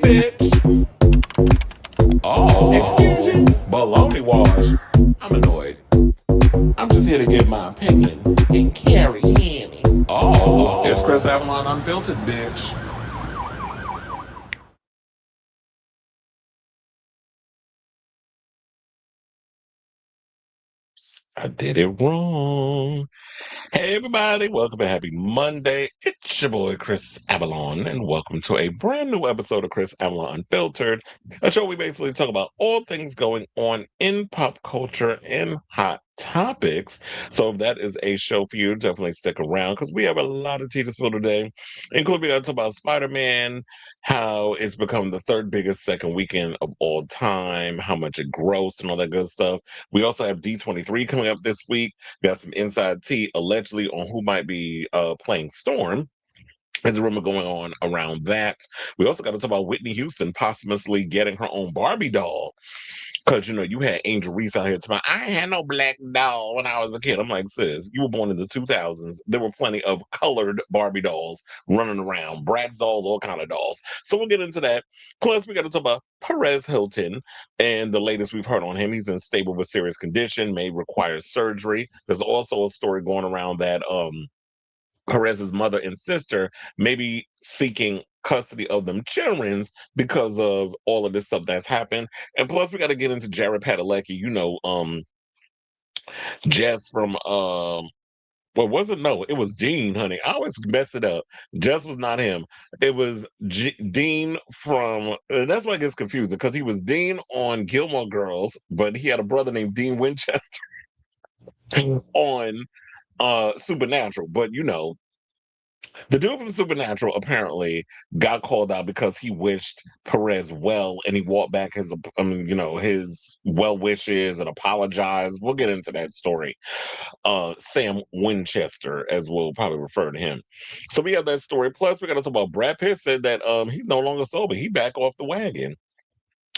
bitch. Oh, excuse you? Baloney wash. I'm annoyed. I'm just here to give my opinion and carry in. Oh, it's Chris Avalon Unfiltered, bitch. I did it wrong. Hey, everybody, welcome and happy Monday. It's your boy, Chris Avalon, and welcome to a brand new episode of Chris Avalon Unfiltered, a show we basically talk about all things going on in pop culture and hot topics. So if that is a show for you, definitely stick around because we have a lot of tea to spill today, including we got to talk about Spider-Man, how it's become the third biggest second weekend of all time, how much it grossed and all that good stuff. We also have D23 coming up this week. Got some inside tea allegedly on who might be playing Storm. There's a rumor going on around that. We also got to talk about Whitney Houston posthumously getting her own Barbie doll. Because, you had Angel Reese out here talking about, I ain't had no black doll when I was a kid. I'm like, sis, you were born in the 2000s. There were plenty of colored Barbie dolls running around, Bratz dolls, all kind of dolls. So we'll get into that. Plus, we got to talk about Perez Hilton and the latest we've heard on him. He's in stable but serious condition, may require surgery. There's also a story going around that Perez's mother and sister may be seeking custody of them children because of all of this stuff that's happened. And plus, we got to get into Jared Padalecki. Jess from well, wasn't no, it was Dean, honey. I always mess it up. Jess was not him. It was Dean from. That's why it gets confusing because he was Dean on Gilmore Girls, but he had a brother named Dean Winchester on Supernatural. But the dude from Supernatural apparently got called out because he wished Perez well, and he walked back his well wishes and apologized. We'll get into that story. Sam Winchester, as we'll probably refer to him. So we have that story. Plus, we got to talk about Brad Pitt said that he's no longer sober. He back off the wagon.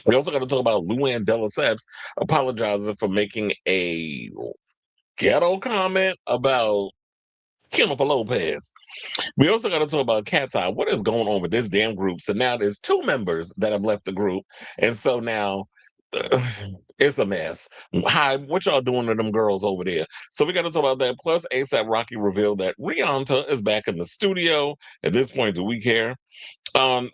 We also got to talk about Luann de Lesseps apologizing for making a ghetto comment about Jennifer Lopez. We also got to talk about KATSEYE. What is going on with this damn group? So now there's two members that have left the group, and so now it's a mess. Hi, what y'all doing to them girls over there? So we got to talk about that. Plus, ASAP Rocky revealed that Rihanna is back in the studio. At this point, do we care?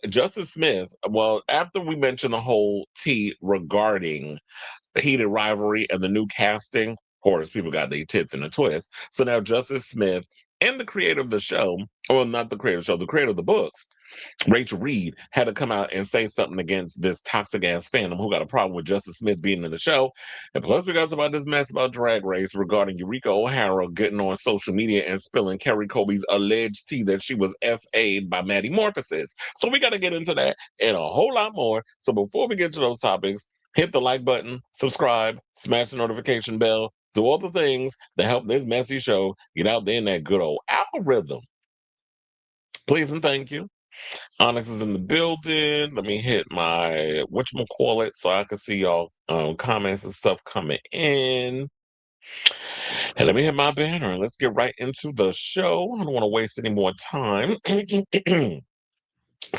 Justice Smith. Well, after we mentioned the whole tea regarding heated rivalry and the new casting, of course, people got their tits in a twist. So now Justice Smith and the creator of the show, well, not the creator of the show, the creator of the books, Rachel Reed, had to come out and say something against this toxic ass fandom who got a problem with Justice Smith being in the show. And plus, we got to talk about this mess about Drag Race regarding Eureka Hara getting on social media and spilling Kerri Colby's alleged tea that she was SA'd by Maddie Morphosis. So we got to get into that and a whole lot more. So before we get to those topics, hit the like button, subscribe, smash the notification bell, do all the things that help this messy show get out there in that good old algorithm. Please and thank you. Onyx is in the building. Let me hit my whatchamacallit so I can see y'all comments and stuff coming in. And let me hit my banner and let's get right into the show. I don't want to waste any more time. So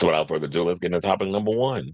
without further ado, let's get into topic number one.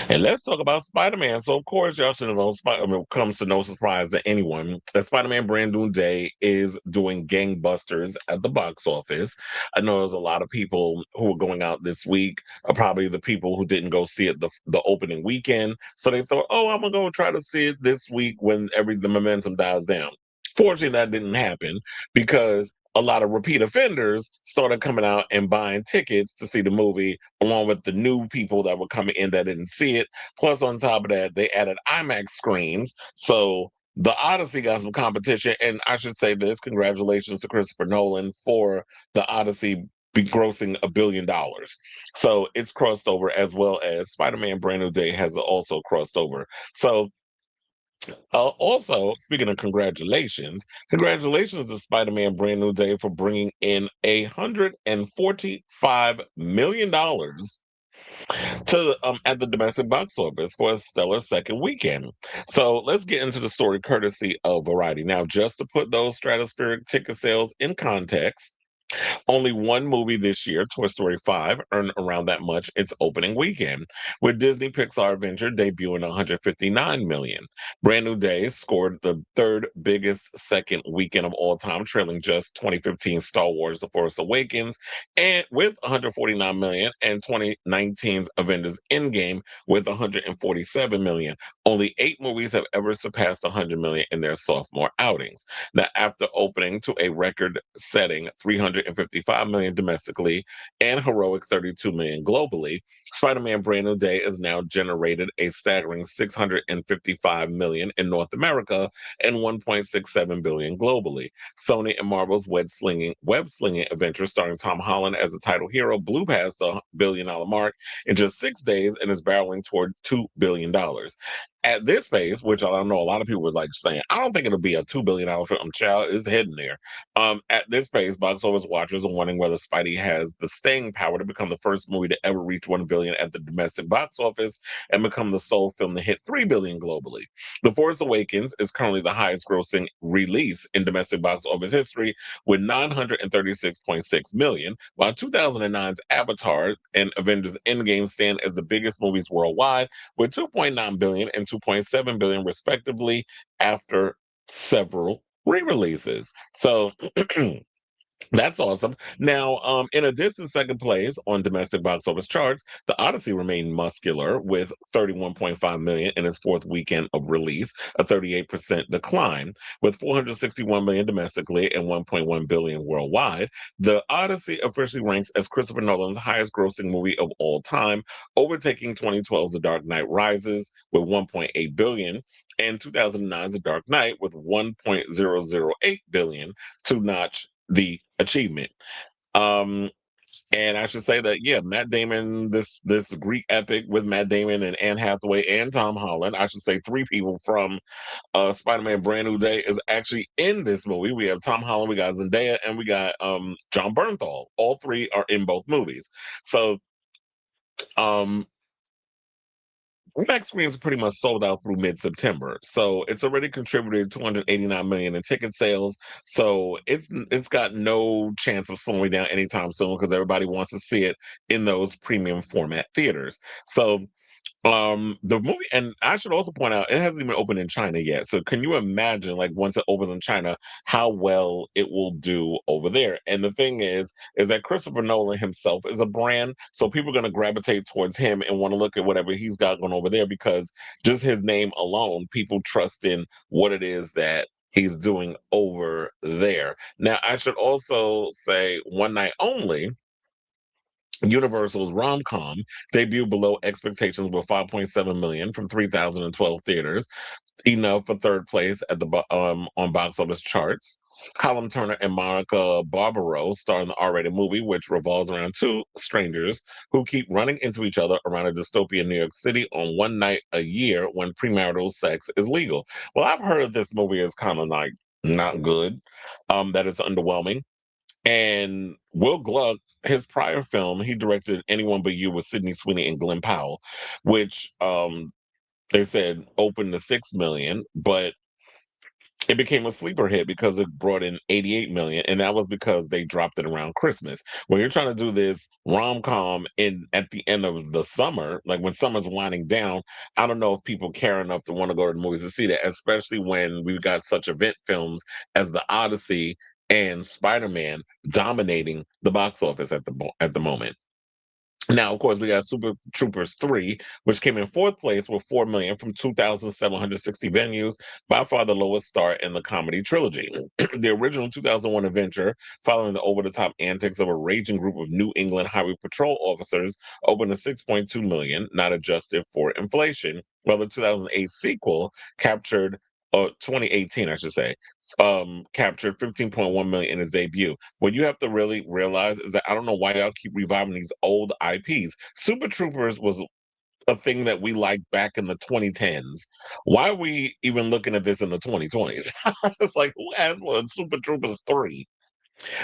And let's talk about Spider-Man. So, of course, y'all should know, it comes to no surprise to anyone that Spider-Man Brand New Day is doing gangbusters at the box office. I know there's a lot of people who are going out this week, are probably the people who didn't go see it the opening weekend. So they thought, oh, I'm going to go try to see it this week when the momentum dies down. Fortunately, that didn't happen because a lot of repeat offenders started coming out and buying tickets to see the movie, along with the new people that were coming in that didn't see it. Plus, on top of that, they added IMAX screens. So the Odyssey got some competition. And I should say this, congratulations to Christopher Nolan for the Odyssey be grossing $1 billion. So it's crossed over, as well as Spider-Man Brand New Day has also crossed over. So also, speaking of congratulations to Spider-Man Brand New Day for bringing in $145 million to at the domestic box office for a stellar second weekend. So let's get into the story courtesy of Variety. Now, just to put those stratospheric ticket sales in context, Only one movie this year, Toy Story 5, earned around that much its opening weekend, with Disney Pixar Adventure debuting 159 million. Brand New Day scored the third biggest second weekend of all time, trailing just 2015 Star Wars The Force Awakens, and with 149 million, and 2019's Avengers Endgame with 147 million. Only 8 movies have ever surpassed 100 million in their sophomore outings. Now, after opening to a record-setting 355 million domestically and heroic 32 million globally, Spider-Man: Brand New Day has now generated a staggering 655 million in North America and 1.67 billion globally. Sony and Marvel's web-slinging adventure starring Tom Holland as the title hero blew past the billion-dollar mark in just 6 days and is barreling toward $2 billion. At this pace, which I don't know, a lot of people were like saying, I don't think it'll be a $2 billion film. Child is heading there. At this pace, box office watchers are wondering whether Spidey has the staying power to become the first movie to ever reach 1 billion at the domestic box office and become the sole film to hit 3 billion globally. The Force Awakens is currently the highest grossing release in domestic box office history with 936.6 million, while 2009's Avatar and Avengers Endgame stand as the biggest movies worldwide with 2.9 billion and 2.7 billion respectively after several re-releases. So that's awesome. Now, in a distant second place on domestic box office charts, The Odyssey remained muscular with 31.5 million in its fourth weekend of release, a 38% decline, with 461 million domestically and 1.1 billion worldwide. The Odyssey officially ranks as Christopher Nolan's highest-grossing movie of all time, overtaking 2012's The Dark Knight Rises with 1.8 billion and 2009's The Dark Knight with 1.008 billion to notch the achievement. Um, and I should say that Matt Damon, this Greek epic with Matt Damon and Anne Hathaway and Tom Holland. I should say three people from Spider-Man: Brand New Day is actually in this movie. We have Tom Holland, we got Zendaya, and we got John Bernthal. All three are in both movies. So um Max screens are pretty much sold out through mid-September, so it's already contributed 289 million in ticket sales. So it's got no chance of slowing down anytime soon because everybody wants to see it in those premium format theaters. So the movie, and I should also point out, it hasn't even opened in China yet. So can you imagine, like, once it opens in China, how well it will do over there? And the thing is that Christopher Nolan himself is a brand, so people are going to gravitate towards him and want to look at whatever he's got going over there because just his name alone, people trust in what it is that he's doing over there. Now, I should also say, One Night Only, Universal's rom-com debuted below expectations with 5.7 million from 3,012 theaters, enough for third place at the on box office charts. Callum Turner and Monica Barbaro star in the R-rated movie, which revolves around two strangers who keep running into each other around a dystopian New York City on one night a year when premarital sex is legal. Well, I've heard this movie is kind of like not good, that it's underwhelming. And Will Gluck, his prior film, he directed Anyone But You with Sydney Sweeney and Glenn Powell, which they said opened to 6 million, but it became a sleeper hit because it brought in 88 million, and that was because they dropped it around Christmas. When you're trying to do this rom-com in at the end of the summer, like when summer's winding down, I don't know if people care enough to want to go to the movies to see that, especially when we've got such event films as The Odyssey and Spider-Man dominating the box office at the moment. Now, of course, we got Super Troopers 3, which came in fourth place with 4 million from 2,760 venues, by far the lowest start in the comedy trilogy. The original 2001 adventure, following the over-the-top antics of a raging group of New England Highway Patrol officers, opened to 6.2 million, not adjusted for inflation, while the 2008 sequel captured 2018, I should say, captured 15.1 million in its debut. What you have to really realize is that I don't know why y'all keep reviving these old IPs. Super Troopers was a thing that we liked back in the 2010s. Why are we even looking at this in the 2020s? It's like, who has one? Super Troopers 3.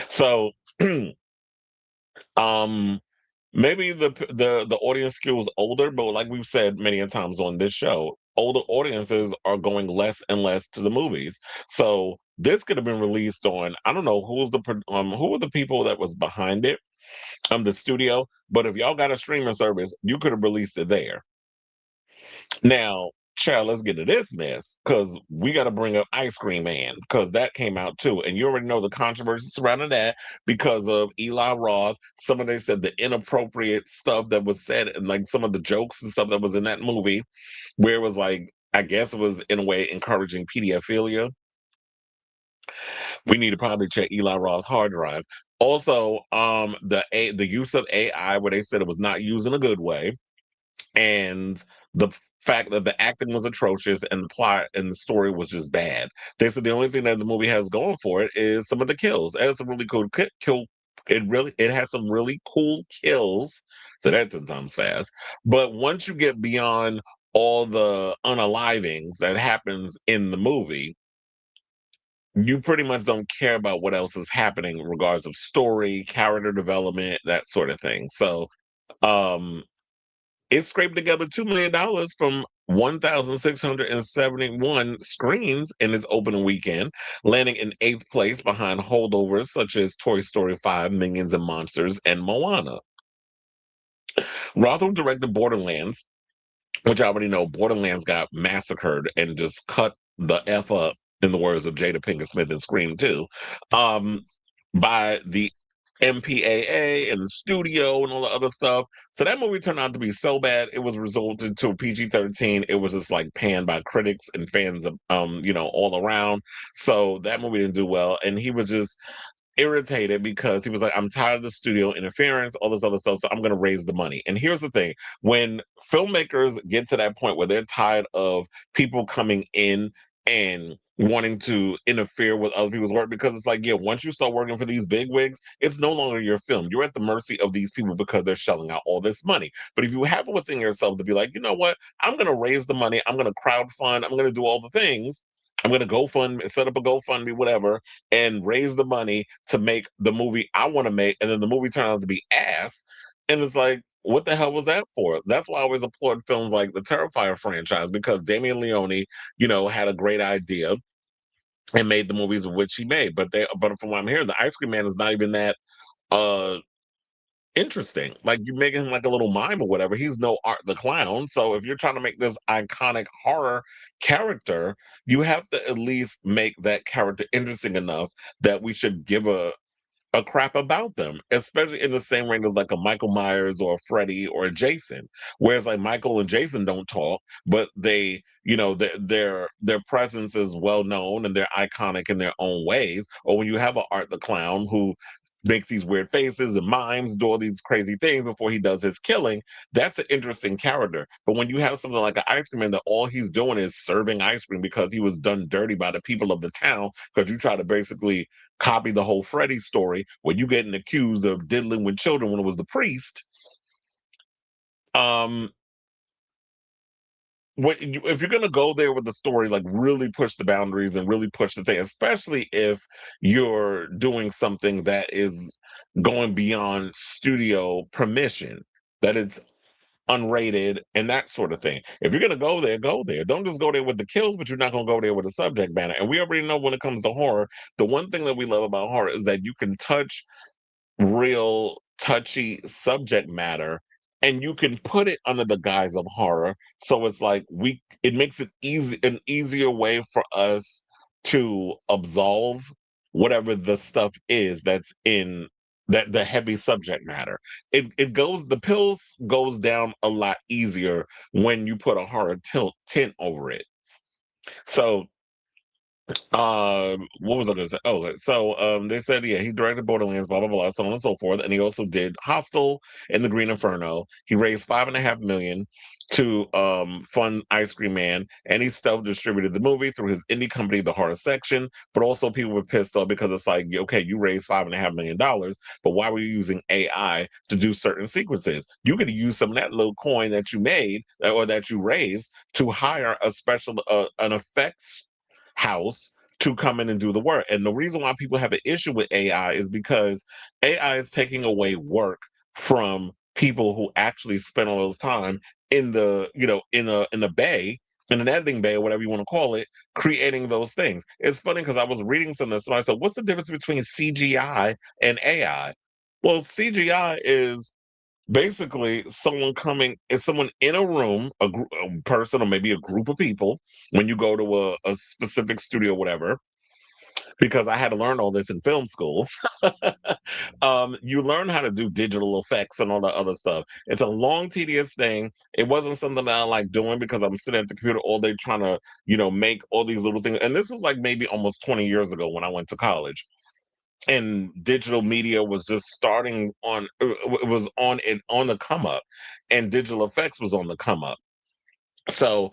So, um, maybe the audience skew was older, but like we've said many a times on this show, older audiences are going less and less to the movies. So this could have been released on, I don't know who were the people that was behind it, the studio, but if y'all got a streaming service, you could have released it there. Now, child, let's get to this mess because we got to bring up Ice Cream Man because that came out too, and you already know the controversy surrounding that because of Eli Roth. Some of they said the inappropriate stuff that was said, and like some of the jokes and stuff that was in that movie, where it was like, I guess it was in a way encouraging pedophilia. We need to probably check Eli Roth's hard drive. Also, the use of AI where they said it was not used in a good way, and the fact that the acting was atrocious and the plot and the story was just bad. They said the only thing that the movie has going for it is some of the kills. It has some really cool kill. It has some really cool kills. So that's sometimes fast. But once you get beyond all the unalivings that happens in the movie, you pretty much don't care about what else is happening in regards of story, character development, that sort of thing. So um it scraped together $2 million from 1,671 screens in its opening weekend, landing in eighth place behind holdovers such as Toy Story 5, Minions and Monsters, and Moana. Rotham directed Borderlands, which I already know Borderlands got massacred and just cut the F up, in the words of Jada Pinkett Smith in Scream 2, um, by the MPAA and the studio and all the other stuff. So that movie turned out to be so bad, it was resulted to a PG-13. It was just like panned by critics and fans, all around. So that movie didn't do well. And he was just irritated because he was like, I'm tired of the studio interference, all this other stuff, so I'm going to raise the money. And here's the thing, when filmmakers get to that point where they're tired of people coming in and wanting to interfere with other people's work, because it's like, yeah, once you start working for these big wigs, it's no longer your film. You're at the mercy of these people because they're shelling out all this money. But if you have it within yourself to be like, you know what, I'm going to raise the money, I'm going to crowdfund, I'm going to do all the things, I'm going to GoFund, set up a GoFundMe, whatever, and raise the money to make the movie I want to make, and then the movie turned out to be ass. And it's like, what the hell was that for? That's why I always applaud films like the Terrifier franchise, because Damien Leone, had a great idea and made the movies of which he made. But from what I'm hearing, the Ice Cream Man is not even that uh interesting. Like, you making him like a little mime or whatever. He's no Art the Clown. So if you're trying to make this iconic horror character, you have to at least make that character interesting enough that we should give a crap about them, especially in the same range of like a Michael Myers or a Freddy or a Jason. Whereas like Michael and Jason don't talk, but they, their presence is well known and they're iconic in their own ways. Or when you have a Art the Clown who makes these weird faces and mimes, do all these crazy things before he does his killing, that's an interesting character. But when you have something like an ice cream man that all he's doing is serving ice cream because he was done dirty by the people of the town, because you try to basically copy the whole Freddy story where you getting accused of diddling with children when it was the priest. Um, if you're gonna go there with the story, like really push the boundaries and really push the thing, especially if you're doing something that is going beyond studio permission, that it's unrated and that sort of thing. If you're gonna go there, go there. Don't just go there with the kills, but you're not gonna go there with a subject matter. And we already know when it comes to horror, the one thing that we love about horror is that you can touch real touchy subject matter and you can put it under the guise of horror, so it's like it makes it an easier way for us to absolve whatever the stuff is that's in that the heavy subject matter. The pills goes down a lot easier when you put a horror tint over it. So what was I gonna say? Oh, so they said, yeah, he directed Borderlands, blah blah blah, so on and so forth, and he also did Hostel and The Green Inferno. He raised 5.5 million to fund Ice Cream Man, and he self-distributed the movie through his indie company, The Horror Section. But also, people were pissed off because it's like, okay, you raised $5.5 million, but why were you using AI to do certain sequences? You could use some of that little coin that you made or that you raised to hire a special an effects house to come in and do the work. And the reason why people have an issue with AI is because AI is taking away work from people who actually spend all those time in the, in the bay in an editing bay or whatever you want to call it, creating those things. It's funny because I was reading something. So I said, "What's the difference between CGI and AI?" Well, CGI is basically someone in a room, a person or maybe a group of people. When you go to a specific studio, whatever, because I had to learn all this in film school. You learn how to do digital effects and all that other stuff. It's a long, tedious thing. It wasn't something that I like doing because I'm sitting at the computer all day trying to, make all these little things. And this was like maybe almost 20 years ago when I went to college. And digital media was just starting on it was on the come up, and digital effects was on the come up. So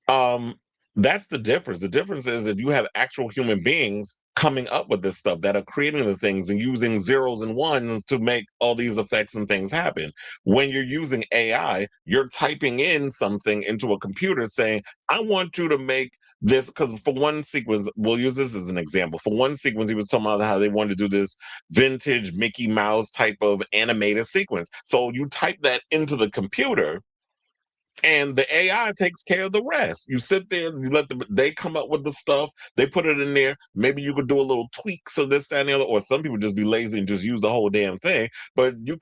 um, that's the difference. The difference is that you have actual human beings coming up with this stuff that are creating the things and using zeros and ones to make all these effects and things happen. When you're using AI, you're typing in something into a computer saying, I want you to make this, because for one sequence, we'll use this as an example. For one sequence, he was talking about how they wanted to do this vintage Mickey Mouse type of animated sequence. So you type that into the computer and the AI takes care of the rest. You sit there, you let them, they come up with the stuff, they put it in there. Maybe you could do a little tweak so this, that, and the other, or some people just be lazy and just use the whole damn thing. But you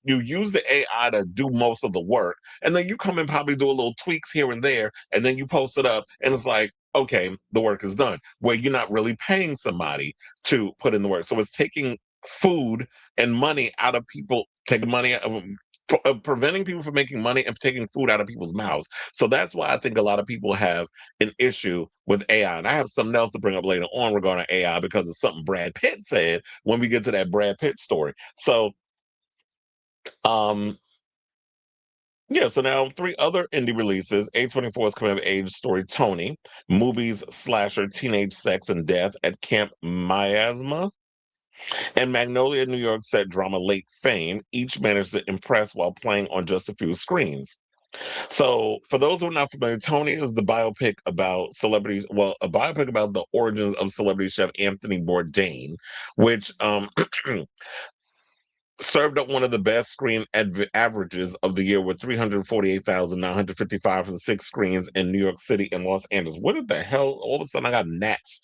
use the AI to do most of the work, and then you come and probably do a little tweaks here and there, and then you post it up, and it's like, okay, the work is done. Where you're not really paying somebody to put in the work. So it's taking food and money out of people, taking money out of preventing people from making money and taking food out of people's mouths. So that's why I think a lot of people have an issue with AI. And I have something else to bring up later on regarding AI because it's something Brad Pitt said when we get to that Brad Pitt story. So, um, yeah, so now three other indie releases. A24's coming of age story Tony, movies slasher teenage sex and death at Camp Miasma, and Magnolia New York set drama Late Fame, each managed to impress while playing on just a few screens. So, for those who are not familiar, Tony is the biopic about celebrities. Well, a biopic about the origins of celebrity chef Anthony Bourdain, which served up one of the best screen averages of the year with 348,955 for the six screens in New York City and Los Angeles. What the hell? All of a sudden, I got gnats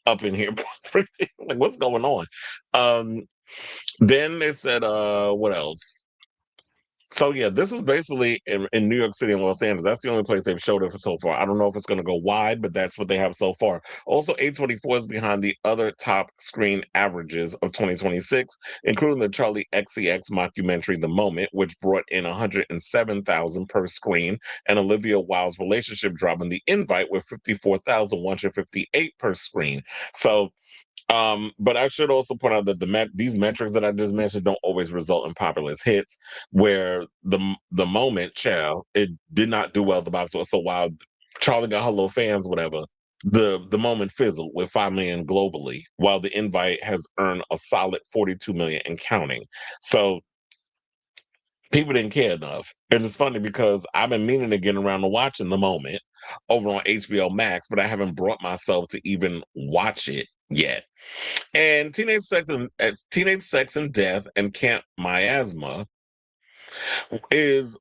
up in here. Like, what's going on? Um, then they said, what else? So yeah, this was basically in New York City and Los Angeles. That's the only place they've showed it for so far. I don't know if it's going to go wide, but that's what they have so far. Also, A24 is behind the other top screen averages of 2026, including the Charlie XCX mockumentary "The Moment," which brought in 107,000 per screen, and Olivia Wilde's relationship drama "The Invite" with 54,158 per screen. So but I should also point out that these metrics that I just mentioned don't always result in popular hits. Where the moment, child, it did not do well at the box office. So while Charlie got her little fans, whatever, the moment fizzled with 5 million globally, while the invite has earned a solid 42 million and counting. So people didn't care enough. And it's funny because I've been meaning to get around to watching the moment over on HBO Max, but I haven't brought myself to even watch it yet. And Teenage Sex and Death and Camp Miasma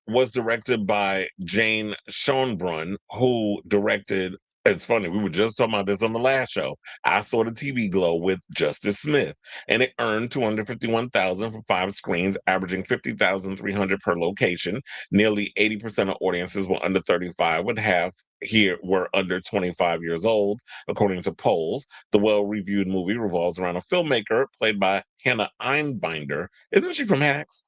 was directed by Jane Schoenbrunn, who directed. It's funny, we were just talking about this on the last show. I saw the TV Glow with Justice Smith, and it earned 251,000 for five screens, averaging 50,300 per location. Nearly 80% of audiences were under 35, with half here were under 25 years old, according to polls. The well-reviewed movie revolves around a filmmaker played by Hannah Einbinder. Isn't she from Hacks?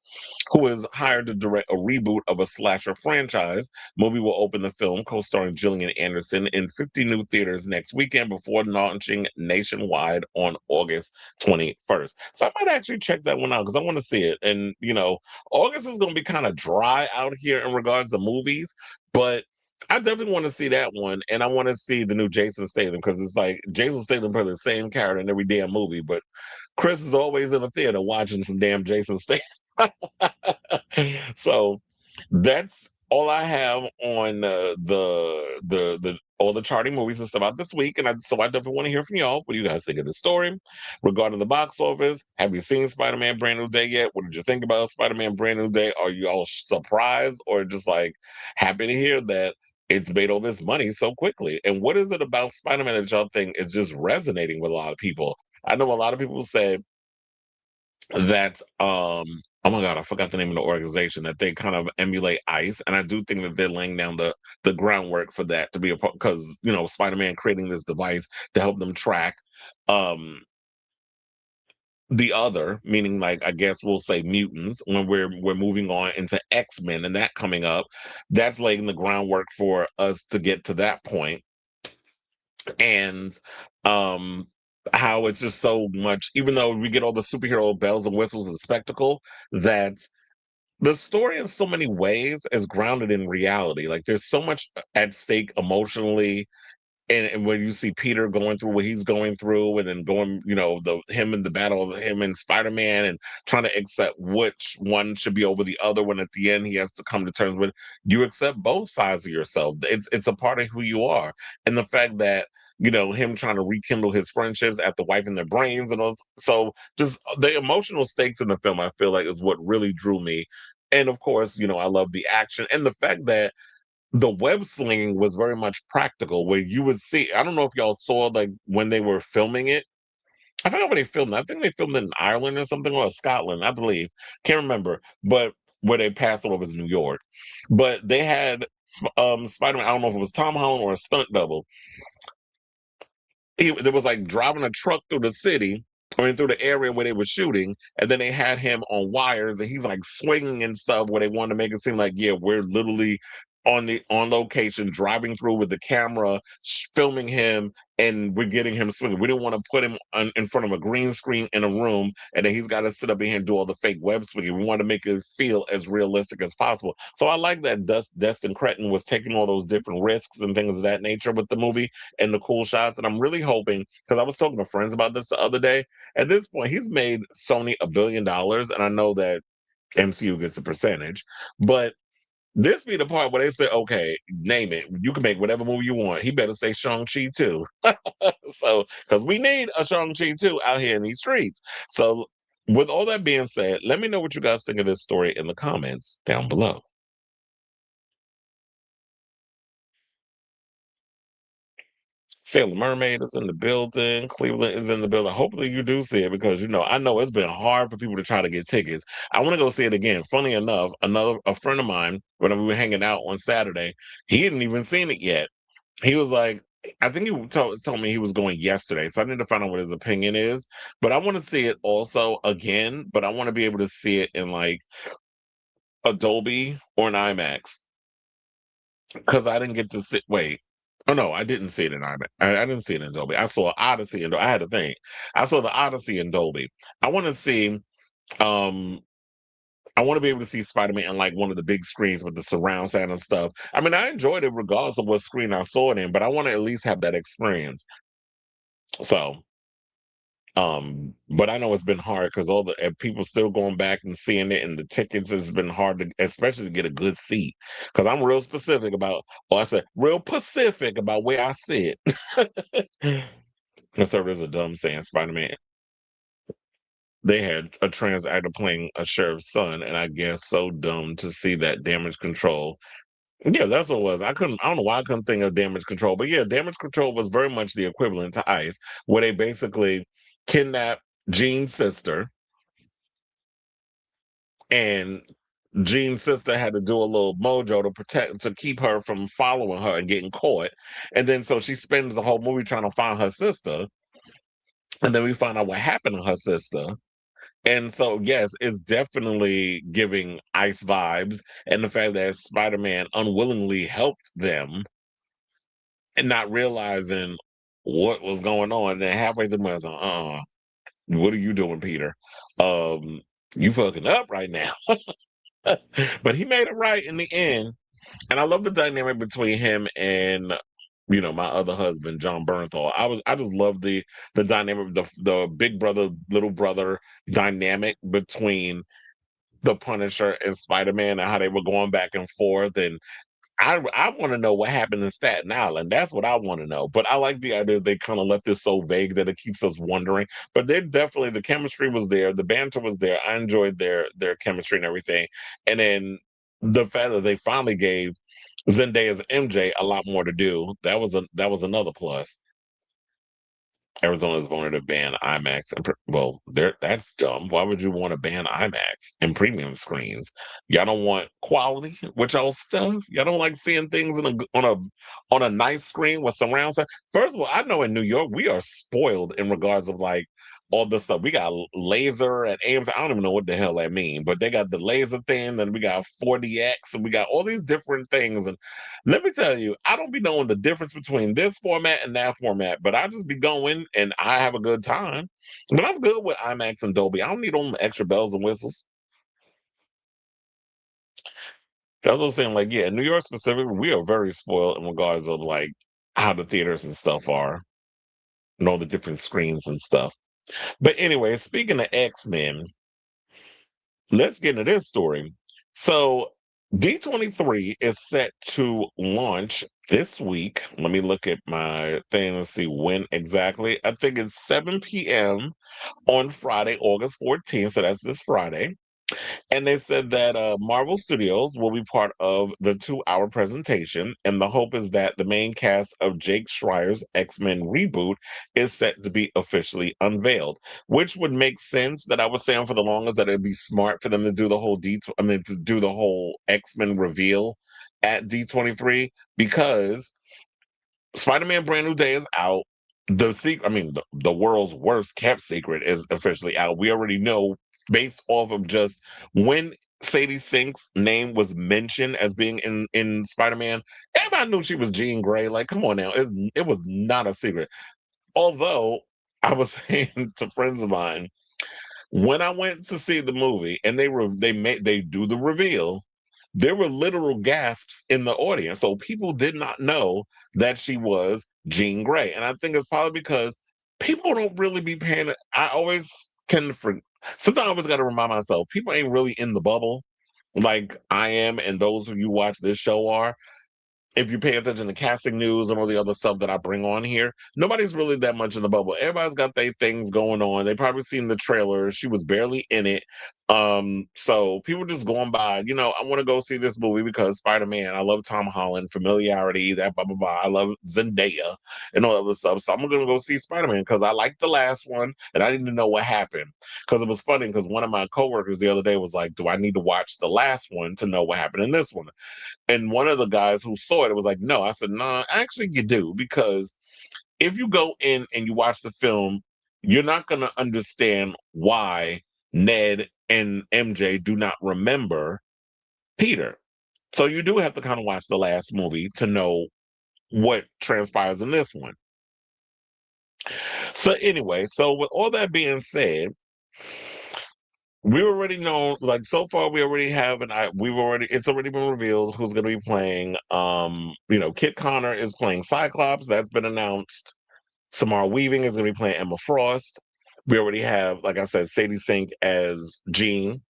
Who is hired to direct a reboot of a slasher franchise. Movie will open the film, co-starring Gillian Anderson, in 50 new theaters next weekend before launching nationwide on August 21st. So I might actually check that one out because I want to see it. And, August is going to be kind of dry out here in regards to movies, but I definitely want to see that one, and I want to see the new Jason Statham because it's like Jason Statham plays the same character in every damn movie, but Chris is always in the theater watching some damn Jason Statham. So that's all I have on the all the charting movies and stuff out this week, and so I definitely want to hear from y'all. What do you guys think of the story regarding the box office? Have you seen Spider-Man: Brand New Day yet? What did you think about Spider-Man: Brand New Day? Are you all surprised or just like happy to hear that it's made all this money so quickly. And what is it about Spider-Man that y'all think is just resonating with a lot of people? I know a lot of people say that oh my god, I forgot the name of the organization that they kind of emulate ICE, and I do think that they're laying down the groundwork for that to be a part because Spider-Man creating this device to help them track um the other, meaning like I guess we'll say mutants when we're moving on into X-Men and that coming up, that's laying the groundwork for us to get to that point. And um how it's just so much, even though we get all the superhero bells and whistles and spectacle, that the story in so many ways is grounded in reality. Like there's so much at stake emotionally, and when you see Peter going through what he's going through, and then going, the him and the battle of him and Spider-Man, and trying to accept which one should be over the other. When at the end he has to come to terms with, you accept both sides of yourself. It's a part of who you are, and the fact that him trying to rekindle his friendships after wiping their brains and all. So just the emotional stakes in the film, I feel like, is what really drew me. And of course, I love the action and the fact that the web slinging was very much practical, where you would see. I don't know if y'all saw like when they were filming it. I forgot where they filmed it. I think they filmed it in Ireland or something, or Scotland, I believe. Can't remember, but where they passed it over to New York. But they had Spider-Man. I don't know if it was Tom Holland or a stunt double. There was like driving a truck through the city, I mean through the area where they were shooting, and then they had him on wires, and he's like swinging and stuff. Where they wanted to make it seem like, yeah, we're literally on location, driving through with the camera, filming him, and we're getting him swinging. We didn't want to put him in front of a green screen in a room, and then he's got to sit up in here and do all the fake web swinging. We want to make it feel as realistic as possible. So I like that Destin Cretton was taking all those different risks and things of that nature with the movie and the cool shots. And I'm really hoping, because I was talking to friends about this the other day. At this point, he's made Sony $1 billion, and I know that MCU gets a percentage, but this be the part where they say, okay, name it. You can make whatever movie you want. He better say Shang-Chi too. So, because we need a Shang-Chi too out here in these streets. So, with all that being said, let me know what you guys think of this story in the comments down below. Sailor Mermaid is in the building. Cleveland is in the building. Hopefully you do see it, because I know it's been hard for people to try to get tickets. I want to go see it again. Funny enough, a friend of mine, when we were hanging out on Saturday, he hadn't even seen it yet. He was like, I think he told me he was going yesterday, so I need to find out what his opinion is. But I want to see it also again, but I want to be able to see it in like Adobe or an IMAX, because I didn't get to sit. Wait, oh no, I didn't see it in IMAX. I didn't see it in Dolby. I saw Odyssey, and I had to think. I saw the Odyssey in Dolby. I want to see. Um, I want to be able to see Spider-Man in like one of the big screens with the surround sound and stuff. I mean, I enjoyed it regardless of what screen I saw it in, but I want to at least have that experience. So, but I know it's been hard because all the people still going back and seeing it, and the tickets has been hard to, especially to get a good seat. Because I'm real specific about, oh, I said real specific about where I sit. And so there's a dumb saying, Spider-Man. They had a trans actor playing a sheriff's son, and I guess so dumb to see that Damage Control. Yeah, that's what it was. I don't know why I couldn't think of Damage Control, but yeah, Damage Control was very much the equivalent to ICE, where they basically kidnapped Jean's sister, and Jean's sister had to do a little mojo to keep her from following her and getting caught. And then so she spends the whole movie trying to find her sister, and then we find out what happened to her sister. And so, yes, it's definitely giving ICE vibes, and the fact that Spider-Man unwillingly helped them and not realizing what was going on. And then halfway through, I was like, what are you doing, Peter? Um, you fucking up right now. But he made it right in the end. And I love the dynamic between him and my other husband, John Bernthal. I just love the dynamic, the big brother, little brother dynamic between the Punisher and Spider-Man, and how they were going back and forth. And I want to know what happened in Staten Island. That's what I want to know. But I like the idea they kind of left it so vague that it keeps us wondering. But they definitely, the chemistry was there, the banter was there. I enjoyed their chemistry and everything. And then the fact that they finally gave Zendaya's MJ a lot more to do. That was another plus. Arizona's voted to ban IMAX and well, that's dumb. Why would you want to ban IMAX and premium screens? Y'all don't want quality with y'all stuff. Y'all don't like seeing things on a nice screen with surround sound. First of all, I know in New York we are spoiled in regards of like all this stuff. We got laser and AMC. I don't even know what the hell that mean, but they got the laser thing, and we got 4DX, and we got all these different things. And let me tell you, I don't be knowing the difference between this format and that format, but I just be going and I have a good time. But I'm good with IMAX and Dolby. I don't need all the extra bells and whistles. That's what I'm saying. Like, yeah, in New York specifically, we are very spoiled in regards of like how the theaters and stuff are and all the different screens and stuff. But anyway, speaking of X-Men, let's get into this story. So D23 is set to launch this week. Let me look at my thing and see when exactly. I think it's 7 p.m. on Friday, August 14th. So that's this Friday. And they said that Marvel Studios will be part of the 2-hour presentation. And the hope is that the main cast of Jake Schreier's X-Men reboot is set to be officially unveiled, which would make sense. That I was saying for the longest that it'd be smart for them to do the whole to do the whole X-Men reveal at D23 because Spider-Man Brand New Day is out. The secret, I mean, the world's worst kept secret is officially out. We already know based off of just when Sadie Sink's name was mentioned as being in Spider-Man, everybody knew she was Jean Grey. Like, come on now, it was not a secret. Although I was saying to friends of mine when I went to see the movie and they do the reveal, there were literal gasps in the audience. So people did not know that she was Jean Grey. And I think it's probably because people don't really be paying. I always tend to sometimes I always got to remind myself, people ain't really in the bubble like I am and those of you watch this show are. If you pay attention to casting news and all the other stuff that I bring on here, nobody's really that much in the bubble. Everybody's got their things going on. They probably seen the trailer. She was barely in it. So people just going by, I want to go see this movie because Spider-Man, I love Tom Holland, familiarity, that blah blah blah. I love Zendaya and all that other stuff. So I'm gonna go see Spider-Man because I liked the last one and I didn't know what happened. Because it was funny because one of my coworkers the other day was like, do I need to watch the last one to know what happened in this one? And one of the guys who saw it was like, no. I said, no, actually you do, because if you go in and you watch the film, you're not going to understand why Ned and MJ do not remember Peter. So you do have to kind of watch the last movie to know what transpires in this one. So anyway, so with all that being said, we already know, like so far, we already have it's already been revealed who's going to be playing. Kit Connor is playing Cyclops. That's been announced. Samara Weaving is going to be playing Emma Frost. We already have, like I said, Sadie Sink as Jean.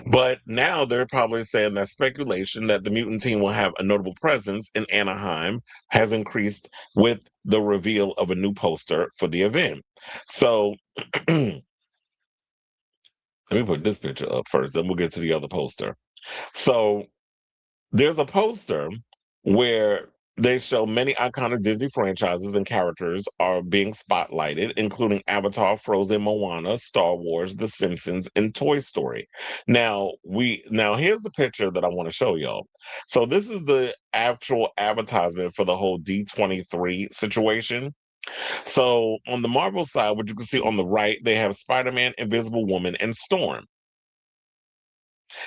But now they're probably saying that speculation that the mutant team will have a notable presence in Anaheim has increased with the reveal of a new poster for the event. So let me put this picture up first, then we'll get to the other poster. So there's a poster where they show many iconic Disney franchises and characters are being spotlighted, including Avatar, Frozen, Moana, Star Wars, The Simpsons, and Toy Story. Now here's the picture that I want to show y'all. So this is the actual advertisement for the whole D23 situation. So on the Marvel side, what you can see on the right, they have Spider-Man, Invisible Woman, and Storm.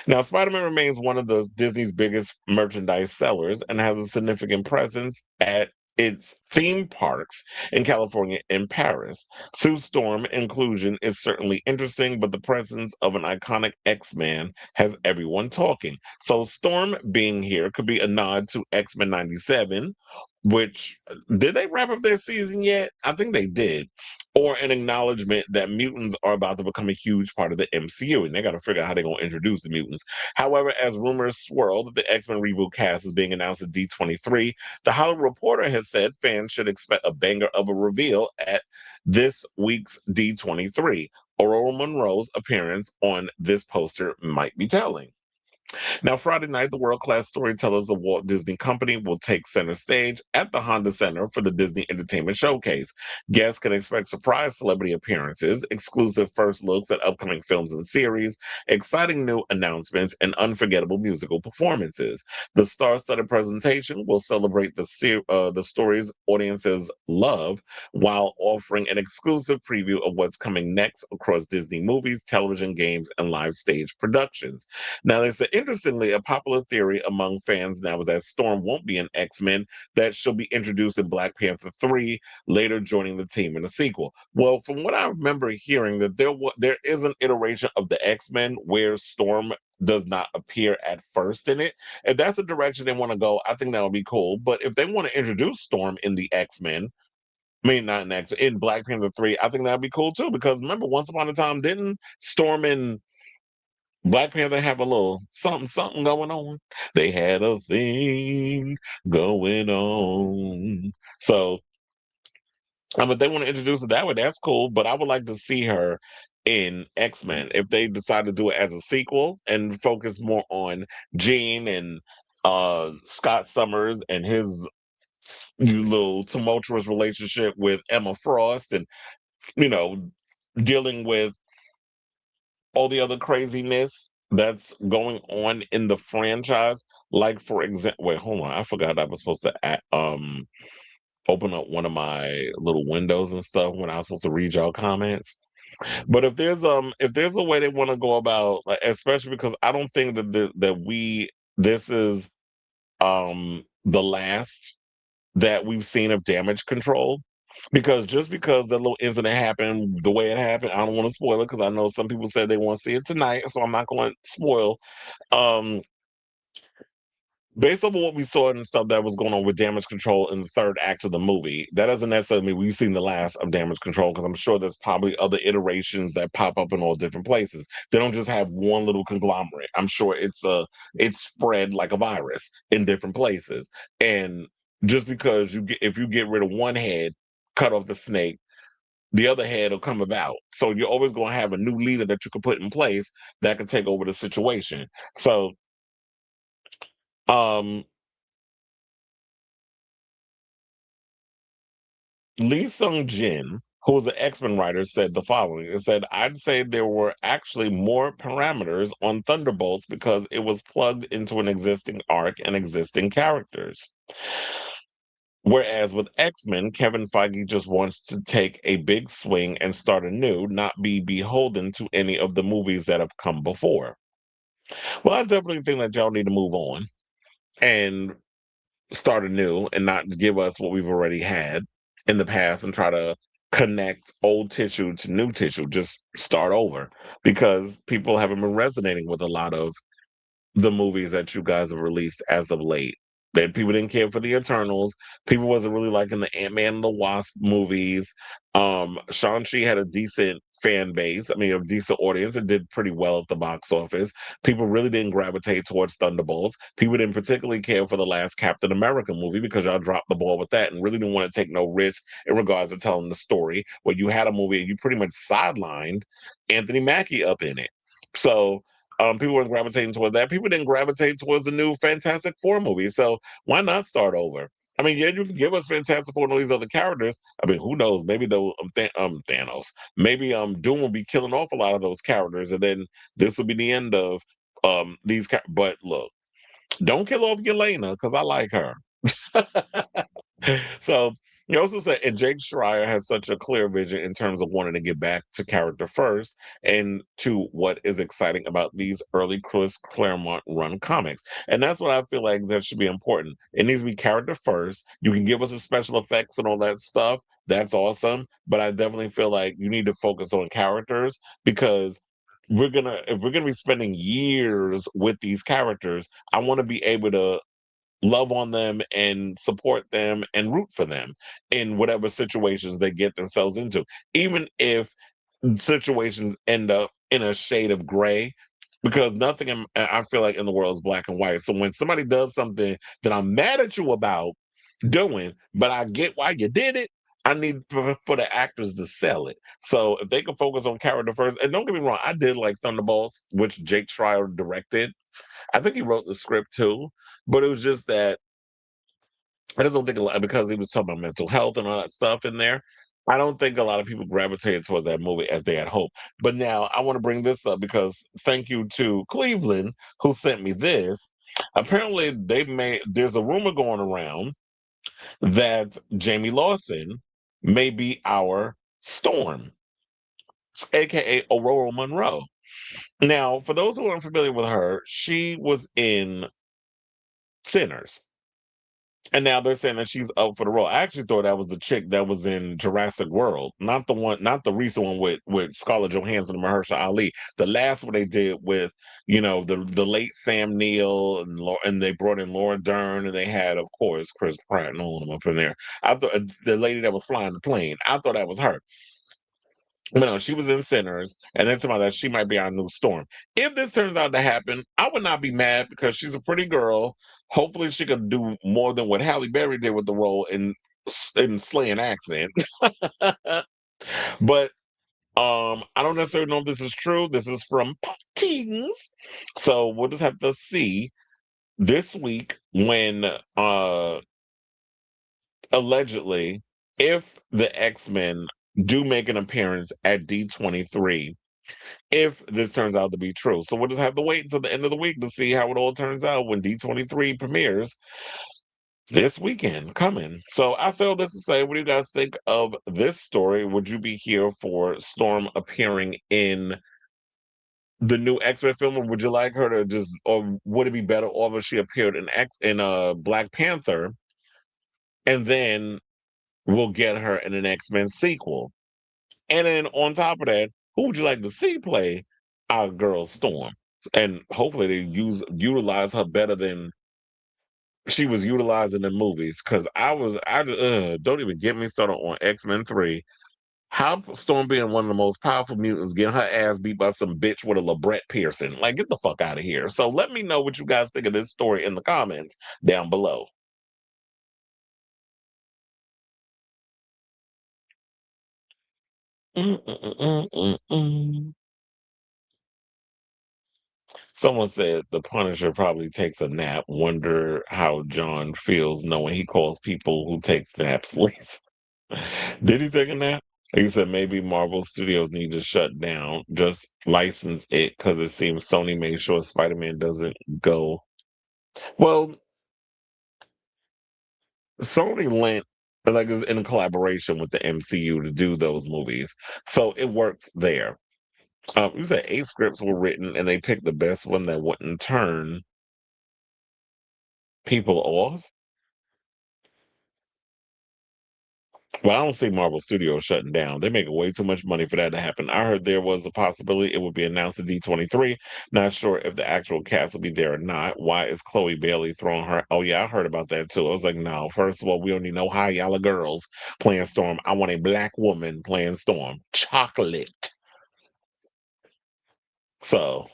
Now, Spider-Man remains one of the Disney's biggest merchandise sellers and has a significant presence at its theme parks in California and Paris. Sue Storm inclusion is certainly interesting, but the presence of an iconic X-Man has everyone talking. So Storm being here could be a nod to X-Men 97, which did they wrap up their season yet? I think they did. Or an acknowledgement that mutants are about to become a huge part of the MCU, and they got to figure out how they're going to introduce the mutants. However, as rumors swirl that the X-Men reboot cast is being announced at D23, the Hollywood Reporter has said fans should expect a banger of a reveal at this week's D23. Aurora Monroe's appearance on this poster might be telling. Now, Friday night, the world class storytellers of Walt Disney Company will take center stage at the Honda Center for the Disney Entertainment Showcase. Guests can expect surprise celebrity appearances, exclusive first looks at upcoming films and series, exciting new announcements, and unforgettable musical performances. The star studded presentation will celebrate the stories audiences love while offering an exclusive preview of what's coming next across Disney movies, television, games, and live stage productions. Now, there's interestingly a popular theory among fans now is that Storm won't be an X-Men, that she'll be introduced in Black Panther 3, later joining the team in the sequel. Well, from what I remember hearing, that there is an iteration of the X-Men where Storm does not appear at first in it. If that's the direction they want to go, I think that would be cool. But if they want to introduce Storm in the X-Men, I mean, not in X, in Black Panther 3, I think that'd be cool too. Because remember, once upon a time, didn't Storm and Black Panther have a little something going on? They had a thing going on. So, if they want to introduce it that way, that's cool. But I would like to see her in X-Men if they decide to do it as a sequel and focus more on Jean and Scott Summers and his little tumultuous relationship with Emma Frost, and you know dealing with all the other craziness that's going on in the franchise. Like, for example, wait, hold on, I forgot I was supposed to open up one of my little windows and stuff when I was supposed to read y'all comments. But if there's a way they want to go about, like, especially because I don't think this is the last that we've seen of Damage Control. Because just because the little incident happened the way it happened, I don't want to spoil it because I know some people said they want to see it tonight, so I'm not going to spoil. Um, Based on what we saw and stuff that was going on with Damage Control in the third act of the movie, that doesn't necessarily mean we've seen the last of Damage Control, because I'm sure there's probably other iterations that pop up in all different places. They don't just have one little conglomerate. I'm sure it's spread like a virus in different places. And just because if you get rid of one head, cut off the snake, the other head will come about. So you're always going to have a new leader that you can put in place that can take over the situation. So um Lee Sung Jin, who was an X-Men writer, said the following. It said, I'd say there were actually more parameters on Thunderbolts because it was plugged into an existing arc and existing characters. Whereas with X-Men, Kevin Feige just wants to take a big swing and start anew, not be beholden to any of the movies that have come before. Well, I definitely think that y'all need to move on and start anew and not give us what we've already had in the past and try to connect old tissue to new tissue. Just start over, because people haven't been resonating with a lot of the movies that you guys have released as of late. That people didn't care for the Eternals. People wasn't really liking the Ant-Man and the Wasp movies. Shang-Chi had a decent fan base. I mean, a decent audience. It did pretty well at the box office. People really didn't gravitate towards Thunderbolts. People didn't particularly care for the last Captain America movie because y'all dropped the ball with that and really didn't want to take no risk in regards to telling the story. Where you had a movie and you pretty much sidelined Anthony Mackie up in it. So people were gravitating towards that. People didn't gravitate towards the new Fantastic Four movie. So why not start over? I mean, yeah, you can give us Fantastic Four and all these other characters. I mean, who knows? Maybe Thanos. Maybe Doom will be killing off a lot of those characters, and then this will be the end of these. But look, don't kill off Yelena because I like her. So he also said, and Jake Schreier has such a clear vision in terms of wanting to get back to character first and to what is exciting about these early Chris Claremont run comics. And that's what I feel like that should be important. It needs to be character first. You can give us the special effects and all that stuff. That's awesome. But I definitely feel like you need to focus on characters, because if we're gonna be spending years with these characters, I want to be able to love on them and support them and root for them in whatever situations they get themselves into, even if situations end up in a shade of gray, because I feel like in the world is black and white. So when somebody does something that I'm mad at you about doing, but I get why you did it, I need for the actors to sell it. So if they can focus on character first, and don't get me wrong, I did like Thunderbolts, which Jake Schreier directed. I think he wrote the script too, but it was just that I just don't think a lot because he was talking about mental health and all that stuff in there. I don't think a lot of people gravitated towards that movie as they had hoped. But now I want to bring this up because thank you to Cleveland who sent me this. Apparently, there's a rumor going around that Jamie Lawson may be our Storm, aka Aurora Monroe. Now, for those who aren't familiar with her, she was in Sinners. And now they're saying that she's up for the role. I actually thought that was the chick that was in Jurassic World, not the one, not the recent one with Scarlett Johansson and Mahershala Ali. The last one they did with, the late Sam Neill and they brought in Laura Dern and they had, of course, Chris Pratt and all of them up in there. I thought the lady that was flying the plane. I thought that was her. But no, she was in Sinners, and then somebody that she might be our new Storm. If this turns out to happen, I would not be mad because she's a pretty girl. Hopefully, she could do more than what Halle Berry did with the role in Slay an Accent. But I don't necessarily know if this is true. This is from Tings, so we'll just have to see this week when allegedly if the X-Men do make an appearance at D23 if this turns out to be true. So we'll just have to wait until the end of the week to see how it all turns out when D23 premieres this weekend coming. So I say all this to say, what do you guys think of this story? Would you be here for Storm appearing in the new X-Men film, or would you like her to just, or would it be better off if she appeared in Black Panther, and then we'll get her in an X-Men sequel? And then on top of that, who would you like to see play our girl Storm? And hopefully they utilize her better than she was utilized in the movies. Because don't even get me started on X-Men 3. How Storm being one of the most powerful mutants, getting her ass beat by some bitch with a labret piercing. Like, get the fuck out of here. So let me know what you guys think of this story in the comments down below. Mm-mm-mm-mm-mm. Someone said the Punisher probably takes a nap. Wonder how John feels knowing he calls people who take naps lazy. Did he take a nap? He said maybe Marvel Studios need to shut down, just license it because it seems Sony made sure Spider-Man doesn't go. Well, Sony lent like is in collaboration with the MCU to do those movies, so it works there. You said 8 scripts were written and they picked the best one that wouldn't turn people off. Well, I don't see Marvel Studios shutting down. They're making way too much money for that to happen. I heard there was a possibility it would be announced at D23. Not sure if the actual cast will be there or not. Why is Chloe Bailey throwing her? Oh, yeah, I heard about that too. I was like, no, first of all, we don't need no high yellow girls playing Storm. I want a black woman playing Storm. Chocolate. So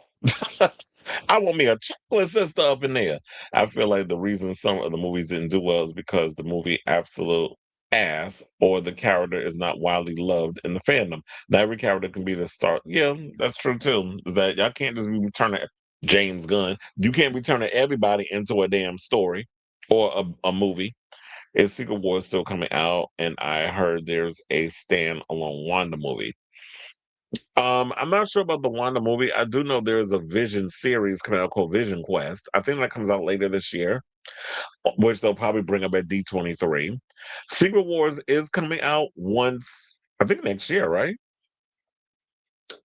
I want me a chocolate sister up in there. I feel like the reason some of the movies didn't do well is because the movie absolute ass or the character is not widely loved in the fandom. Not every character can be the star. Yeah, that's true too. Is that y'all can't just be turning James Gunn. You can't be turning everybody into a damn story or a movie. Is Secret Wars still coming out? And I heard there's a stand-alone Wanda movie. I'm not sure about the Wanda movie. I do know there's a Vision series coming out called Vision Quest. I think that comes out later this year, which they'll probably bring up at D23. Secret Wars is coming out once, I think next year, right?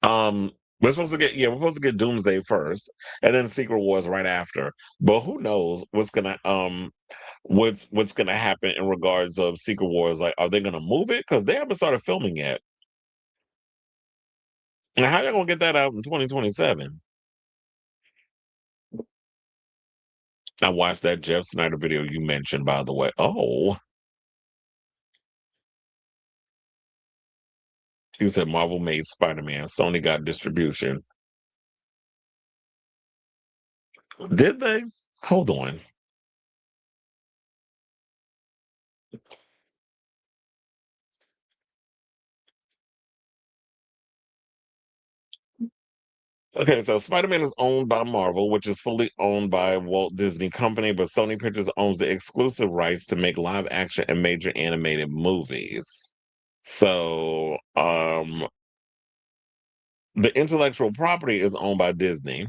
We're supposed to get Doomsday first, and then Secret Wars right after. But who knows what's gonna happen in regards of Secret Wars? Like, are they gonna move it? Because they haven't started filming yet. And how y'all gonna get that out in 2027? I watched that Jeff Snyder video you mentioned, by the way. Oh, you said Marvel made Spider-Man. Sony got distribution. Did they? Hold on. Okay, so Spider-Man is owned by Marvel, which is fully owned by Walt Disney Company, but Sony Pictures owns the exclusive rights to make live action and major animated movies. So, the intellectual property is owned by Disney,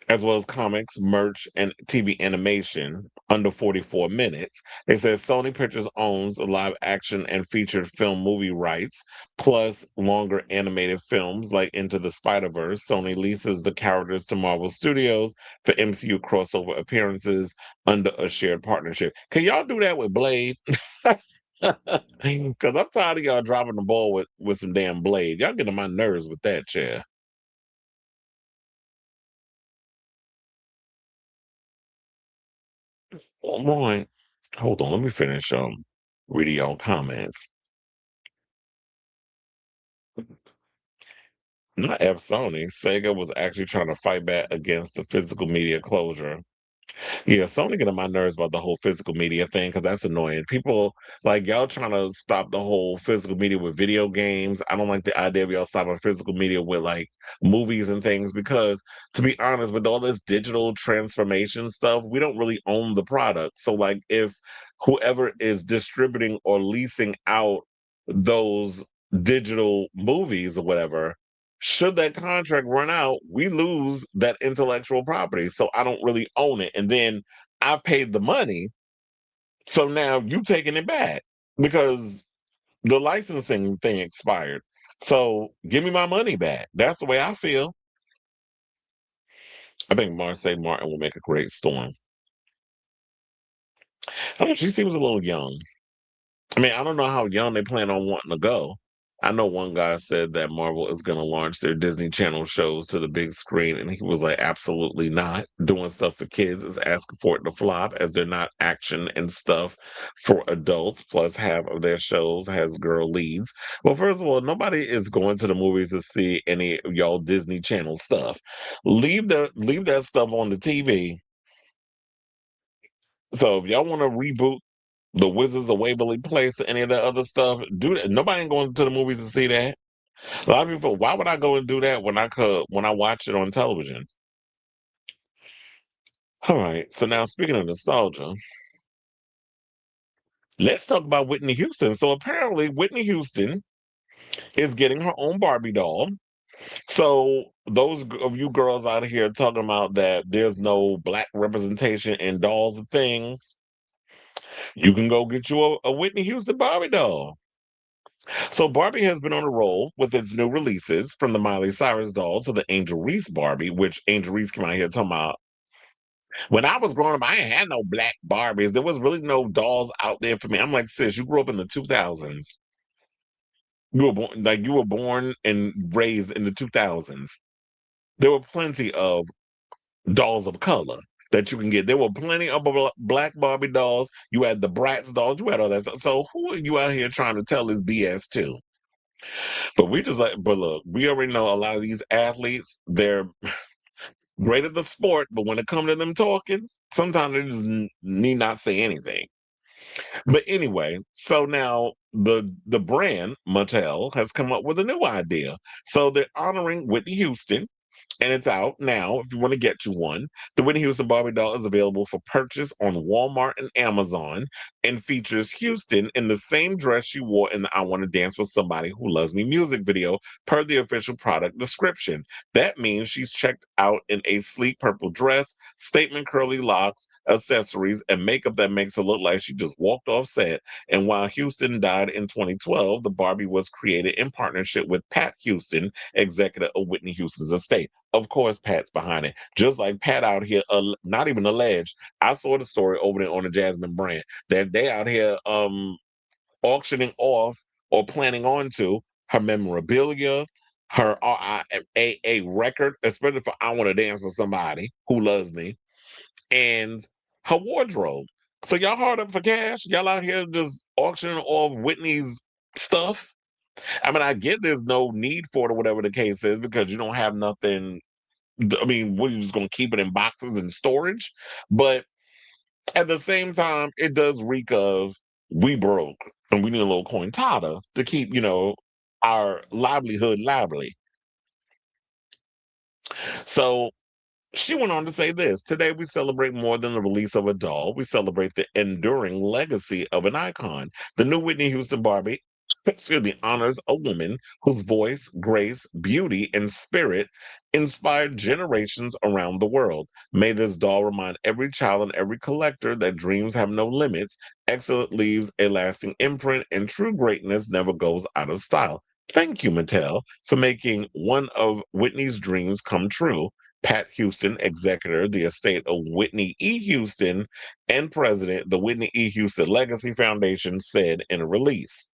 as well as comics, merch, and TV animation under 44 minutes. It says Sony Pictures owns the live action and featured film movie rights, plus longer animated films like Into the Spider-Verse. Sony leases the characters to Marvel Studios for MCU crossover appearances under a shared partnership. Can y'all do that with Blade? Because I'm tired of y'all dropping the ball with some damn Blade. Y'all getting on my nerves with that chair. All right. Hold on, let me finish reading y'all comments. Not F Sony. Sega was actually trying to fight back against the physical media closure. Yeah, Sony get on my nerves about the whole physical media thing because that's annoying. People like y'all trying to stop the whole physical media with video games. I don't like the idea of y'all stopping physical media with like movies and things because, to be honest, with all this digital transformation stuff, we don't really own the product. So, like, if whoever is distributing or leasing out those digital movies or whatever, should that contract run out, we lose that intellectual property. So I don't really own it. And then I paid the money. So now you taking it back because the licensing thing expired. So give me my money back. That's the way I feel. I think Marseille Martin will make a great Storm. I don't know, she seems a little young. I mean, I don't know how young they plan on wanting to go. I know one guy said that Marvel is going to launch their Disney Channel shows to the big screen, and he was like, absolutely not. Doing stuff for kids is asking for it to flop, as they're not action and stuff for adults. Plus, half of their shows has girl leads. Well, first of all, nobody is going to the movies to see any of y'all Disney Channel stuff. Leave that stuff on the TV. So if y'all want to reboot the Wizards of Waverly Place or any of that other stuff, do that. Nobody ain't going to the movies to see that. A lot of people, why would I go and do that when I watch it on television? All right. So now speaking of nostalgia, let's talk about Whitney Houston. So apparently Whitney Houston is getting her own Barbie doll. So those of you girls out here talking about that there's no black representation in dolls and things, you can go get you a Whitney Houston Barbie doll. So Barbie has been on a roll with its new releases, from the Miley Cyrus doll to the Angel Reese Barbie, which Angel Reese came out here talking about. When I was growing up, I ain't had no black Barbies. There was really no dolls out there for me. I'm like, sis, you grew up in the 2000s. You were born and raised in the 2000s. There were plenty of dolls of color that you can get. There were plenty of black Barbie dolls. You had the Bratz dolls. You had all that stuff. So who are you out here trying to tell this BS to? But look, we already know a lot of these athletes, they're great at the sport, but when it comes to them talking, sometimes they just need not say anything. But anyway, so now the brand Mattel has come up with a new idea. So they're honoring Whitney Houston, and it's out now if you want to get you one. The Whitney Houston Barbie doll is available for purchase on Walmart and Amazon, and features Houston in the same dress she wore in the I Want to Dance with Somebody Who Loves Me music video, per the official product description. That means she's checked out in a sleek purple dress, statement curly locks, accessories, and makeup that makes her look like she just walked off set. And while Houston died in 2012, the Barbie was created in partnership with Pat Houston, executive of Whitney Houston's estate. Of course, Pat's behind it. Just like Pat out here, not even alleged. I saw the story over there on the Jasmine brand that they out here auctioning off or planning on to her memorabilia, her RIAA record, especially for I Want to Dance with Somebody Who Loves Me, and her wardrobe. So y'all hard up for cash? Y'all out here just auctioning off Whitney's stuff? I mean, I get there's no need for it or whatever the case is because you don't have nothing. I mean, what are you just going to keep it in boxes and storage? But at the same time, it does reek of we broke and we need a little cointada to keep, our livelihood lively. So she went on to say this: today we celebrate more than the release of a doll. We celebrate the enduring legacy of an icon. The new Whitney Houston Barbie, excuse me, honors a woman whose voice, grace, beauty, and spirit inspired generations around the world. May this doll remind every child and every collector that dreams have no limits, excellence leaves a lasting imprint, and true greatness never goes out of style. Thank you, Mattel, for making one of Whitney's dreams come true. Pat Houston, executor, the estate of Whitney E. Houston, and president, the Whitney E. Houston Legacy Foundation, said in a release.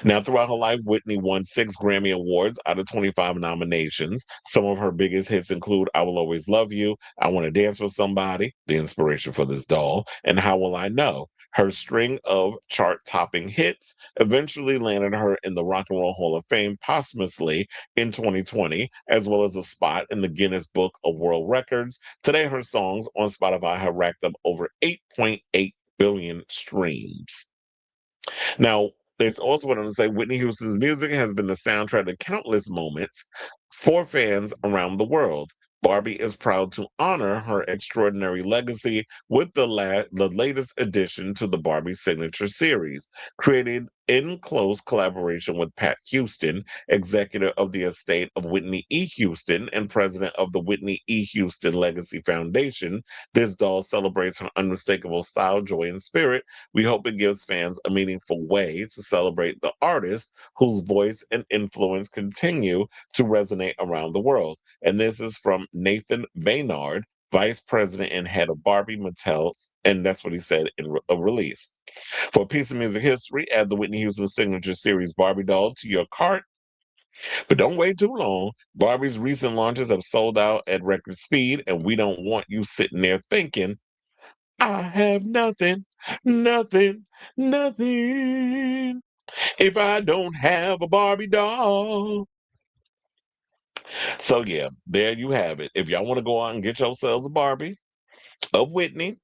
Now, throughout her life, Whitney won 6 Grammy Awards out of 25 nominations. Some of her biggest hits include I Will Always Love You, I Want to Dance with Somebody, the inspiration for this doll, and How Will I Know? Her string of chart topping hits eventually landed her in the Rock and Roll Hall of Fame posthumously in 2020, as well as a spot in the Guinness Book of World Records. Today, her songs on Spotify have racked up over 8.8 billion streams. Now, there's also what I'm going to say Whitney Houston's music has been the soundtrack to countless moments for fans around the world. Barbie is proud to honor her extraordinary legacy with the latest addition to the Barbie Signature Series, created in close collaboration with Pat Houston, executive of the estate of Whitney E. Houston and president of the Whitney E. Houston Legacy Foundation. This doll celebrates her unmistakable style, joy, and spirit. We hope it gives fans a meaningful way to celebrate the artist whose voice and influence continue to resonate around the world. And this is from Nathan Baynard, vice president and head of Barbie Mattel, and that's what he said in a release. For a piece of music history, add the Whitney Houston Signature Series Barbie doll to your cart, but don't wait too long. Barbie's recent launches have sold out at record speed, and we don't want you sitting there thinking, I have nothing, nothing, nothing if I don't have a Barbie doll. So yeah, there you have it. If y'all want to go out and get yourselves a Barbie of Whitney,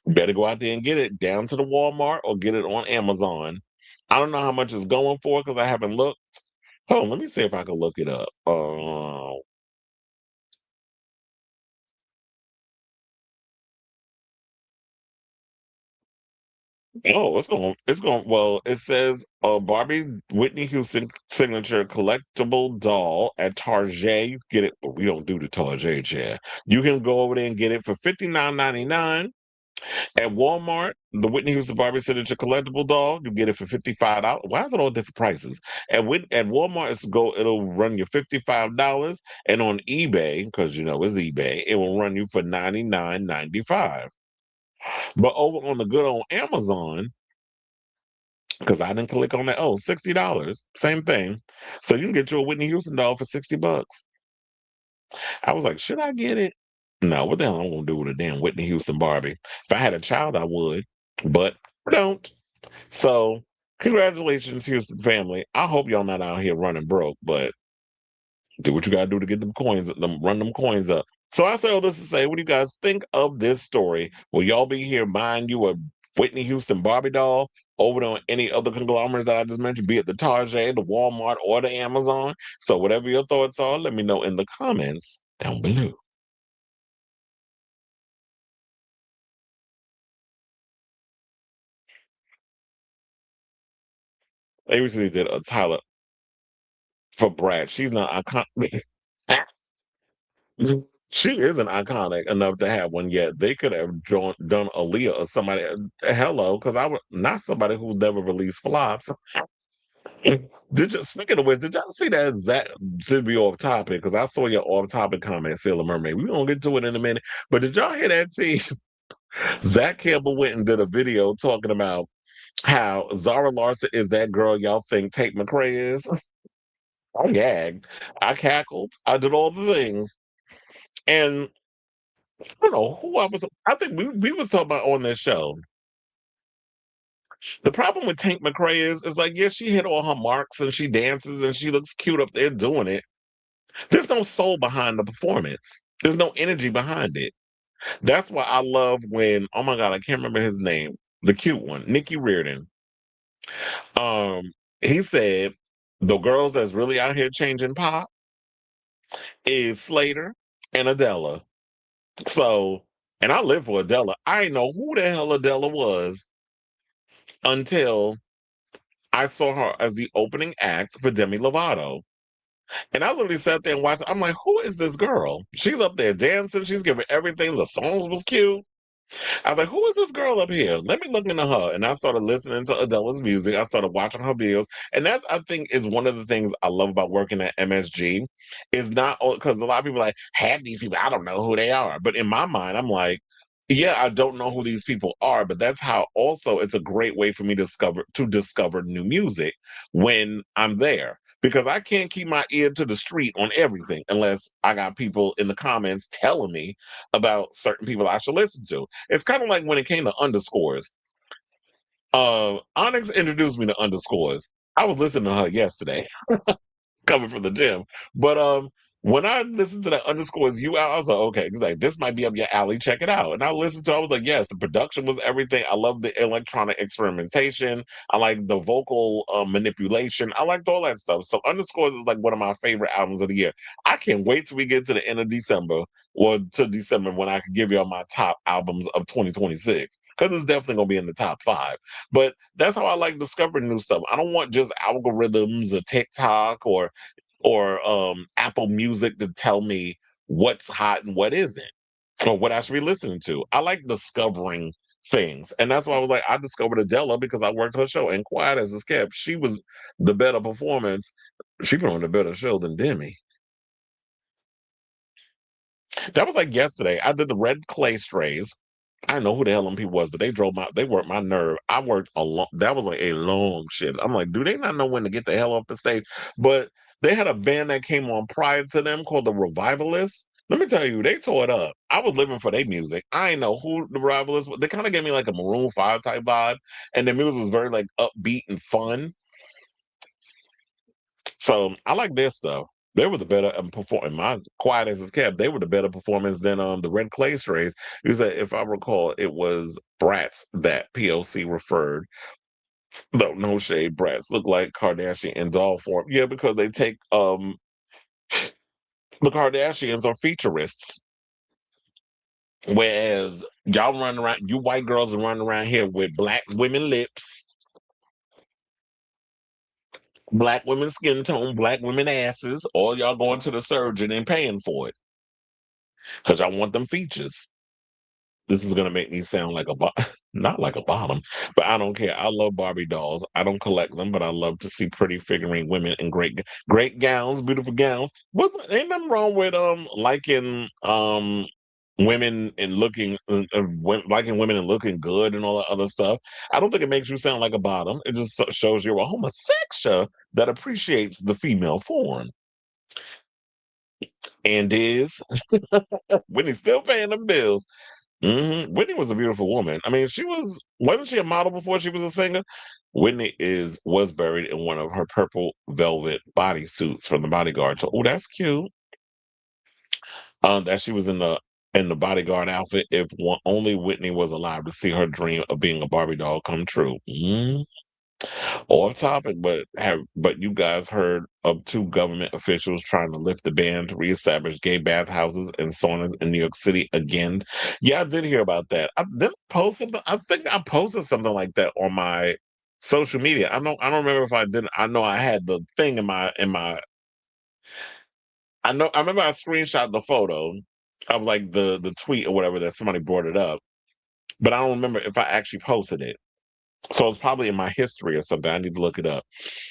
you better go out there and get it down to the Walmart or get it on Amazon. I don't know how much it's going for because I haven't looked. Hold on, let me see if I can look it up. Oh, it's going well, it says Barbie Whitney Houston signature collectible doll at Target. You get it, but we don't do the Target chair. You can go over there and get it for $59.99. At Walmart, the Whitney Houston Barbie signature collectible doll, you get it for $55. Why is it all different prices? At Walmart, it'll run you $55, and on eBay, because it's eBay, it will run you for $99.95. But over on the good old Amazon, because I didn't click on that. Oh, $60. Same thing. So you can get you a Whitney Houston doll for $60. I was like, should I get it? No, what the hell I'm gonna do with a damn Whitney Houston Barbie? If I had a child, I would, but I don't. So congratulations, Houston family. I hope y'all not out here running broke, but do what you gotta do to get them coins, run them coins up. So I say all this to say, what do you guys think of this story? Will y'all be here buying you a Whitney Houston Barbie doll over on any other conglomerates that I just mentioned, be it the Target, the Walmart, or the Amazon? So whatever your thoughts are, let me know in the comments down below. They recently did a Tyler for Brad. She's not iconic. She isn't iconic enough to have one yet. They could have done Aaliyah or somebody. Hello, because I would not somebody who never released flops. Speaking of which, did y'all see that Zach should be off topic? Because I saw your off topic comment, Sailor Mermaid. We're gonna get to it in a minute. But did y'all hear that T? Zach Campbell went and did a video talking about how Zara Larson is that girl y'all think Tate McRae is. I gagged. I cackled. I did all the things. And I don't know who I was. I think we was talking about on this show. The problem with Tank McRae is like, yeah, she hit all her marks and she dances and she looks cute up there doing it. There's no soul behind the performance. There's no energy behind it. That's why I love when, oh my God, I can't remember his name, the cute one, Nikki Reardon. Um, he said the girls that's really out here changing pop is Slater and Adela. So, and I live for Adela. I didn't know who the hell Adela was until I saw her as the opening act for Demi Lovato. And I literally sat there and watched. I'm like, who is this girl? She's up there dancing. She's giving everything. The songs was cute. I was like, who is this girl up here? Let me look into her. And I started listening to Adele's music. I started watching her videos. And that, I think, is one of the things I love about working at MSG. Is not because a lot of people are like, half these people, I don't know who they are. But in my mind, I'm like, yeah, I don't know who these people are, but that's how also it's a great way for me to discover new music when I'm there. Because I can't keep my ear to the street on everything unless I got people in the comments telling me about certain people I should listen to. It's kind of like when it came to underscores. Onyx introduced me to underscores. I was listening to her yesterday coming from the gym. But when I listened to that underscores you out, I was like, okay, like this might be up your alley. Check it out. And I listened to it, I was like, yes, the production was everything. I love the electronic experimentation. I like the vocal manipulation. I liked all that stuff. So underscores is like one of my favorite albums of the year. I can't wait till we get to the end of December or to December when I can give y'all my top albums of 2026. Because it's definitely gonna be in the top 5. But that's how I like discovering new stuff. I don't want just algorithms or TikTok or Apple Music to tell me what's hot and what isn't, or what I should be listening to. I like discovering things. And that's why I was like, I discovered Adele because I worked her show. And quiet as it's kept, she was the better performance. She put on a better show than Demi. That was like yesterday. I did the Red Clay Strays. I know who the hell them people was, but they worked my nerve. I worked a long, that was like a long shift. I'm like, do they not know when to get the hell off the stage? But they had a band that came on prior to them called the Revivalists. Let me tell you, they tore it up. I was living for their music. I didn't know who the Revivalists were. They kind of gave me like a Maroon 5 type vibe. And their music was very like upbeat and fun. So I like their stuff. They were the better perform. My quiet as it's kept, they were the better performance than the Red Clay Strays. It was if I recall, it was Brats that POC referred. No shade, Brats look like Kardashian in doll form. Yeah, because they take the Kardashians are featurists, whereas y'all run around, you white girls are running around here with black women lips, black women skin tone, black women asses. All y'all going to the surgeon and paying for it because y'all want them features. This is gonna make me sound like not like a bottom, but I don't care. I love Barbie dolls. I don't collect them, but I love to see pretty figurine women in great gowns, beautiful gowns. Ain't nothing wrong with liking women and looking liking women and looking good and all that other stuff. I don't think it makes you sound like a bottom. It just shows you're a homosexual that appreciates the female form. And is Whitney's still paying the bills. Whitney was a beautiful woman. I mean, wasn't she a model before she was a singer? Whitney was buried in one of her purple velvet bodysuits from the bodyguard. So, oh, that's cute. That she was in the bodyguard outfit. If only Whitney was alive to see her dream of being a Barbie doll come true. Off topic, but you guys heard of 2 government officials trying to lift the ban to reestablish gay bathhouses and saunas in New York City again. Yeah, I did hear about that. I did post something. I think I posted something like that on my social media. I don't remember if I did. I know I had the thing in my. I remember I screenshot the photo of like the tweet or whatever that somebody brought it up, but I don't remember if I actually posted it. So it's probably in my history or something. I need to look it up.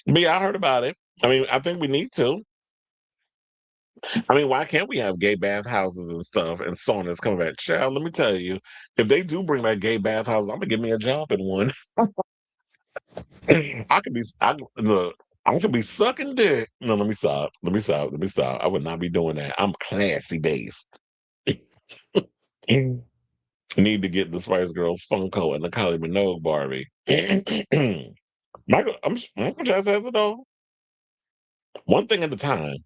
But yeah, I heard about it. I mean, I think we need to. I mean, why can't we have gay bathhouses and stuff and saunas coming back? Child, let me tell you, if they do bring back gay bathhouses, I'm gonna give me a job in one. Look, I could be sucking dick. No, let me stop. Let me stop. Let me stop. I would not be doing that. I'm classy based. Need to get the Spice Girls Funko and the Kylie Minogue Barbie. Michael Jackson has it all. One thing at a time.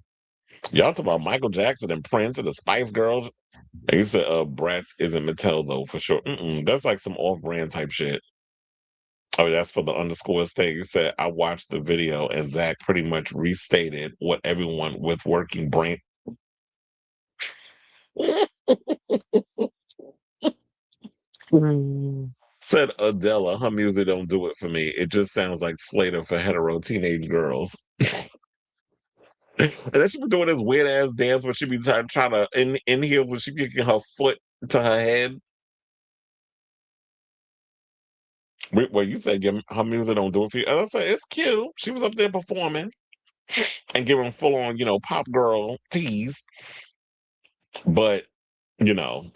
Y'all talk about Michael Jackson and Prince and the Spice Girls. You said Bratz isn't Mattel though for sure. That's like some off-brand type shit. Oh, that's for the underscores thing. You said I watched the video and Zach pretty much restated what everyone with working brain. Said Adela, her music don't do it for me. It just sounds like Slater for hetero teenage girls. And then she be doing this weird ass dance where she be trying to in here when she be getting her foot to her head. Well, you said her music don't do it for you. And I said it's cute. She was up there performing and giving full on, pop girl tease. But you know,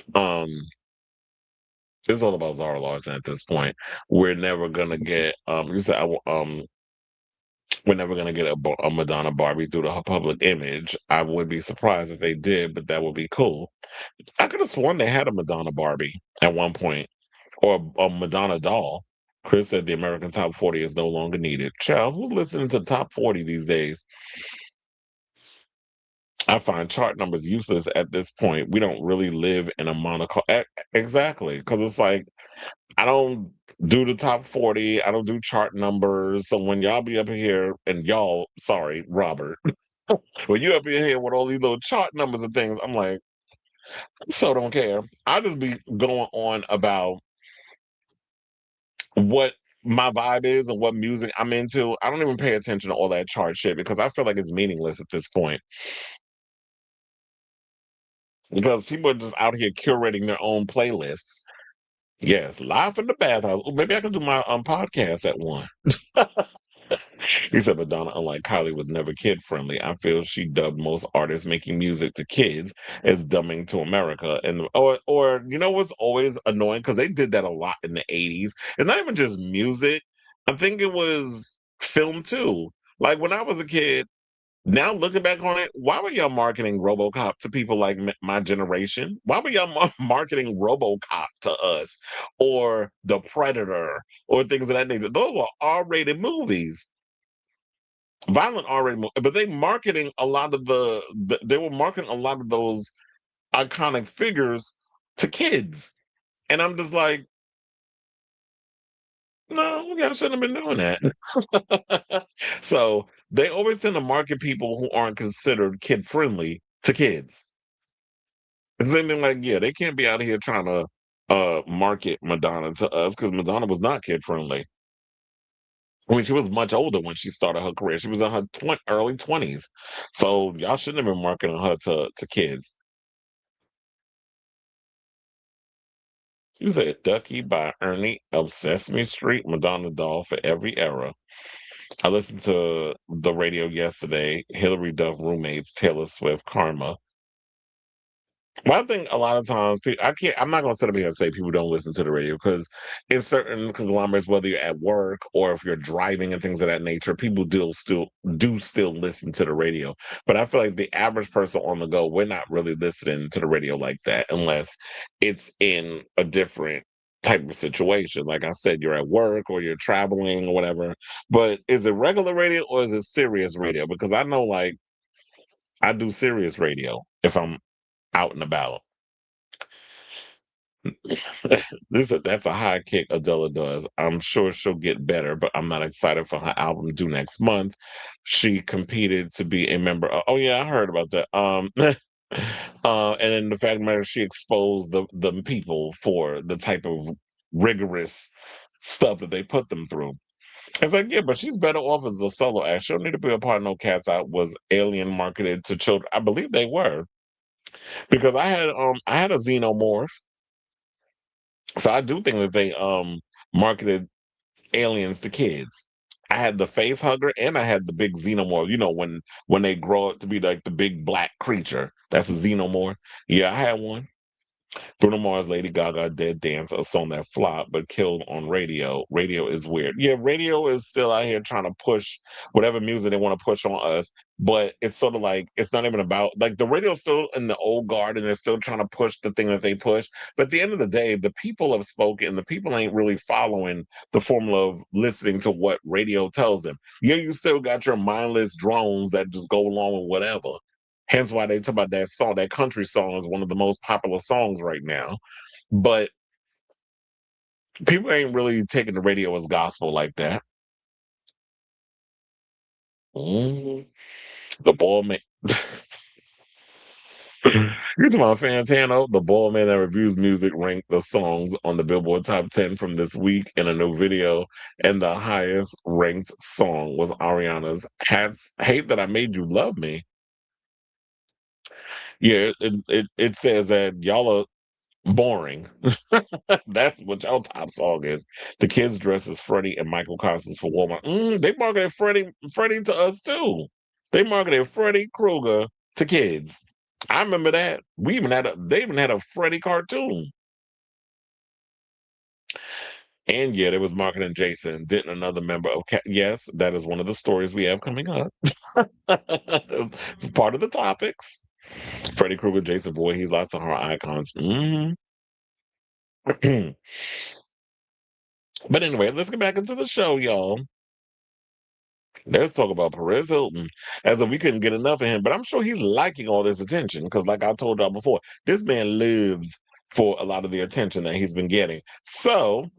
it's all about Zara Larson at this point. We're never gonna get you said we're never gonna get a Madonna Barbie due to her public image. I would be surprised if they did, but that would be cool. I could have sworn they had a Madonna Barbie at one point, or a Madonna doll. Chris said the American Top 40 is no longer needed. Child, who's listening to Top 40 these days? I find chart numbers useless at this point. We don't really live in a monocle. Exactly, because it's like I don't do the top 40. I don't do chart numbers. So when y'all be up here, and y'all, sorry, Robert, when you up in here with all these little chart numbers and things, I'm like, so don't care. I'll just be going on about what my vibe is and what music I'm into. I don't even pay attention to all that chart shit because I feel like it's meaningless at this point. Because people are just out here curating their own playlists. Yes, live from the bathhouse. Ooh, maybe I can do my podcast at one. He said Madonna, unlike Kylie, was never kid friendly. I feel she dubbed most artists making music to kids as dumbing to America. And or you know what's always annoying? Because they did that a lot in the 80s. It's not even just music. I think it was film too. Like when I was a kid, now looking back on it, why were y'all marketing RoboCop to people like my generation? Why were y'all marketing RoboCop to us, or The Predator, or things of that nature? Those were R-rated movies, violent R-rated, but they marketing a lot of they were marketing a lot of those iconic figures to kids, and I'm just like, no, y'all shouldn't have been doing that. So they always tend to market people who aren't considered kid friendly to kids. It's something like, yeah, they can't be out here trying to market Madonna to us because Madonna was not kid friendly. I mean, she was much older when she started her career. She was in her early 20s. So y'all shouldn't have been marketing her to kids. She said Ducky by Ernie of Sesame Street, Madonna doll for every era. I listened to the radio yesterday. Hillary Duff roommates, Taylor Swift, Karma. Well, I think a lot of times I can't. I'm not going to sit up here and say people don't listen to the radio because in certain conglomerates, whether you're at work or if you're driving and things of that nature, people do still listen to the radio. But I feel like the average person on the go, we're not really listening to the radio like that unless it's in a different type of situation. Like I said, you're at work or you're traveling or whatever. But is it regular radio or is it serious radio? Because I know, like, I do serious radio if I'm out and about. That's a high kick Adela does. I'm sure she'll get better, but I'm not excited for her album due next month. She competed to be a member of, oh yeah, I heard about that. And then the fact matter she exposed the people for the type of rigorous stuff that they put them through. It's like, yeah, but she's better off as a solo act. She don't need to be a part of no Cats Out was alien marketed to children. I believe they were. Because I had a xenomorph. So I do think that they marketed aliens to kids. I had the face hugger and I had the big xenomorph. You know, when they grow up to be like the big black creature. That's a xenomorph. Yeah, I had one. Bruno Mars, Lady Gaga, Dead Dance, a song that flopped but killed on radio. Radio is weird. Yeah, radio is still out here trying to push whatever music they want to push on us. But it's sort of like it's not even about like the radio's still in the old guard and they're still trying to push the thing that they push. But at the end of the day, the people have spoken. The people ain't really following the formula of listening to what radio tells them. Yeah, you still got your mindless drones that just go along with whatever. Hence why they talk about that song, that country song is one of the most popular songs right now. But people ain't really taking the radio as gospel like that. Mm, the ball man. You're talking about Fantano, the bald man that reviews music, ranked the songs on the Billboard Top 10 from this week in a new video, and the highest ranked song was Ariana's "Hate That I Made You Love Me." Yeah, it says that y'all are boring. That's what y'all top song is. The kids dress as Freddie and Michael Costas for Walmart. They marketed Freddie to us too. They marketed Freddy Krueger to kids. I remember that. They even had a Freddy cartoon. And yeah, there was marketing Jason. Didn't another member of yes, that is one of the stories we have coming up. It's part of the topics. Freddy Krueger, Jason Voorhees, lots of horror icons. But anyway, let's get back into the show, y'all. Let's talk about Perez Hilton. As if we couldn't get enough of him, but I'm sure he's liking all this attention because, like I told y'all before, this man lives for a lot of the attention that he's been getting. So,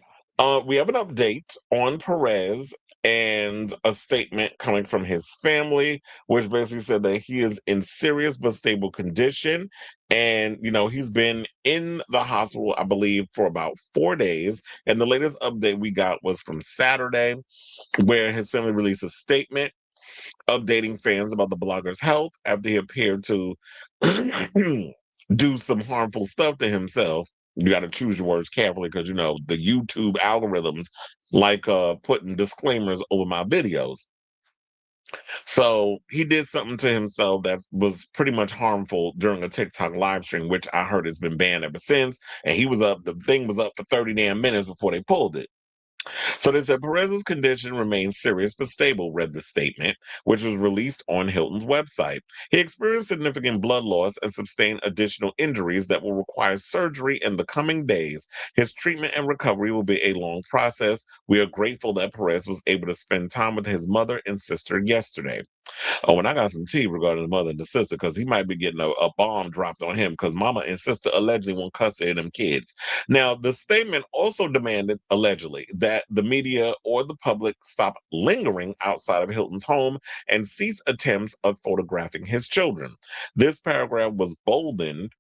we have an update on Perez and a statement coming from his family, which basically said that he is in serious but stable condition. And, he's been in the hospital, I believe, for about 4 days. And the latest update we got was from Saturday where his family released a statement updating fans about the blogger's health after he appeared to do some harmful stuff to himself. You got to choose your words carefully because the YouTube algorithms like putting disclaimers over my videos. So he did something to himself that was pretty much harmful during a TikTok live stream, which I heard has been banned ever since. And the thing was up for 30 damn minutes before they pulled it. So they said Perez's condition remains serious but stable, read the statement, which was released on Hilton's website. He experienced significant blood loss and sustained additional injuries that will require surgery in the coming days. His treatment and recovery will be a long process. We are grateful that Perez was able to spend time with his mother and sister yesterday. Oh, and I got some tea regarding the mother and the sister because he might be getting a bomb dropped on him because mama and sister allegedly want custody of them kids. Now, the statement also demanded, allegedly, that the media or the public stop lingering outside of Hilton's home and cease attempts of photographing his children. This paragraph was bolded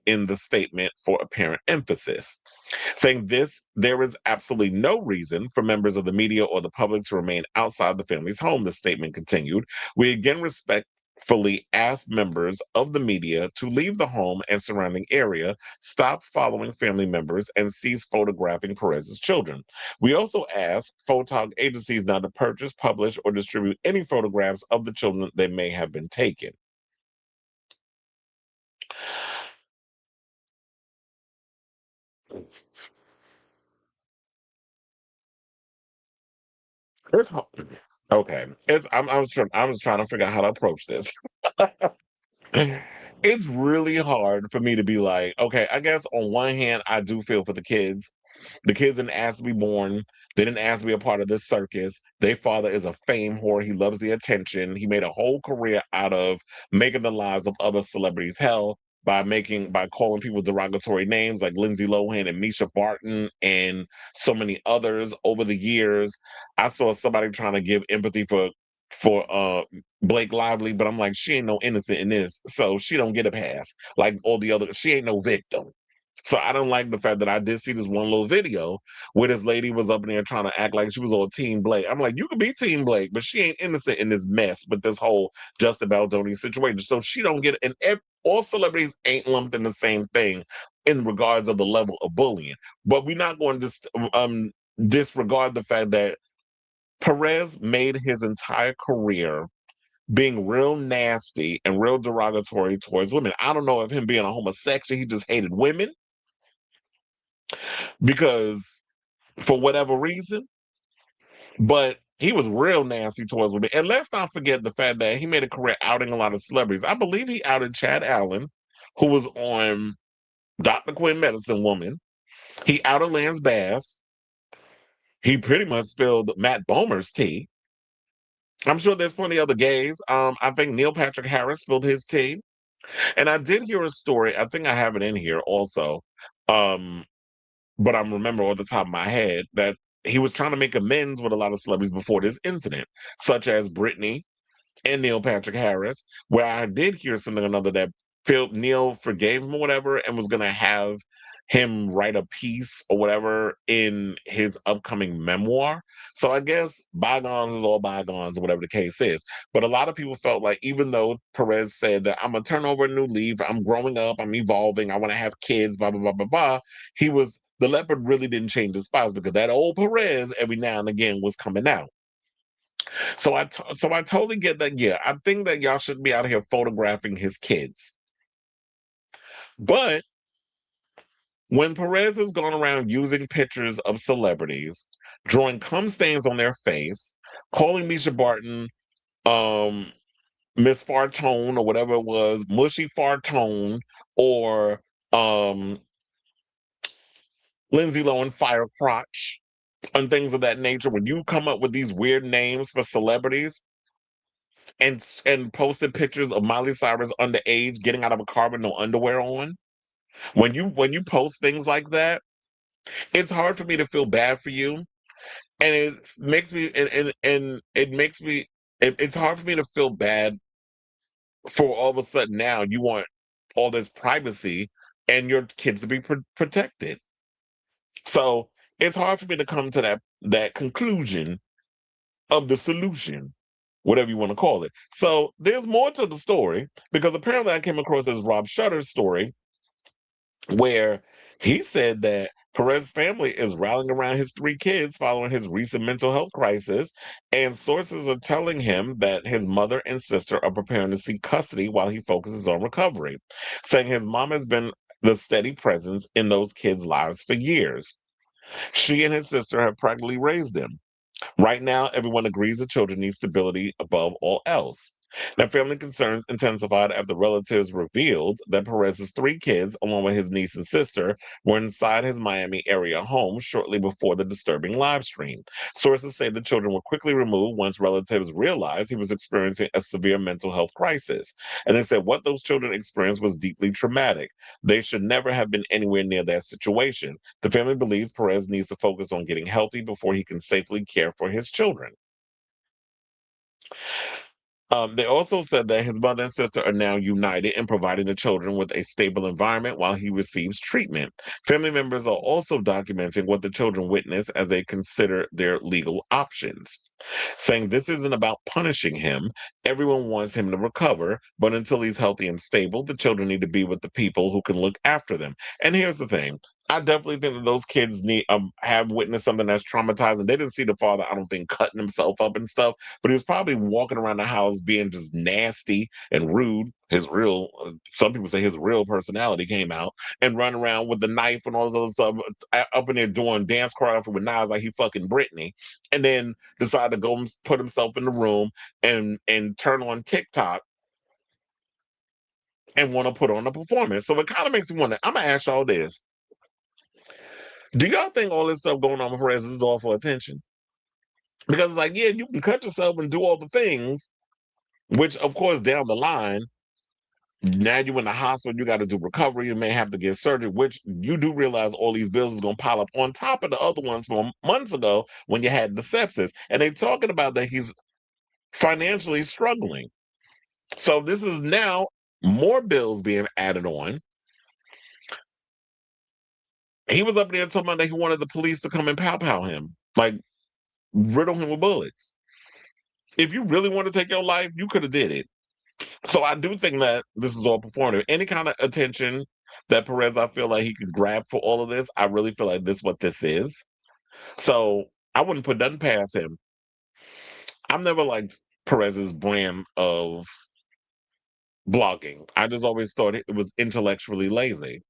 in the statement for apparent emphasis. Saying this, there is absolutely no reason for members of the media or the public to remain outside the family's home, the statement continued. We again respectfully ask members of the media to leave the home and surrounding area, stop following family members, and cease photographing Perez's children. We also ask photog agencies not to purchase, publish, or distribute any photographs of the children that may have been taken. It's okay. I was trying to figure out how to approach this. It's really hard for me to be like, okay, I guess on one hand, I do feel for the kids. The kids didn't ask to be born. They didn't ask to be a part of this circus. Their father is a fame whore. He loves the attention. He made a whole career out of making the lives of other celebrities hell by calling people derogatory names like Lindsay Lohan and Misha Barton and so many others over the years. I saw somebody trying to give empathy for Blake Lively, but I'm like, she ain't no innocent in this, so she don't get a pass. Like all the other, she ain't no victim. So I don't like the fact that I did see this one little video where this lady was up in there trying to act like she was on Team Blake. I'm like, you could be Team Blake, but she ain't innocent in this mess with this whole Justin Baldoni situation. So she don't get it. And all celebrities ain't lumped in the same thing in regards of the level of bullying. But we're not going to disregard the fact that Perez made his entire career being real nasty and real derogatory towards women. I don't know if him being a homosexual, he just hated women because for whatever reason, but he was real nasty towards women. And let's not forget the fact that he made a career outing a lot of celebrities. I believe he outed Chad Allen, who was on Dr. Quinn Medicine Woman. He outed Lance Bass. He pretty much spilled Matt Bomer's tea. I'm sure there's plenty of other gays. I think Neil Patrick Harris spilled his tea. And I did hear a story. I think I have it in here also. Um, but I remember off the top of my head that he was trying to make amends with a lot of celebrities before this incident, such as Britney and Neil Patrick Harris, where I did hear something or another that Neil forgave him or whatever and was going to have him write a piece or whatever in his upcoming memoir. So I guess bygones is all bygones or whatever the case is. But a lot of people felt like even though Perez said that I'm going to turn over a new leaf, I'm growing up, I'm evolving, I want to have kids, blah, blah, blah, blah, blah. The leopard really didn't change his spots because that old Perez every now and again was coming out. So I totally get that. Yeah, I think that y'all should be out here photographing his kids. But when Perez has gone around using pictures of celebrities, drawing cum stains on their face, calling Misha Barton um, Miss Fartone or whatever it was, Mushy Fartone, or um, Lindsay Lohan Fire Crotch, and things of that nature, when you come up with these weird names for celebrities and posted pictures of Miley Cyrus underage getting out of a car with no underwear on, when you post things like that, it's hard for me to feel bad for you, and it makes me and it makes me it's hard for me to feel bad for all of a sudden now you want all this privacy and your kids to be protected. So it's hard for me to come to that conclusion of the solution, whatever you want to call it. So there's more to the story because apparently I came across this Rob Shutter's story where he said that Perez's family is rallying around his three kids following his recent mental health crisis, and sources are telling him that his mother and sister are preparing to seek custody while he focuses on recovery, saying his mom has been the steady presence in those kids' lives for years. She and his sister have practically raised them. Right now, everyone agrees the children need stability above all else. Now, family concerns intensified after relatives revealed that Perez's three kids, along with his niece and sister, were inside his Miami area home shortly before the disturbing live stream. Sources say the children were quickly removed once relatives realized he was experiencing a severe mental health crisis. And they said what those children experienced was deeply traumatic. They should never have been anywhere near that situation. The family believes Perez needs to focus on getting healthy before he can safely care for his children. They also said that his mother and sister are now united in providing the children with a stable environment while he receives treatment. Family members are also documenting what the children witness as they consider their legal options, saying this isn't about punishing him. Everyone wants him to recover, but until he's healthy and stable, the children need to be with the people who can look after them. And here's the thing. I definitely think that those kids need have witnessed something that's traumatizing. They didn't see the father, I don't think, cutting himself up and stuff, but he was probably walking around the house being just nasty and rude. Some people say his real personality came out and run around with the knife and all this other stuff up in there doing dance choreography with knives like he fucking Britney, and then decide to go and put himself in the room and turn on TikTok and want to put on a performance. So it kind of makes me wonder. I'm gonna ask y'all this: do y'all think all this stuff going on with Perez is all for attention? Because it's like, yeah, you can cut yourself and do all the things, which of course down the line, now you're in the hospital, you got to do recovery, you may have to get surgery, which you do realize all these bills is gonna pile up on top of the other ones from months ago when you had the sepsis. And they're talking about that he's financially struggling. So this is now more bills being added on. He was up there talking about that he wanted the police to come and pow him, like riddle him with bullets. If you really want to take your life, you could have did it. So I do think that this is all performative. Any kind of attention that Perez, I feel like he could grab for all of this, I really feel like this is what this is. So I wouldn't put nothing past him. I've never liked Perez's brand of blogging. I just always thought it was intellectually lazy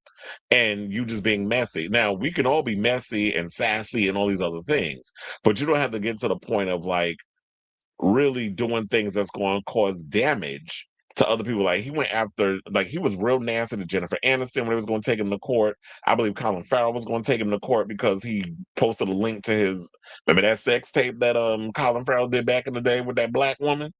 and you just being messy. Now, we can all be messy and sassy and all these other things, but you don't have to get to the point of like really doing things that's going to cause damage to other people. Like he went after, like he was real nasty to Jennifer Aniston when he was going to take him to court. I believe Colin Farrell was going to take him to court because he posted a link to his, remember that sex tape that Colin Farrell did back in the day with that black woman?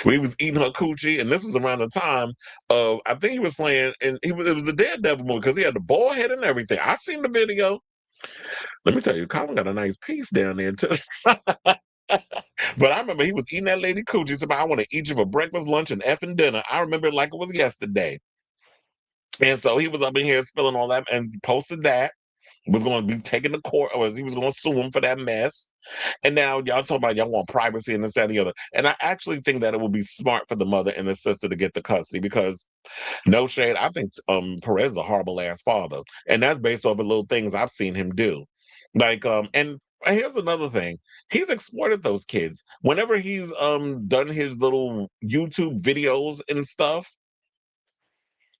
Where he was eating her coochie, and this was around the time of I think he was playing, and it was the Daredevil movie because he had the bald head and everything. I've seen the video. Let me tell you, Colin got a nice piece down there too. But I remember he was eating that lady coochie. So I want to eat you for breakfast, lunch, and effing dinner. I remember it like it was yesterday. And so he was up in here spilling all that and posted that. Was going to be taken to court, or he was going to sue him for that mess. And now y'all talking about y'all want privacy and this, that, and the other. And I actually think that it would be smart for the mother and the sister to get the custody because no shade, I think Perez is a horrible ass father. And that's based off of little things I've seen him do. Like, and here's another thing. He's exploited those kids. Whenever he's done his little YouTube videos and stuff,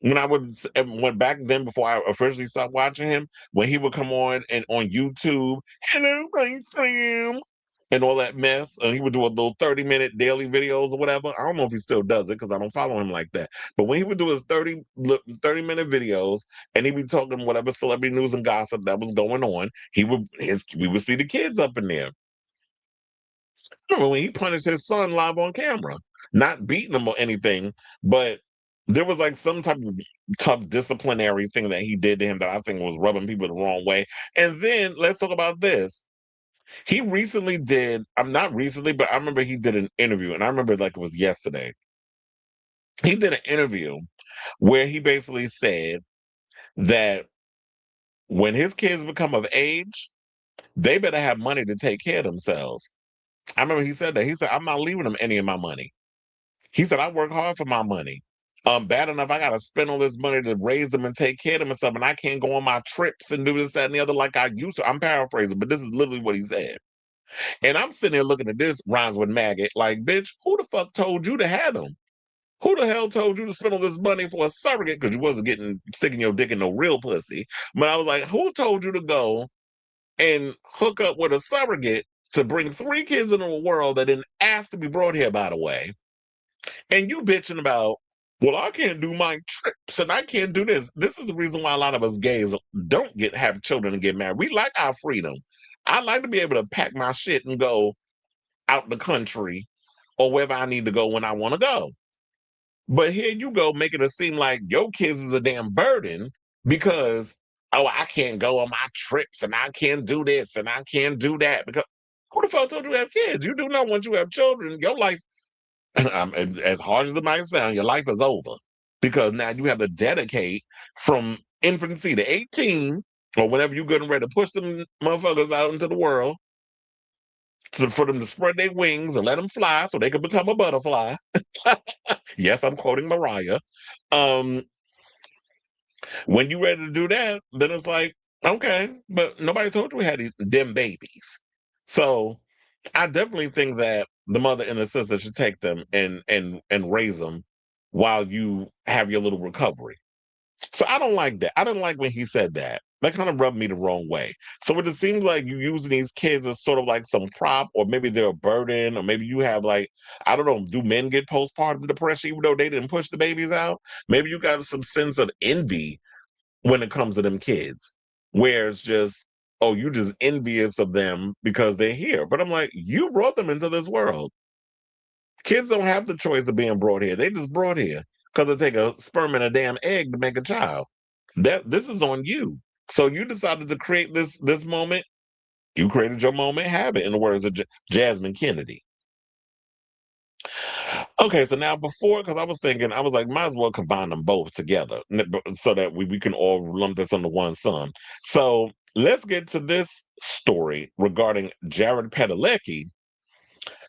when I would went back then before I officially stopped watching him, when he would come on and on YouTube, hello, my friend, and all that mess, and he would do a little 30-minute daily videos or whatever. I don't know if he still does it because I don't follow him like that. But when he would do his 30-minute videos and he'd be talking whatever celebrity news and gossip that was going on, we would see the kids up in there. Remember when he punished his son live on camera, not beating him or anything, but there was like some type of tough disciplinary thing that he did to him that I think was rubbing people the wrong way. And then let's talk about this. He recently did, I'm not recently, but I remember he did an interview, and I remember like it was yesterday. He did an interview where he basically said that when his kids become of age, they better have money to take care of themselves. I remember he said that. He said, I'm not leaving them any of my money. He said, I work hard for my money. Bad enough, I gotta spend all this money to raise them and take care of them and stuff, and I can't go on my trips and do this, that, and the other like I used to. I'm paraphrasing, but this is literally what he said. And I'm sitting there looking at this rhymes with maggot, like, bitch, who the fuck told you to have them? Who the hell told you to spend all this money for a surrogate? Because you wasn't sticking your dick in no real pussy. But I was like, who told you to go and hook up with a surrogate to bring 3 kids into a world that didn't ask to be brought here, by the way? And you bitching about, well, I can't do my trips and I can't do this. This is the reason why a lot of us gays don't have children and get married. We like our freedom. I like to be able to pack my shit and go out the country or wherever I need to go when I want to go. But here you go, making it seem like your kids is a damn burden because, oh, I can't go on my trips and I can't do this and I can't do that. Because who the fuck told you to have kids? You do know once you have children, your life, as hard as it might sound, your life is over because now you have to dedicate from infancy to 18 or whenever you're getting ready to push them motherfuckers out into the world for them to spread their wings and let them fly so they can become a butterfly. Yes, I'm quoting Mariah. Um, when you ready to do that, then it's like, okay, but nobody told you we had them babies. So I definitely think that the mother and the sister should take them and raise them while you have your little recovery. So I don't like that. I didn't like when he said that. That kind of rubbed me the wrong way. So it just seems like you using these kids as sort of like some prop, or maybe they're a burden, or maybe you have like, I don't know, do men get postpartum depression even though they didn't push the babies out? Maybe you got some sense of envy when it comes to them kids, where it's just, oh, you just envious of them because they're here. But I'm like, you brought them into this world. Kids don't have the choice of being brought here. They just brought here because it take a sperm and a damn egg to make a child. That this is on you. So you decided to create this moment. You created your moment. Have it, in the words of Jasmine Kennedy. Okay, so now before, because I was thinking, I was like, might as well combine them both together so that we can all lump this under one sum. So let's get to this story regarding Jared Padalecki,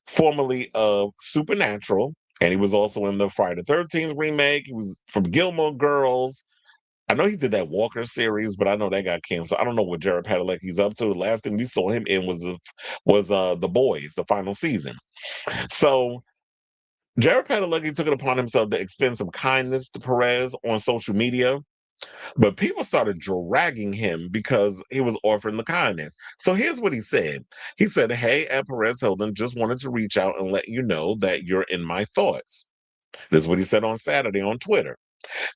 formerly of Supernatural, and he was also in the Friday the 13th remake. He was from Gilmore Girls. I know he did that Walker series, but I know that got canceled. I don't know what Jared Padalecki's up to. The last thing we saw him in was The Boys, the final season. So Jared Padalecki took it upon himself to extend some kindness to Perez on social media, but people started dragging him because he was offering the kindness. So here's what he said. He said, "Hey, at Perez Hilton, just wanted to reach out and let you know that you're in my thoughts." This is what he said on Saturday on Twitter.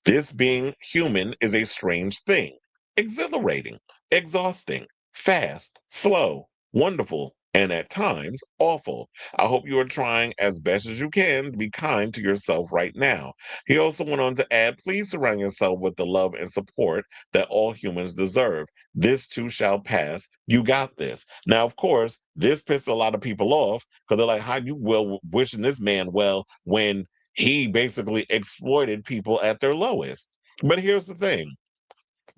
"This being human is a strange thing, exhilarating, exhausting, fast, slow, wonderful, and at times awful. I hope you are trying as best as you can to be kind to yourself right now." He also went on to add, "Please surround yourself with the love and support that all humans deserve. This too shall pass. You got this." Now, of course, this pissed a lot of people off because they're like, how you will wishing this man well when he basically exploited people at their lowest. But here's the thing.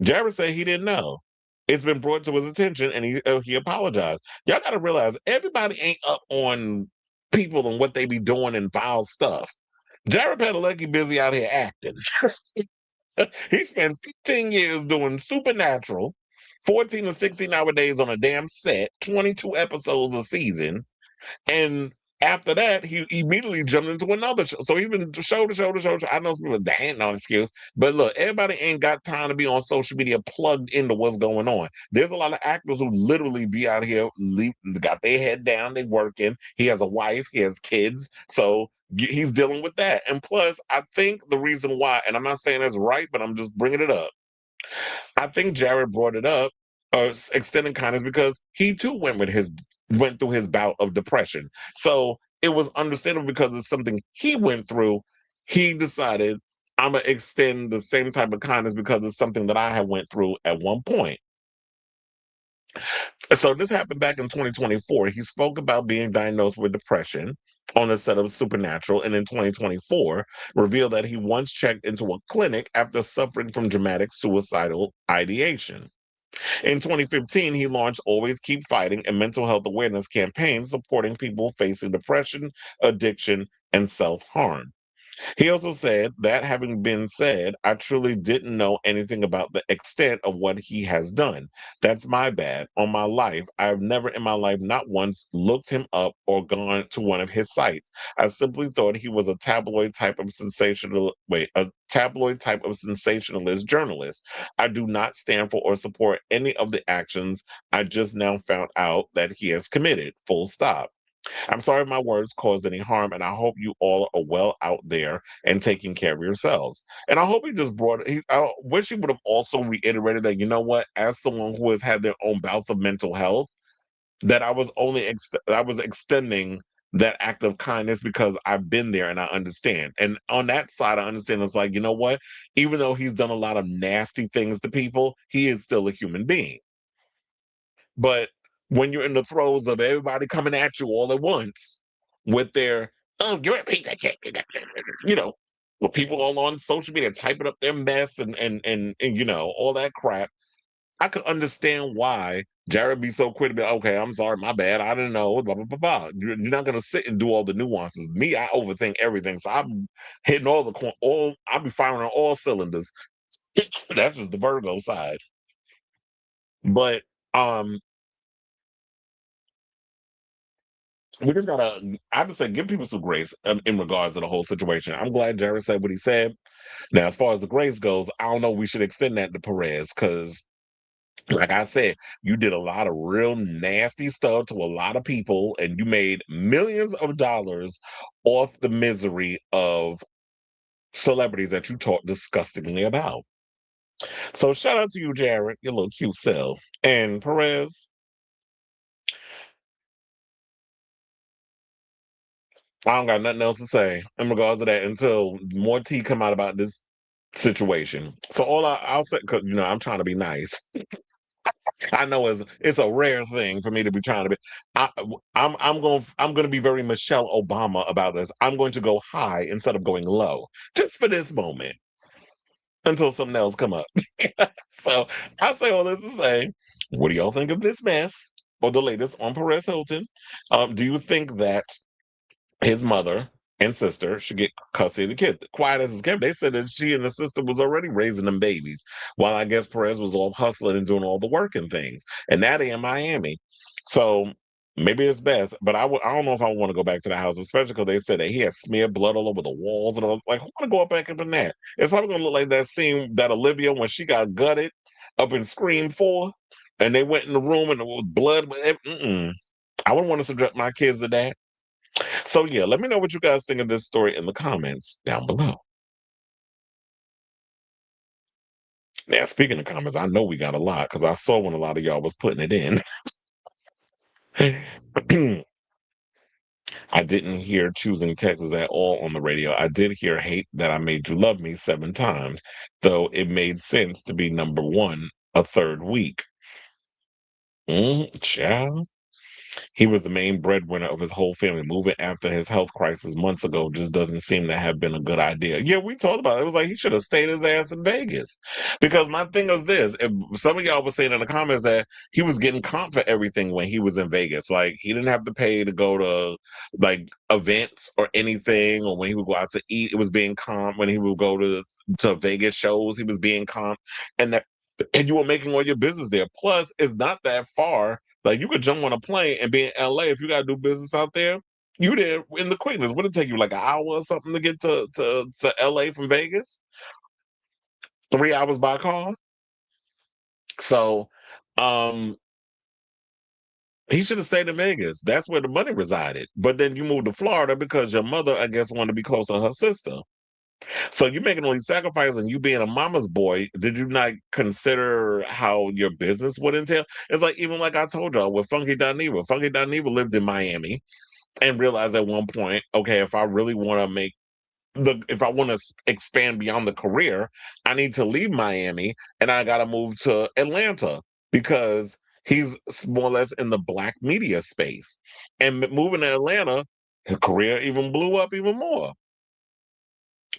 Jared said he didn't know. It's been brought to his attention, and he apologized. Y'all got to realize everybody ain't up on people and what they be doing and foul stuff. Jared Padalecki busy out here acting. He spent 15 years doing Supernatural, 14 to 16-hour days on a damn set, 22 episodes a season. And after that, he immediately jumped into another show. So he's been show to show to show. I know some people, that ain't no excuse. But look, everybody ain't got time to be on social media plugged into what's going on. There's a lot of actors who literally be out here, got their head down, they working. He has a wife, he has kids. So he's dealing with that. And plus, I think the reason why, and I'm not saying that's right, but I'm just bringing it up. I think Jared brought it up, extending kindness, because he too went through his bout of depression. So it was understandable because it's something he went through. He decided I'm gonna extend the same type of kindness because it's something that I had went through at one point. So this happened back in 2024. He spoke about being diagnosed with depression on the set of Supernatural, and in 2024 revealed that he once checked into a clinic after suffering from dramatic suicidal ideation. In 2015, he launched Always Keep Fighting, a mental health awareness campaign supporting people facing depression, addiction, and self harm. He also said that, having been said, I truly didn't know anything about the extent of what he has done. That's my bad. On my life, I've never in my life not once looked him up or gone to one of his sites. I simply thought he was a tabloid type of sensationalist journalist. I do not stand for or support any of the actions I just now found out that he has committed. Full stop. I'm sorry if my words caused any harm, and I hope you all are well out there and taking care of yourselves. And I hope he just I wish he would have also reiterated that, you know what, as someone who has had their own bouts of mental health, that I was extending that act of kindness because I've been there and I understand. And on that side, I understand it's like, you know what, even though he's done a lot of nasty things to people, he is still a human being. But when you're in the throes of everybody coming at you all at once with their, oh, you're a piece of shit, you know, with people all on social media typing up their mess and you know, all that crap, I could understand why Jared be so quick to be, okay, I'm sorry, my bad, I didn't know, blah, blah, blah, blah. You're not going to sit and do all the nuances. Me, I overthink everything. So I'm hitting I'll be firing on all cylinders. That's just the Virgo side. But, um, we just gotta, I have to say, give people some grace in regards to the whole situation. I'm glad Jared said what he said. Now, as far as the grace goes, I don't know. We should extend that to Perez because, like I said, you did a lot of real nasty stuff to a lot of people, and you made millions of dollars off the misery of celebrities that you talk disgustingly about. So, shout out to you, Jared, your little cute self, and Perez. I don't got nothing else to say in regards to that until more tea come out about this situation. So I'll say, because you know, I'm trying to be nice. I know it's a rare thing for me to be trying to be. I, I'm going to be very Michelle Obama about this. I'm going to go high instead of going low, just for this moment until something else come up. So I say all this to say, what do y'all think of this mess or the latest on Perez Hilton? Do you think that his mother and sister should get custody of the kid? Quiet as it's kept, they said that she and the sister was already raising them babies, while I guess Perez was all hustling and doing all the work and things. And now they in Miami. So maybe it's best, but I don't know if I want to go back to the house, especially because they said that he had smeared blood all over the walls. And I was like, I want to go up back up in that. It's probably going to look like that scene that Olivia, when she got gutted up in Scream 4, and they went in the room and there was blood. I wouldn't want to subject my kids to that. So yeah, let me know what you guys think of this story in the comments down below. Now, speaking of comments, I know we got a lot because I saw when a lot of y'all was putting it in. I didn't hear choosing Texas at all on the radio. I did hear hate that I made you love me 7 times, though it made sense to be number one a third week. Child. He was the main breadwinner of his whole family. Moving after his health crisis months ago just doesn't seem to have been a good idea. Yeah, we talked about it. It was like he should have stayed his ass in Vegas. Because my thing was this: if some of y'all were saying in the comments that he was getting comp for everything when he was in Vegas. Like he didn't have to pay to go to like events or anything, or when he would go out to eat, it was being comp. When he would go to Vegas shows, he was being comp, and that and you were making all your business there. Plus, it's not that far. Like you could jump on a plane and be in LA if you gotta do business out there. You there in the quickness. Would it take you like an hour or something to get to LA from Vegas? 3 hours by car. So um he should have stayed in Vegas. That's where the money resided. But then you moved to Florida because your mother, I guess, wanted to be close to her sister. So you making all these sacrifices and you being a mama's boy, did you not consider how your business would entail? It's like even like I told y'all with Funky Dineva. Funky Dineva lived in Miami and realized at one point, okay, if I really want to make if I want to expand beyond the career, I need to leave Miami and I got to move to Atlanta because he's more or less in the black media space. And moving to Atlanta, his career even blew up even more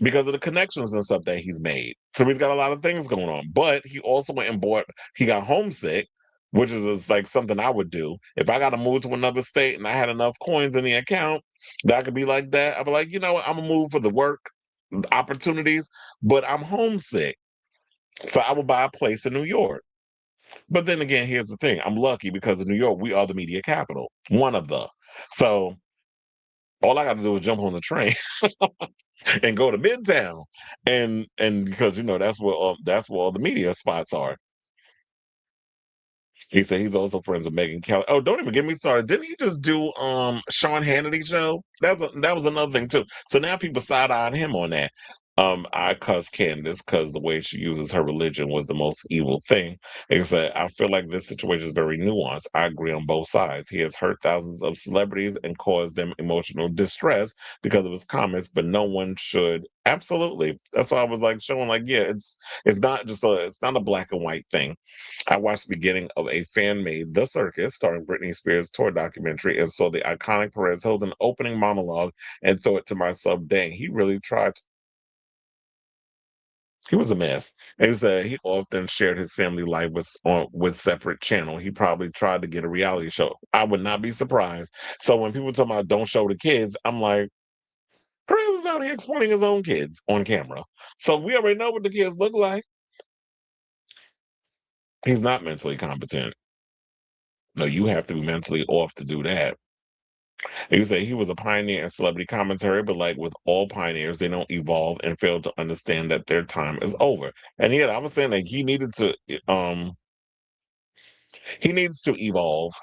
because of the connections and stuff that he's made. So he's got a lot of things going on. But he also went and he got homesick, which is like something I would do. If I got to move to another state and I had enough coins in the account that I could be like that, I'd be like, you know what, I'm going to move for the work opportunities, but I'm homesick. So I would buy a place in New York. But then again, here's the thing. I'm lucky because in New York, we are the media capital, one of the. So all I got to do is jump on the train and go to Midtown, and because that's where all the media spots are. He said he's also friends with Megan Kelly. Oh, don't even get me started. Didn't he just do Sean Hannity show? That was another thing too. So now people side eyeing him on that. I cuss Candace because the way she uses her religion was the most evil thing. He said, I feel like this situation is very nuanced. I agree on both sides. He has hurt thousands of celebrities and caused them emotional distress because of his comments, but no one should. Absolutely. That's why I was like showing like, yeah, it's not a black and white thing. I watched the beginning of a fan made The Circus starring Britney Spears tour documentary and saw the iconic Perez Hilton opening monologue and thought to myself, dang, he really tried. He was a mess. And he said he often shared his family life with separate channel. He probably tried to get a reality show. I would not be surprised. So when people talk about don't show the kids, I'm like, Perez was out here explaining his own kids on camera. So we already know what the kids look like. He's not mentally competent. No, you have to be mentally off to do that. He said he was a pioneer in celebrity commentary, but like with all pioneers, they don't evolve and fail to understand that their time is over. And yet, I was saying that he needs to evolve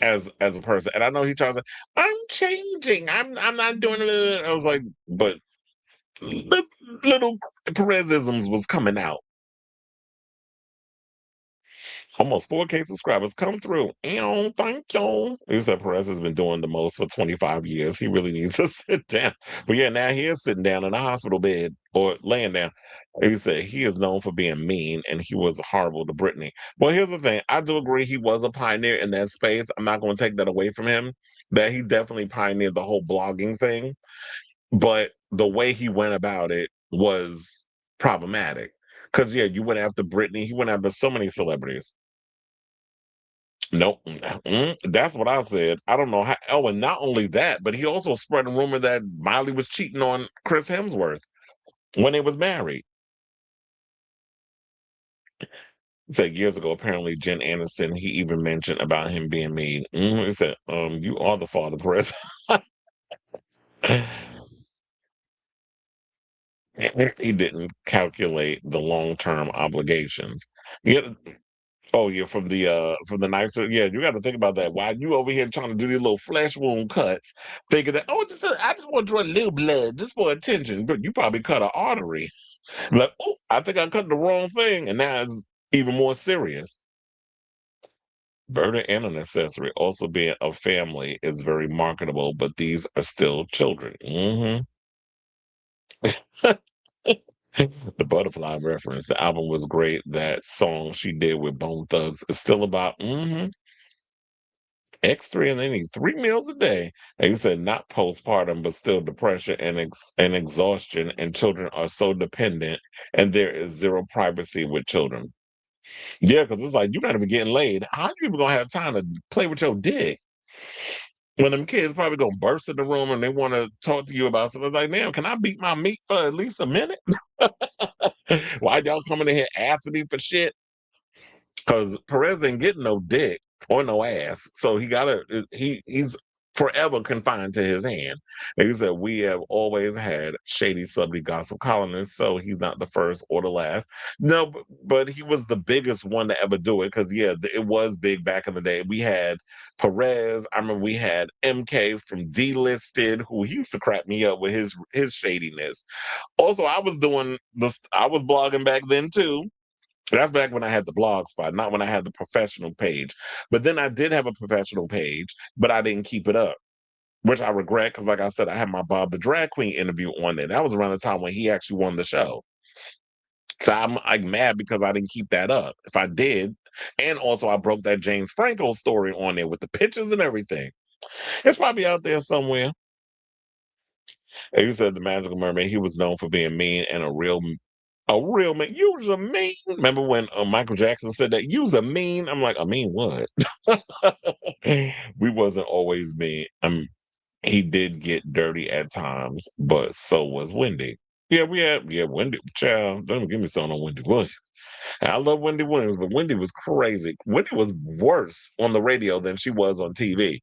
as a person. And I know he tries to, I'm changing. I'm not doing it. I was like, but little Perezisms was coming out. Almost 4K subscribers come through. Ew, thank you. He said Perez has been doing the most for 25 years. He really needs to sit down. But yeah, now he is sitting down in a hospital bed or laying down. He said he is known for being mean and he was horrible to Brittany. Well, here's the thing. I do agree he was a pioneer in that space. I'm not going to take that away from him. That he definitely pioneered the whole blogging thing. But the way he went about it was problematic. Because, yeah, you went after Brittany. He went after so many celebrities. Nope. That's what I said. I don't know how. Oh, and not only that, but he also spread a rumor that Miley was cheating on Chris Hemsworth when they was married. He said years ago, apparently Jen Anderson, he even mentioned about him being mean. He said, you are the father, Perez. He didn't calculate the long-term obligations. Yeah. Oh yeah, from the knife. So yeah, you got to think about that. While you over here trying to do these little flesh wound cuts, thinking that I just want to draw a little blood just for attention, but you probably cut an artery. Like, oh, I think I cut the wrong thing, and now it's even more serious. Murder and an accessory, also being a family, is very marketable, but these are still children. The butterfly reference. The album was great. That song she did with Bone Thugs is still about. X3 and they need 3 meals a day. And you said not postpartum, but still depression and exhaustion, and children are so dependent, and there is zero privacy with children. Yeah, because it's like you're not even getting laid. How you even gonna have time to play with your dick when them kids probably gonna burst in the room and they want to talk to you about something? It's like, man, can I beat my meat for at least a minute? Why y'all coming in here asking me for shit? Because Perez ain't getting no dick or no ass, so he's forever confined to his hand. And he said we have always had shady celebrity gossip columnists, so he's not the first or the last. No, but he was the biggest one to ever do it because yeah, it was big back in the day. We had Perez. I remember we had MK from Delisted, who he used to crack me up with his shadiness. Also, I was blogging back then too. That's back when I had the blog spot, not when I had the professional page. But then I did have a professional page, but I didn't keep it up, which I regret because, like I said, I had my Bob the Drag Queen interview on there. That was around the time when he actually won the show. So I'm like mad because I didn't keep that up. If I did, and also I broke that James Franco story on there with the pictures and everything. It's probably out there somewhere. And you said the Magical Mermaid, he was known for being mean and a real man. You was a mean. Remember when Michael Jackson said that? You was a mean. I'm like, I mean what? We wasn't always mean. He did get dirty at times, but so was Wendy. Yeah, Wendy. Child, don't give me something on Wendy Williams. I love Wendy Williams, but Wendy was crazy. Wendy was worse on the radio than she was on TV.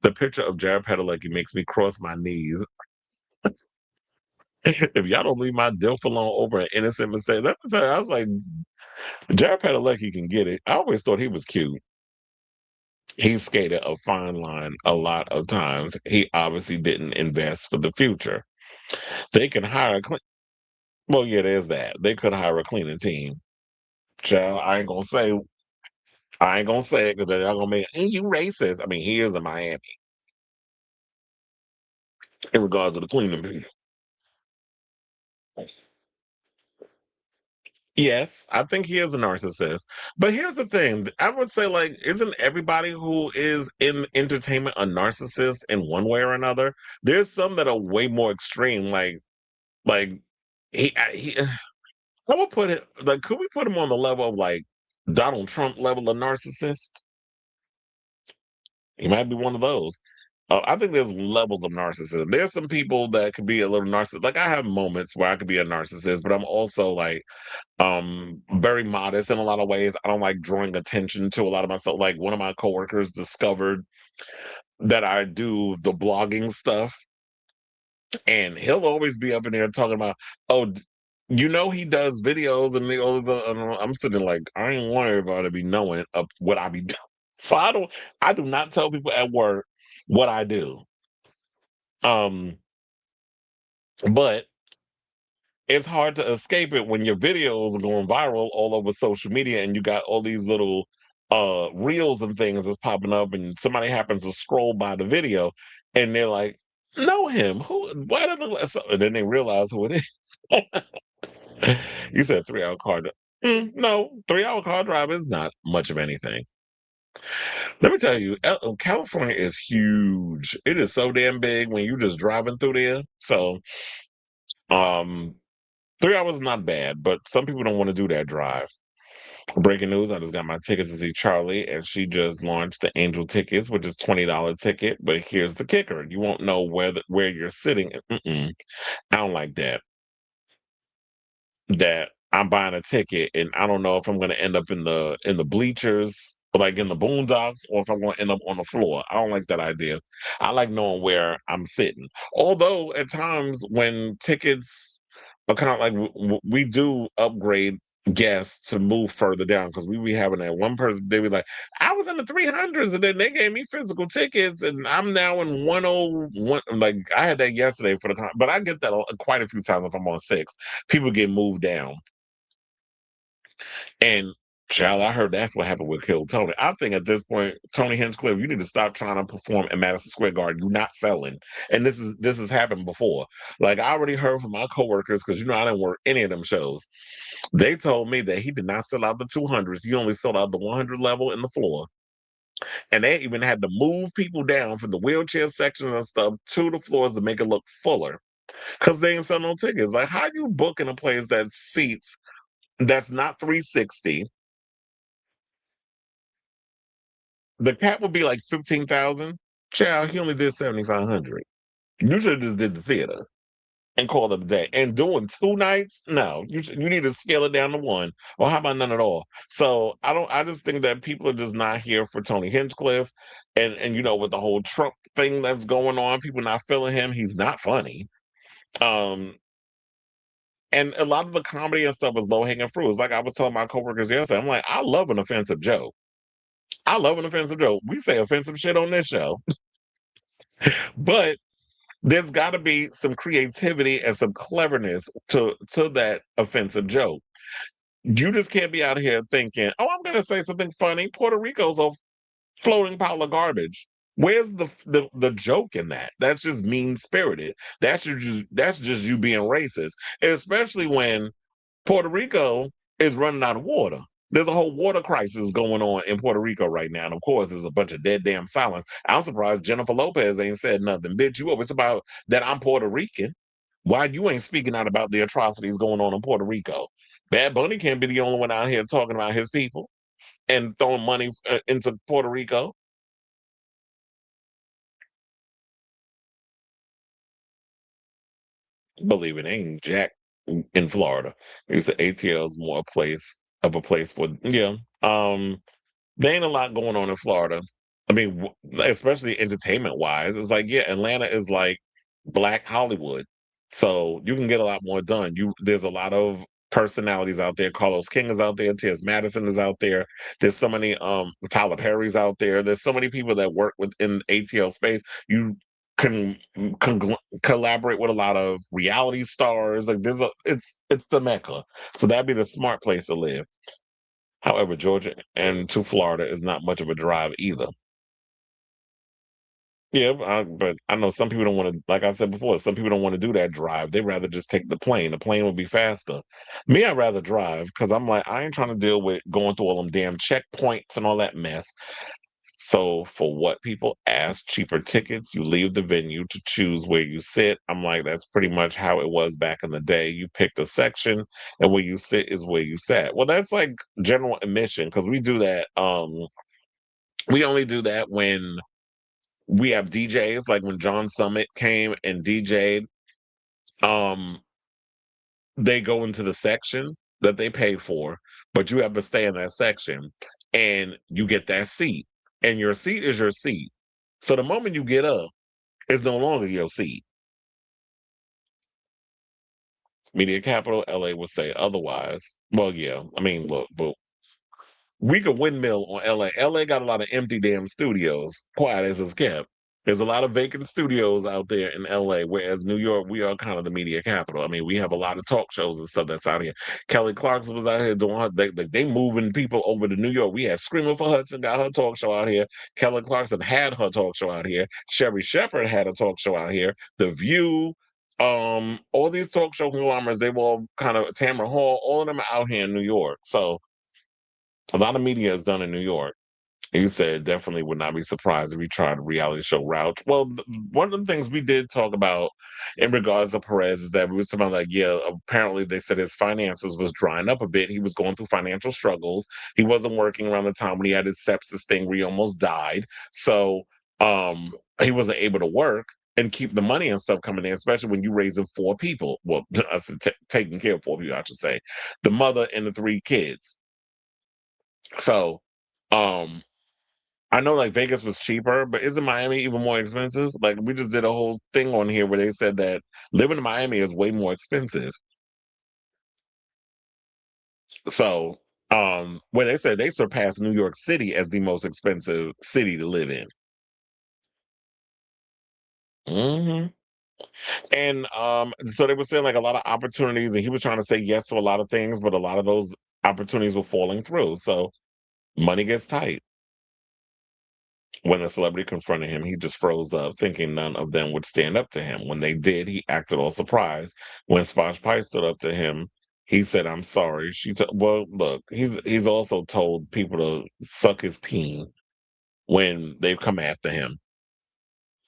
The picture of Jared Padalecki makes me cross my knees. If y'all don't leave my Dilf alone over an innocent mistake, let me tell you, I was like, Jared Padalecki can get it. I always thought he was cute. He skated a fine line a lot of times. He obviously didn't invest for the future. They can hire a clean. Well, yeah, there's that. They could hire a cleaning team. Child, I ain't gonna say it because they're gonna make hey, you racist. I mean, he is in Miami in regards to the cleaning bee. Yes, I think he is a narcissist. But here's the thing. I would say, like, isn't everybody who is in entertainment a narcissist in one way or another? There's some that are way more extreme. Like he I would put it like, could we put him on the level of like Donald Trump level of narcissist? He might be one of those. I think there's levels of narcissism. There's some people that could be a little narcissist. Like I have moments where I could be a narcissist, but I'm also like very modest in a lot of ways. I don't like drawing attention to a lot of myself. Like one of my coworkers discovered that I do the blogging stuff, and he'll always be up in there talking about, oh, he does videos and I'm sitting like, I ain't want everybody to be knowing of what I be doing. So I do not tell people at work what I do. Um, but it's hard to escape it when your videos are going viral all over social media and you got all these little reels and things that's popping up and somebody happens to scroll by the video and they're like, know him. Why does it look like and then they realize who it is. You said 3 hour car drive. No, 3 hour car drive is not much of anything. Let me tell you, California is huge. It is so damn big when you just driving through there. So, um, 3 hours is not bad, but some people don't want to do that drive. Breaking news: I just got my tickets to see Charlie, and she just launched the Angel tickets, which is $20 ticket. But here's the kicker: you won't know where you're sitting. I don't like that. That I'm buying a ticket and I don't know if I'm going to end up in the bleachers, like in the boondocks, or if I'm going to end up on the floor. I don't like that idea. I like knowing where I'm sitting. Although at times when tickets are kind of like we do upgrade guests to move further down because we be having that one person they be like, I was in the 300s and then they gave me physical tickets and I'm now in 101. Like I had that yesterday for but I get that quite a few times if I'm on six. People get moved down. And child, I heard that's what happened with Kill Tony. I think at this point, Tony Hinchcliffe, you need to stop trying to perform at Madison Square Garden. You're not selling. And this has happened before. Like I already heard from my coworkers, because I didn't work any of them shows. They told me that he did not sell out the 200s. He only sold out the 100 level in the floor. And they even had to move people down from the wheelchair sections and stuff to the floors to make it look fuller because they ain't sell no tickets. Like, how you booking a place that seats that's not 360? The cap would be like 15,000. Child, he only did 7,500. You should have just did the theater and called it a day. And doing 2 nights, no, you need to scale it down to one. Or how about none at all? So I just think that people are just not here for Tony Hinchcliffe, and with the whole Trump thing that's going on, people not feeling him. He's not funny. Um, and a lot of the comedy and stuff is low hanging fruit. It's like I was telling my coworkers yesterday. I'm like, I love an offensive joke. I love an offensive joke. We say offensive shit on this show, but there's got to be some creativity and some cleverness to that offensive joke. You just can't be out here thinking, "Oh, I'm going to say something funny." Puerto Rico's a floating pile of garbage. Where's the joke in that? That's just mean spirited. That's just you being racist, especially when Puerto Rico is running out of water. There's a whole water crisis going on in Puerto Rico right now. And of course, there's a bunch of dead damn silence. I'm surprised Jennifer Lopez ain't said nothing. Bitch, you always about that I'm Puerto Rican. Why you ain't speaking out about the atrocities going on in Puerto Rico? Bad Bunny can't be the only one out here talking about his people and throwing money into Puerto Rico. Believe it, ain't Jack in Florida. It's the ATL is more a place for yeah. There ain't a lot going on in Florida. I mean, especially entertainment wise. It's like, yeah, Atlanta is like Black Hollywood. So you can get a lot more done. There's a lot of personalities out there. Carlos King is out there. Tiz Madison is out there. There's so many Tyler Perry's out there. There's so many people that work within ATL space. You can collaborate with a lot of reality stars. Like it's the Mecca. So that'd be the smart place to live. However, Georgia and to Florida is not much of a drive either. Yeah, but I know some people don't want to, like I said before, some people don't want to do that drive. They'd rather just take the plane. The plane will be faster. Me, I'd rather drive because I'm like, I ain't trying to deal with going through all them damn checkpoints and all that mess. So, for what people ask, cheaper tickets, you leave the venue to choose where you sit. I'm like, that's pretty much how it was back in the day. You picked a section, and where you sit is where you sat. Well, that's like general admission because we do that. We only do that when we have DJs, like when John Summit came and DJ'd, um, they go into the section that they pay for, but you have to stay in that section and you get that seat. And your seat is your seat. So the moment you get up, it's no longer your seat. Media capital, LA would say otherwise. Well, yeah. I mean, look, but we could windmill on LA. LA got a lot of empty damn studios, quiet as it's kept. There's a lot of vacant studios out there in LA, whereas New York, we are kind of the media capital. I mean, we have a lot of talk shows and stuff that's out here. Kelly Clarkson was out here doing her, they moving people over to New York. We had Screaming for Hudson got her talk show out here. Kelly Clarkson had her talk show out here. Sherry Shepard had a talk show out here. The View, all these talk show conglomerates, they were all kind of Tamara Hall, all of them are out here in New York. So a lot of media is done in New York. You said definitely would not be surprised if we tried a reality show route. Well, one of the things we did talk about in regards to Perez is that we was talking about like, yeah, apparently they said his finances was drying up a bit. He was going through financial struggles. He wasn't working around the time when he had his sepsis thing where he almost died. So he wasn't able to work and keep the money and stuff coming in, especially when you raising 4 people. Well, I said taking care of 4 people, I should say. The mother and the 3 kids. So um I know like Vegas was cheaper, but isn't Miami even more expensive? Like we just did a whole thing on here where they said that living in Miami is way more expensive. So, where they said they surpassed New York City as the most expensive city to live in. hmm And so they were saying like a lot of opportunities, and he was trying to say yes to a lot of things, but a lot of those opportunities were falling through. So money gets tight. When a celebrity confronted him, he just froze up, thinking none of them would stand up to him. When they did, he acted all surprised. When Sposh Pie stood up to him, he said, "I'm sorry." Well, look, he's also told people to suck his peen. when they've come after him.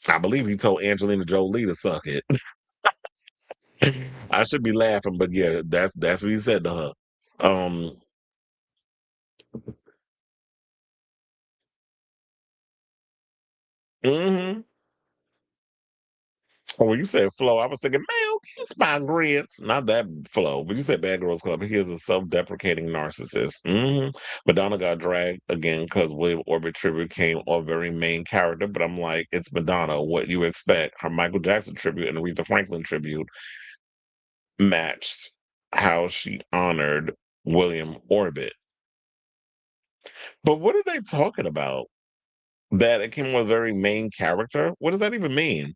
I believe he told Angelina Jolie to suck it. I should be laughing, but yeah, that's what he said to her. Um, mhm. Oh, when you said flow, I was thinking, man, kiss my grits. Not that flow, but you said Bad Girls Club. He is a self-deprecating narcissist. Madonna got dragged again because William Orbit tribute came off very main character, but I'm like, it's Madonna. What you expect? Her Michael Jackson tribute and Aretha Franklin tribute matched how she honored William Orbit. But what are they talking about? That it came with a very main character? What does that even mean?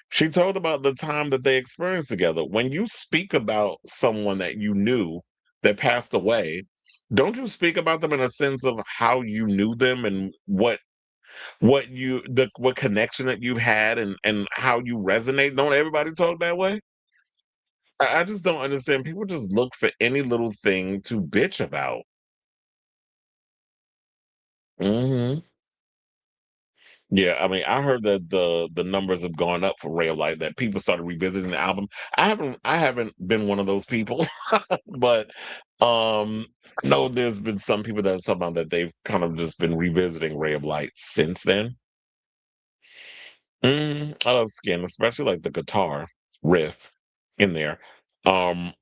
She told about the time that they experienced together. When you speak about someone that you knew that passed away, don't you speak about them in a sense of how you knew them and what connection that you've had and how you resonate? Don't everybody talk that way? I just don't understand. People just look for any little thing to bitch about. Hmm. Yeah, I mean, I heard that the numbers have gone up for Ray of Light, that people started revisiting the album. I haven't been one of those people, but I know there's been some people that are talking about that they've kind of just been revisiting Ray of Light since then. I love Skin, especially like the guitar riff in there. Um,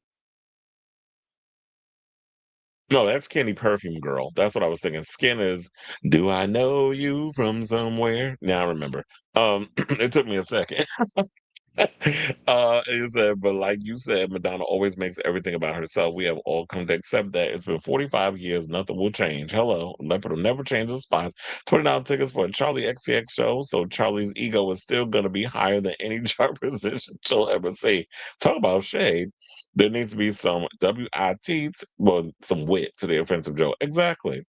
no, that's Candy Perfume Girl. That's what I was thinking. Skin is Do I Know You From Somewhere? Now I remember. It took me a second. You said, but like you said, Madonna always makes everything about herself. We have all come to accept that. It's been 45 years, nothing will change. Hello, Leopard will never change the spots. $20 tickets for a Charlie XCX show, so Charlie's ego is still going to be higher than any chart position she'll ever see. Talk about shade. There needs to be some WIT, well, some wit to the offensive joke. Exactly.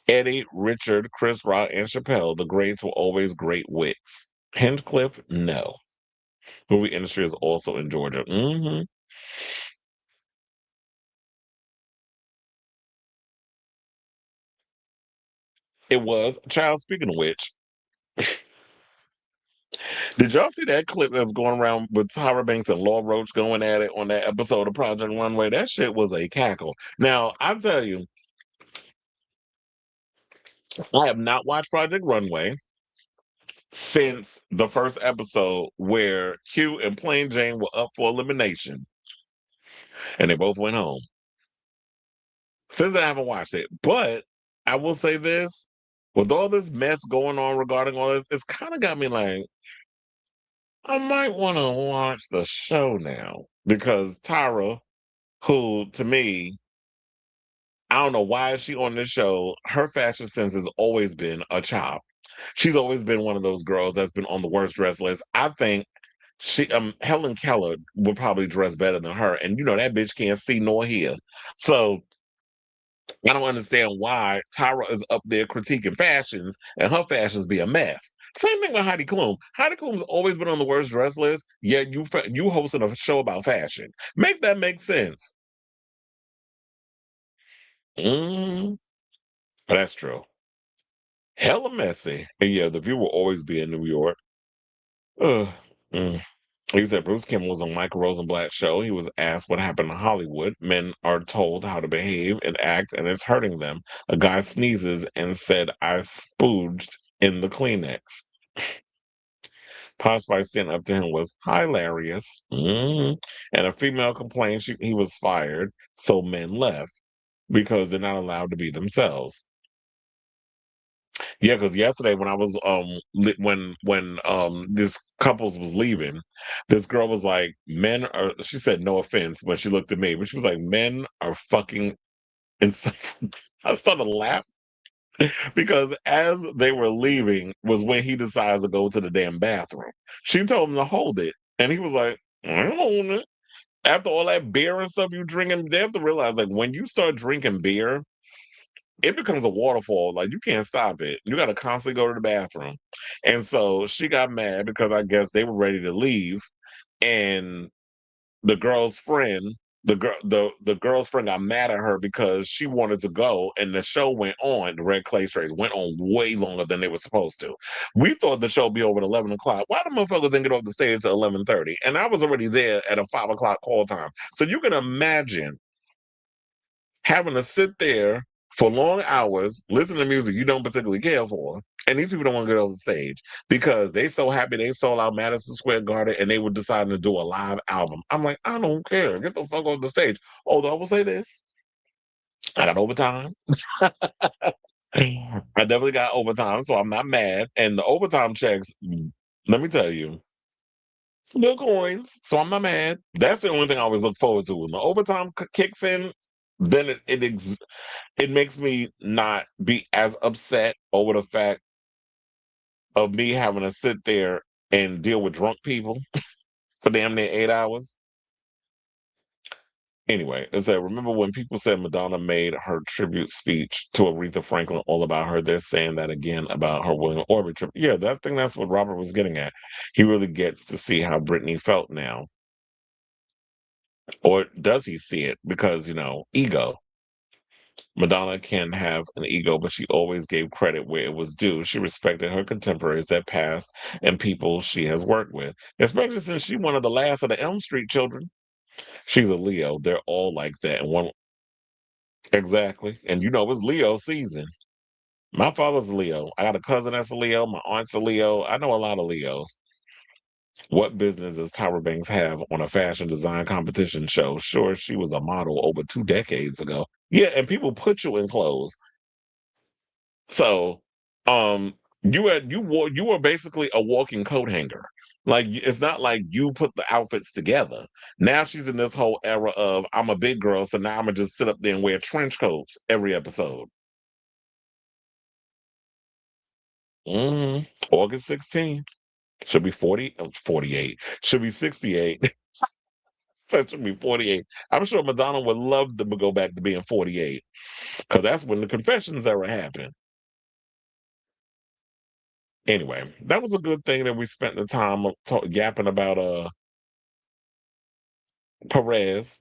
Eddie, Richard, Chris Rock, and Chappelle, the greats were always great wits. Hinchcliffe, no. Movie industry is also in Georgia. It was. Child, speaking of which, did y'all see that clip that's going around with Tyra Banks and Law Roach going at it on that episode of Project Runway? That shit was a cackle. Now, I tell you, I have not watched Project Runway since the first episode where Q and Plain Jane were up for elimination and they both went home. Since then, I haven't watched it. But I will say this, with all this mess going on regarding all this, it's kind of got me like, I might want to watch the show now because Tyra, who to me, I don't know why is she on this show. Her fashion sense has always been a chop. She's always been one of those girls that's been on the worst dress list. I think Helen Keller would probably dress better than her, and you know that bitch can't see nor hear. So I don't understand why Tyra is up there critiquing fashions and her fashions be a mess. Same thing with Heidi Klum. Heidi Klum's always been on the worst dress list, yet you hosting a show about fashion. Make that make sense. Mm, that's true. Hella messy. And yeah, the view will always be in New York. Ugh. Mm. He said Bruce Kim was on Michael Rosenblatt's show. He was asked what happened in Hollywood. Men are told how to behave and act, and it's hurting them. A guy sneezes and said, I spooged in the Kleenex. Possibly stand up to him was hilarious. And a female complained he was fired, so men left because they're not allowed to be themselves. Yeah, because yesterday when I was when this couples was leaving, this girl was like, "Men are." She said, "No offense," but she looked at me, but she was like, "Men are fucking insufferable." I started laughing because as they were leaving was when he decides to go to the damn bathroom. She told him to hold it, and he was like, "I'm holding it." After all that beer and stuff you drinking, they have to realize like when you start drinking beer it becomes a waterfall. Like you can't stop it. You got to constantly go to the bathroom. And so she got mad because I guess they were ready to leave. And the girl's friend the girl's friend got mad at her because she wanted to go, and the show went on. The Red Clay Strays went on way longer than they were supposed to. We thought the show would be over at 11 o'clock. Why the motherfuckers didn't get off the stage at 11:30? And I was already there at a 5 o'clock call time. So you can imagine having to sit there for long hours, listen to music you don't particularly care for, and these people don't want to get off the stage because they so happy they sold out Madison Square Garden and they were deciding to do a live album. I'm like, I don't care. Get the fuck off the stage. Although I will say this, I got overtime. I definitely got overtime, so I'm not mad. And the overtime checks, let me tell you, little coins. So I'm not mad. That's the only thing I always look forward to. When the overtime kicks in, then it makes me not be as upset over the fact of me having to sit there and deal with drunk people for damn near 8 hours. Anyway, it said, remember when people said Madonna made her tribute speech to Aretha Franklin all about her? They're saying that again about her William Orbit trip. Yeah, I think that's what Robert was getting at. He really gets to see how Britney felt now. Or does he see it? Because, ego. Madonna can have an ego, but she always gave credit where it was due. She respected her contemporaries that passed and people she has worked with, especially since she's one of the last of the Elm Street children. She's a Leo. They're all like that. And one exactly. And it's Leo season. My father's a Leo. I got a cousin that's a Leo. My aunt's a Leo. I know a lot of Leos. What business does Tyra Banks have on a fashion design competition show? Sure, she was a model over 2 decades ago. Yeah, and people put you in clothes. So, you were basically a walking coat hanger. Like it's not like you put the outfits together. Now she's in this whole era of I'm a big girl, so now I'm gonna just sit up there and wear trench coats every episode. August 16th. Should be 48. Should be 68. That should be 48. I'm sure Madonna would love to go back to being 48 because that's when the confessions era happened. Anyway, that was a good thing that we spent the time yapping about Perez.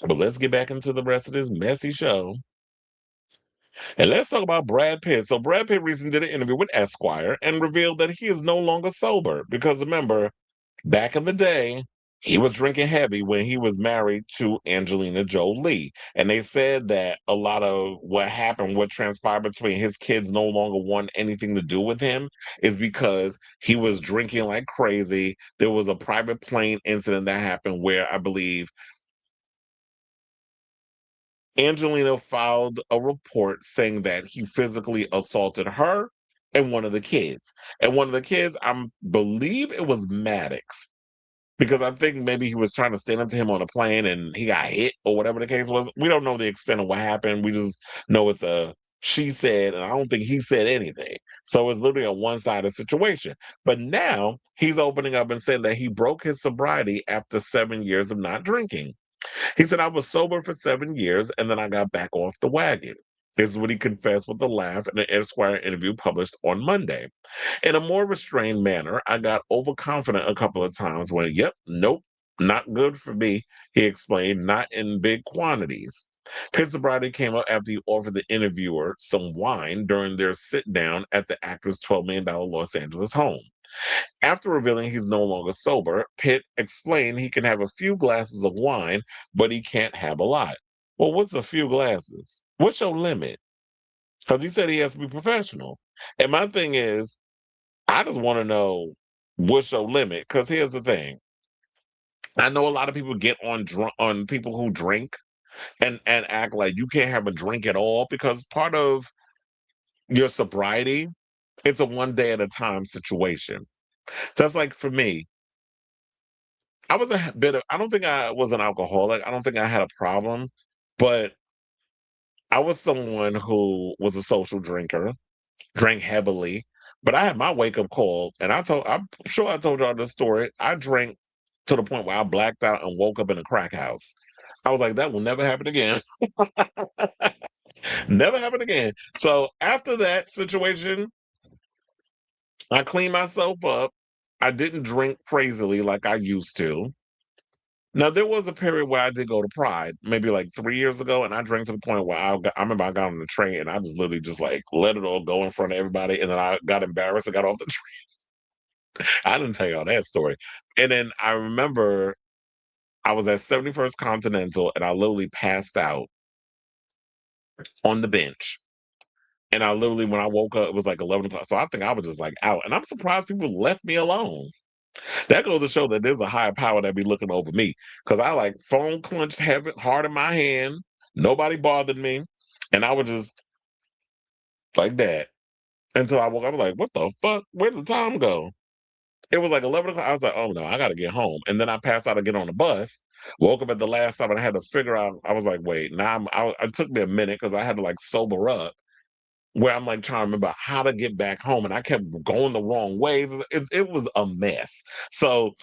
But let's get back into the rest of this messy show. And let's talk about Brad Pitt. So Brad Pitt recently did an interview with Esquire and revealed that he is no longer sober. Because remember, back in the day, he was drinking heavy when he was married to Angelina Jolie. And they said that a lot of what transpired between his kids no longer want anything to do with him is because he was drinking like crazy. There was a private plane incident that happened where I believe Angelina filed a report saying that he physically assaulted her and one of the kids. And one of the kids, I believe it was Maddox, because I think maybe he was trying to stand up to him on a plane and he got hit or whatever the case was. We don't know the extent of what happened. We just know it's a she said, and I don't think he said anything. So it's literally a one-sided situation. But now he's opening up and saying that he broke his sobriety after 7 years of not drinking. He said, I was sober for 7 years and then I got back off the wagon. This is what he confessed with a laugh in an Esquire interview published on Monday. In a more restrained manner, I got overconfident a couple of times when, yep, nope, not good for me, he explained, not in big quantities. Pitt sobriety came up after he offered the interviewer some wine during their sit down at the actor's $12 million Los Angeles home. After revealing he's no longer sober, Pitt explained he can have a few glasses of wine, but he can't have a lot. Well, what's a few glasses? What's your limit? Because he said he has to be professional. And my thing is, I just want to know what's your limit. Because here's the thing: I know a lot of people get on people who drink and act like you can't have a drink at all because part of your sobriety, it's a one day at a time situation. That's like for me, I was a bit of, I don't think I was an alcoholic. I don't think I had a problem, but I was someone who was a social drinker, drank heavily, but I had my wake up call. And I'm sure I told y'all this story. I drank to the point where I blacked out and woke up in a crack house. I was like, that will never happen again. Never happen again. So after that situation, I cleaned myself up. I didn't drink crazily like I used to. Now there was a period where I did go to Pride, maybe like 3 years ago, and I drank to the point where I remember I got on the train and I just literally just like let it all go in front of everybody, and then I got embarrassed and got off the train. I didn't tell y'all that story. And then I remember I was at 71st Continental and I literally passed out on the bench. And I literally, when I woke up, it was like 11 o'clock. So I think I was just like out. And I'm surprised people left me alone. That goes to show that there's a higher power that be looking over me. Because I like phone clenched heavy, hard in my hand. Nobody bothered me. And I was just like that until I woke up. I was like, what the fuck? Where did the time go? It was like 11 o'clock. I was like, oh no, I got to get home. And then I passed out to get on the bus. Woke up at the last time and I had to figure out. I was like, wait, now it took me a minute because I had to like sober up where I'm like trying to remember how to get back home. And I kept going the wrong ways. It was a mess. So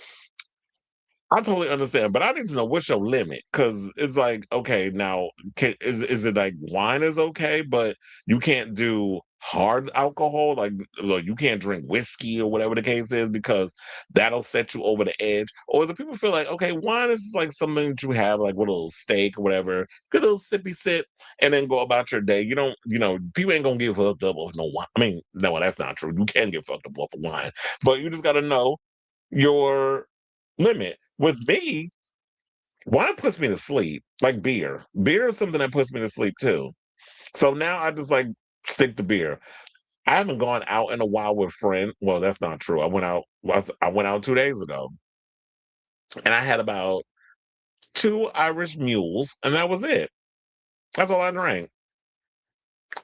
I totally understand, but I need to know what's your limit because it's like, okay, now is it like wine is okay, but you can't do hard alcohol, like you can't drink whiskey or whatever the case is because that'll set you over the edge. Or is it people feel like, okay, wine is like something that you have like with a little steak or whatever, good little sippy sip, and then go about your day. You don't, people ain't gonna get fucked up off no wine. I mean, no, that's not true. You can get fucked up off of wine, but you just gotta know your limit. With me, wine puts me to sleep, like beer. Beer is something that puts me to sleep too. So now I just like stick to beer. I haven't gone out in a while with friends. Well, that's not true. I went out 2 days ago, and I had about two Irish mules, and that was it. That's all I drank,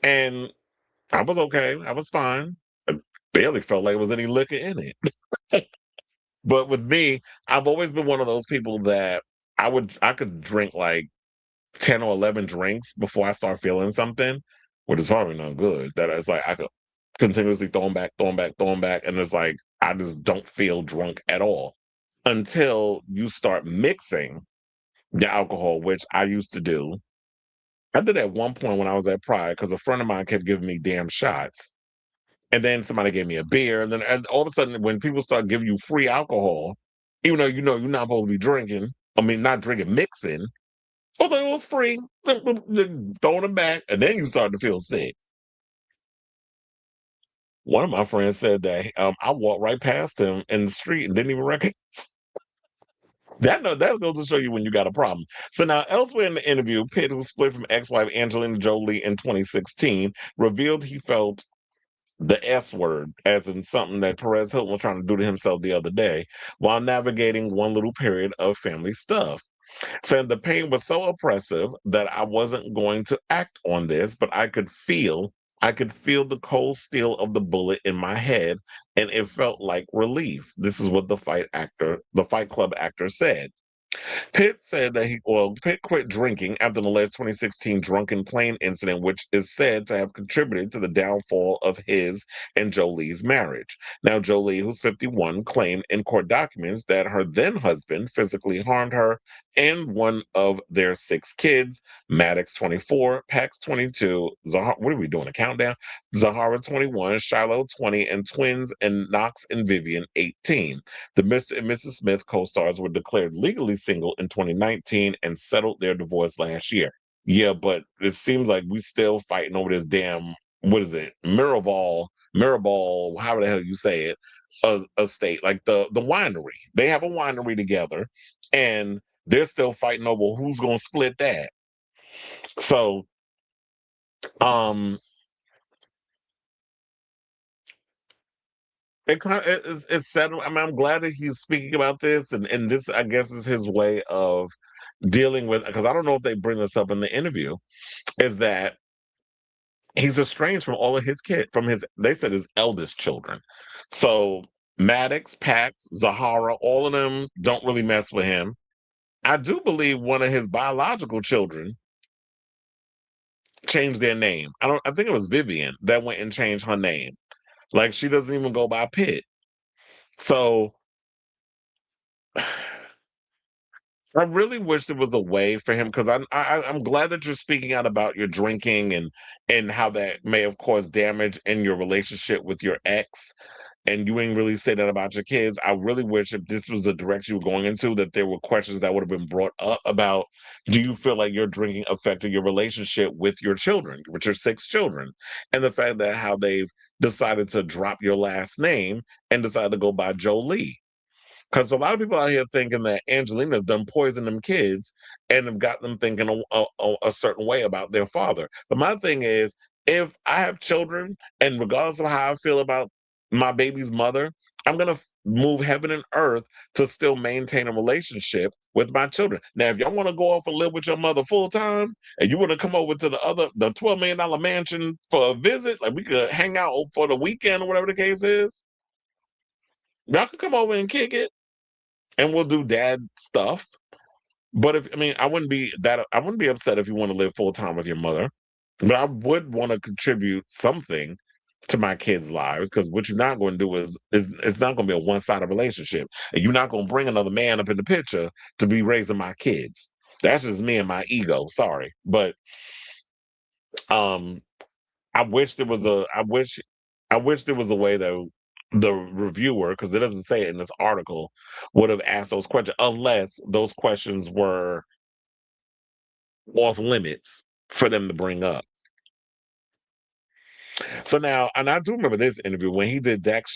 and I was okay. I was fine. I barely felt like there was any liquor in it. But with me, I've always been one of those people that I could drink like 10 or 11 drinks before I start feeling something, which is probably not good. That it's like I could continuously throw them back, throw them back, throw them back. And it's like I just don't feel drunk at all until you start mixing the alcohol, which I used to do. I did at one point when I was at Pride because a friend of mine kept giving me damn shots. And then somebody gave me a beer. And all of a sudden, when people start giving you free alcohol, even though you know you're not supposed to be drinking, I mean, not drinking, mixing, although it was free, throwing them back, and then you start to feel sick. One of my friends said that I walked right past him in the street and didn't even recognize. That no, that goes to show you when you got a problem. So now, elsewhere in the interview, Pitt, who split from ex-wife Angelina Jolie in 2016, revealed he felt the S word, as in something that Perez Hilton was trying to do to himself the other day, while navigating one little period of family stuff. Said the pain was so oppressive that I wasn't going to act on this, but I could feel the cold steel of the bullet in my head, and it felt like relief. This is what the Fight Club actor said. Pitt said that Pitt quit drinking after the alleged 2016 drunken plane incident, which is said to have contributed to the downfall of his and Jolie's marriage. Now, Jolie, who's 51, claimed in court documents that her then husband physically harmed her and one of their six kids, Maddox 24, Pax 22, Zahara, what are we doing, a countdown? Zahara 21, Shiloh 20, and twins and Knox and Vivian 18. The Mr. and Mrs. Smith co-stars were declared legally single in 2019 and settled their divorce last year. Yeah, but it seems like we still fighting over this damn, what is it, Mirabal, however the hell you say it, a state like the winery. They have a winery together, and they're still fighting over who's going to split that. So, um, it's settled. I mean, I'm glad that he's speaking about this, and this, I guess, is his way of dealing with, because I don't know if they bring this up in the interview, is that he's estranged from all of his kids, from his, they said his eldest children. So Maddox, Pax, Zahara, all of them don't really mess with him. I do believe one of his biological children changed their name. I think it was Vivian that went and changed her name. Like she doesn't even go by Pitt. So I really wish there was a way for him because I'm glad that you're speaking out about your drinking and how that may have caused damage in your relationship with your ex and you ain't really say that about your kids. I really wish if this was the direction you were going into, that there were questions that would have been brought up about, do you feel like your drinking affected your relationship with your children, with your 6 children? And the fact that how they've decided to drop your last name and decided to go by Jolie. Because a lot of people out here thinking that Angelina's done poisoned them kids and have got them thinking a certain way about their father. But my thing is, if I have children, and regardless of how I feel about my baby's mother, I'm going to move heaven and earth to still maintain a relationship with my children. Now, if y'all want to go off and live with your mother full time, and you want to come over to the $12 million mansion for a visit, like we could hang out for the weekend or whatever the case is, y'all could come over and kick it and we'll do dad stuff. But if I mean, I wouldn't be upset if you want to live full time with your mother, but I would want to contribute something to my kids' lives because what you're not going to do is it's not going to be a one sided relationship, and you're not going to bring another man up in the picture to be raising my kids. That's just me and my ego. Sorry, but um, I wish there was a way that the reviewer, because it doesn't say it in this article, would have asked those questions unless those questions were off limits for them to bring up. So now, and I do remember this interview when he did Dax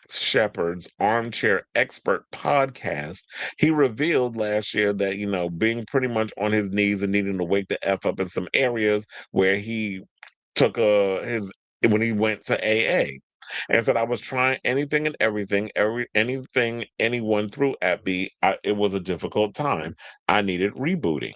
Shepard's Armchair Expert podcast. He revealed last year that being pretty much on his knees and needing to wake the f up in some areas where he took his when he went to AA. And said I was trying anything and everything, anything anyone threw at me. It was a difficult time. I needed rebooting.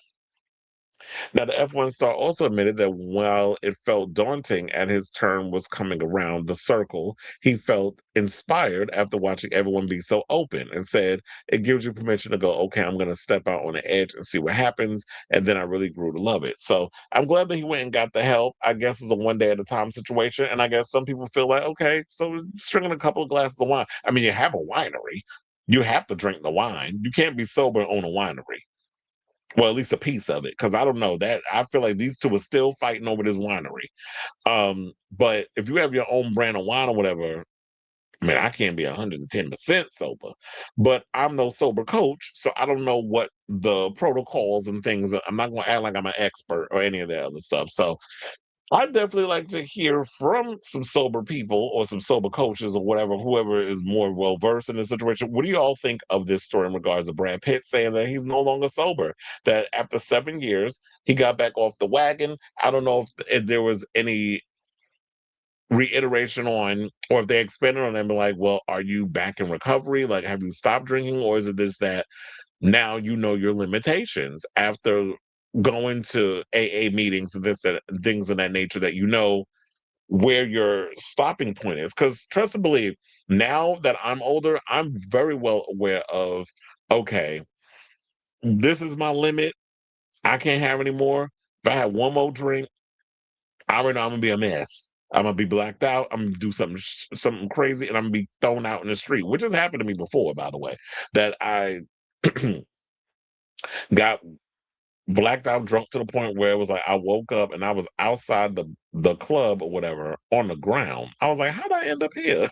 Now, the F1 star also admitted that while it felt daunting as his turn was coming around the circle, he felt inspired after watching everyone be so open and said, it gives you permission to go, okay, I'm going to step out on the edge and see what happens. And then I really grew to love it. So I'm glad that he went and got the help. I guess it's a one day at a time situation. And I guess some people feel like, okay, so drinking a couple of glasses of wine. I mean, you have a winery. You have to drink the wine. You can't be sober and own a winery. Well, at least a piece of it, because I don't know that I feel like these two are still fighting over this winery. But if you have your own brand of wine or whatever, I mean, I can't be 110% sober, but I'm no sober coach, so I don't know what the protocols and things. I'm not going to act like I'm an expert or any of that other stuff. So I'd definitely like to hear from some sober people or some sober coaches or whatever, whoever is more well versed in the situation. What do you all think of this story in regards to Brad Pitt saying that he's no longer sober? That after 7 years, he got back off the wagon. I don't know if there was any reiteration on, or if they expanded on them, like, well, are you back in recovery? Like, have you stopped drinking? Or is it this that now you know your limitations after going to AA meetings and this and things of that nature, that you know where your stopping point is? Because trust and believe, now that I'm older, I'm very well aware of, okay, this is my limit. I can't have any more. If I have one more drink, I already know I'm gonna be a mess. I'm gonna be blacked out. I'm gonna do something crazy, and I'm gonna be thrown out in the street, which has happened to me before, by the way. That I got blacked out drunk to the point where it was like I woke up and I was outside the club or whatever on the ground. I was like, how did I end up here?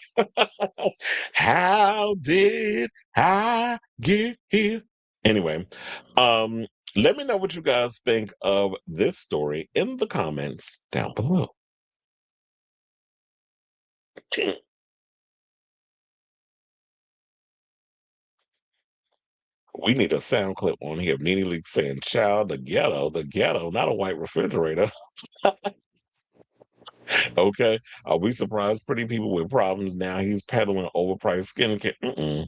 How did I get here? Anyway, um, let me know what you guys think of this story in the comments down below. We need a sound clip on here of Nene Leakes saying, child, the ghetto, not a white refrigerator. Okay. Are we surprised pretty people with problems now? He's peddling overpriced skincare. Mm-mm.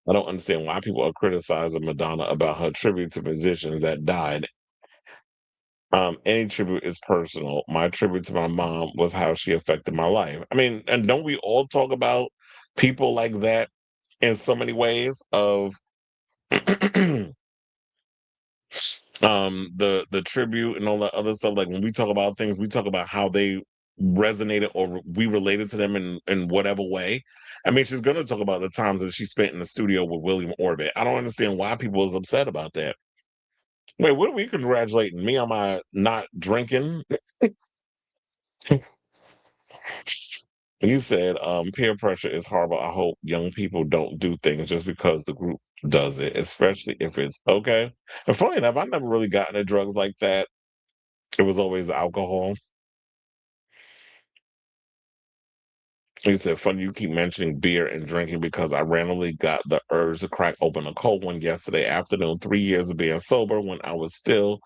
I don't understand why people are criticizing Madonna about her tribute to musicians that died. Any tribute is personal. My tribute to my mom was how she affected my life. I mean, and don't we all talk about people like that in so many ways of the tribute and all that other stuff? Like when we talk about things, we talk about how they resonated or we related to them in whatever way. I mean, she's gonna talk about the times that she spent in the studio with William Orbit. I don't understand why people is upset about that. Wait, what are we congratulating me on my not drinking? You said peer pressure is horrible. I hope young people don't do things just because the group does it, especially if it's okay. And funny enough, I never really gotten into drugs like that. It was always alcohol. You said, funny you keep mentioning beer and drinking because I randomly got the urge to crack open a cold one yesterday afternoon, 3 years of being sober when I was still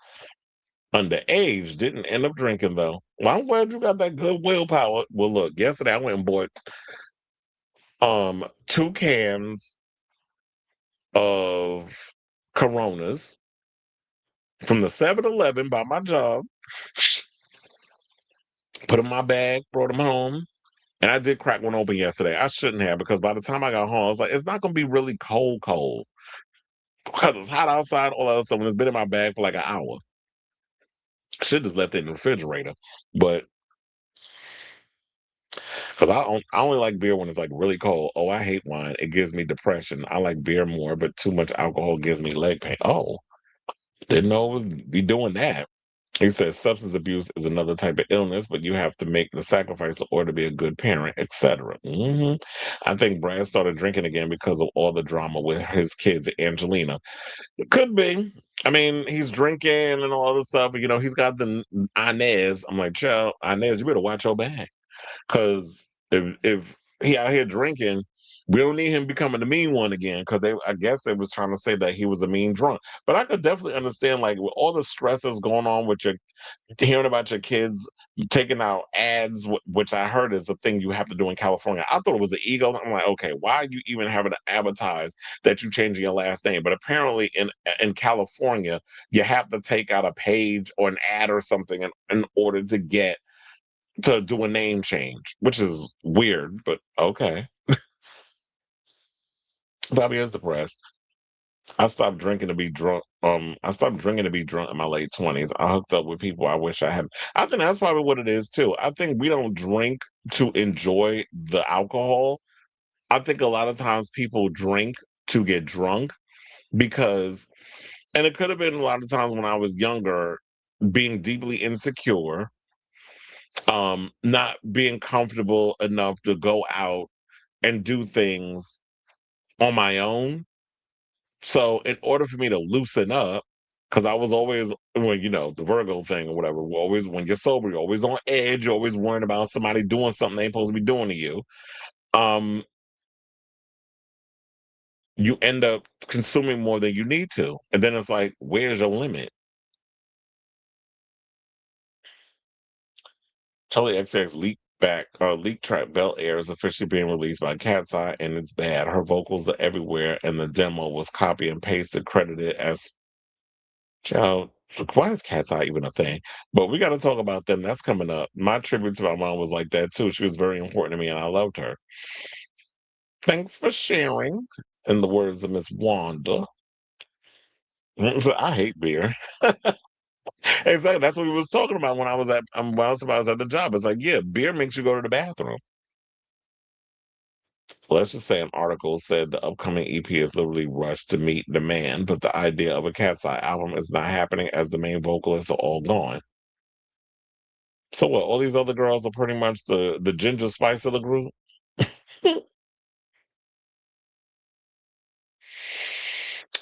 underage. Didn't end up drinking though. Well, I'm glad you got that good willpower. Well, look, yesterday I went and bought 2 cans of Coronas from the 7-Eleven by my job, put in my bag, brought them home. And I did crack one open yesterday. I shouldn't have because by the time I got home, I was like, it's not going to be really cold, cold because it's hot outside. All that stuff. And it's been in my bag for like an hour. I should just left it in the refrigerator. But because I only like beer when it's like really cold. Oh, I hate wine. It gives me depression. I like beer more, but too much alcohol gives me leg pain. Oh, didn't know it was be doing that. He says substance abuse is another type of illness, but you have to make the sacrifice in order to be a good parent, etc. I think Brad started drinking again because of all the drama with his kids, Angelina. It could be. I mean, he's drinking and all this stuff. You know, he's got the Inez. I'm like, child, Inez, you better watch your back. Because if he out here drinking, we don't need him becoming the mean one again. Because I guess they was trying to say that he was a mean drunk. But I could definitely understand, like, with all the stresses going on with your hearing about your kids taking out ads, which I heard is a thing you have to do in California. I thought it was an ego. I'm like, okay, why are you even having to advertise that you changing your last name? But apparently, in California, you have to take out a page or an ad or something in order to get to do a name change, which is weird, but okay. Probably is depressed. I stopped drinking to be drunk. I stopped drinking to be drunk in my late 20s. I hooked up with people I wish I had. I think that's probably what it is too. I think we don't drink to enjoy the alcohol. I think a lot of times people drink to get drunk because, and it could have been a lot of times when I was younger, being deeply insecure, not being comfortable enough to go out and do things on my own. So in order for me to loosen up, because I was always, well, the Virgo thing or whatever, always when you're sober, you're always on edge, you're always worrying about somebody doing something they ain't supposed to be doing to you. Um, you end up consuming more than you need to. And then it's like, where's your limit? Charlie XX leak track Bel Air is officially being released by KATSEYE and it's bad. Her vocals are everywhere and the demo was copy and pasted credited as child, why is Cat's Eye even a thing? But we got to talk about them. That's coming up. My tribute to my mom was like that too. She was very important to me, and I loved her. Thanks for sharing. In the words of Miss Wanda, I hate beer. Exactly. That's what we was talking about when I was at the job. It's like, yeah, beer makes you go to the bathroom. Let's just say an article said the upcoming EP is literally rushed to meet demand, but the idea of a Cat's Eye album is not happening as the main vocalists are all gone. So what? All these other girls are pretty much the ginger spice of the group.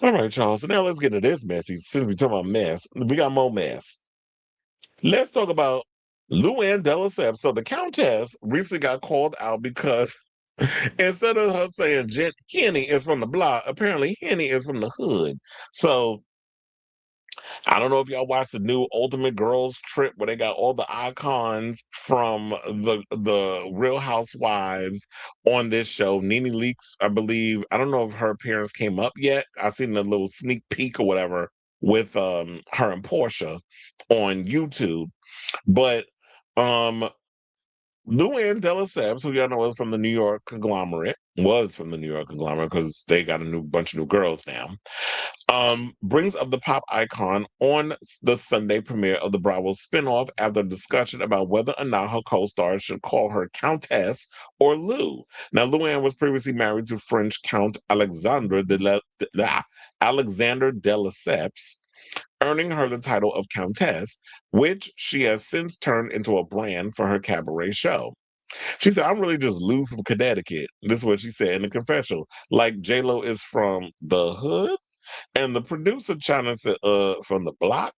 All right, y'all. So now let's get into this messy. Since we talking about mess, we got more mess. Let's talk about Luann de Lesseps. So the Countess recently got called out because instead of her saying Henny is from the block, apparently Henny is from the hood. So I don't know if y'all watched the new Ultimate Girls Trip where they got all the icons from the Real Housewives on this show. Nene Leakes, I believe. I don't know if her parents came up yet. I seen the little sneak peek or whatever with her and Portia on YouTube. But um Luann de Lesseps, who y'all know is from the New York conglomerate, was from the New York conglomerate because they got a new bunch of new girls now, brings up the pop icon on the Sunday premiere of the Bravo spinoff after a discussion about whether or not her co-stars should call her Countess or Lou. Now, Luann was previously married to French Count Alexander de Lesseps, earning her the title of Countess, which she has since turned into a brand for her cabaret show. She said, "I'm really just Lou from Connecticut." This is what she said in the confessional. Like J Lo is from the hood, and the producer China said, from the block."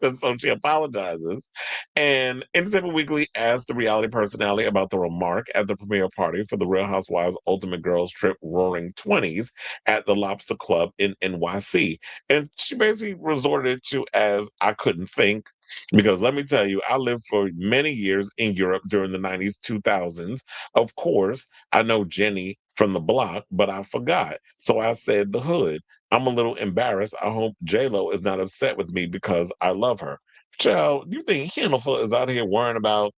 And so she apologizes. And Entertainment Weekly asked the reality personality about the remark at the premiere party for the Real Housewives Ultimate Girls Trip Roaring 20s at the Lobster Club in NYC. And she basically resorted to as I couldn't think. Because let me tell you, I lived for many years in Europe during the 90s, 2000s. Of course, I know Jenny from the block, but I forgot. So I said the hood. I'm a little embarrassed. I hope J-Lo is not upset with me because I love her. Child, you think Jennifer is out here worrying about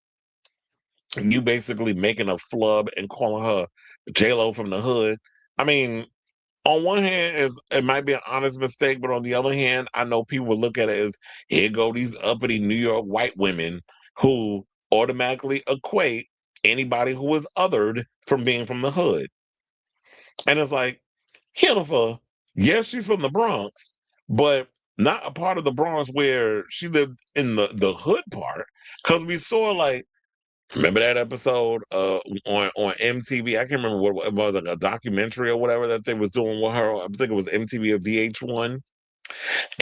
you basically making a flub and calling her J-Lo from the hood? I mean, on one hand, it might be an honest mistake, but on the other hand, I know people will look at it as here go these uppity New York white women who automatically equate anybody who is othered from being from the hood. And it's like, Jennifer, yes, she's from the Bronx, but not a part of the Bronx where she lived in the hood part. Because we saw like, remember that episode on MTV? I can't remember what it was, like a documentary or whatever that they was doing with her. I think it was MTV or VH1,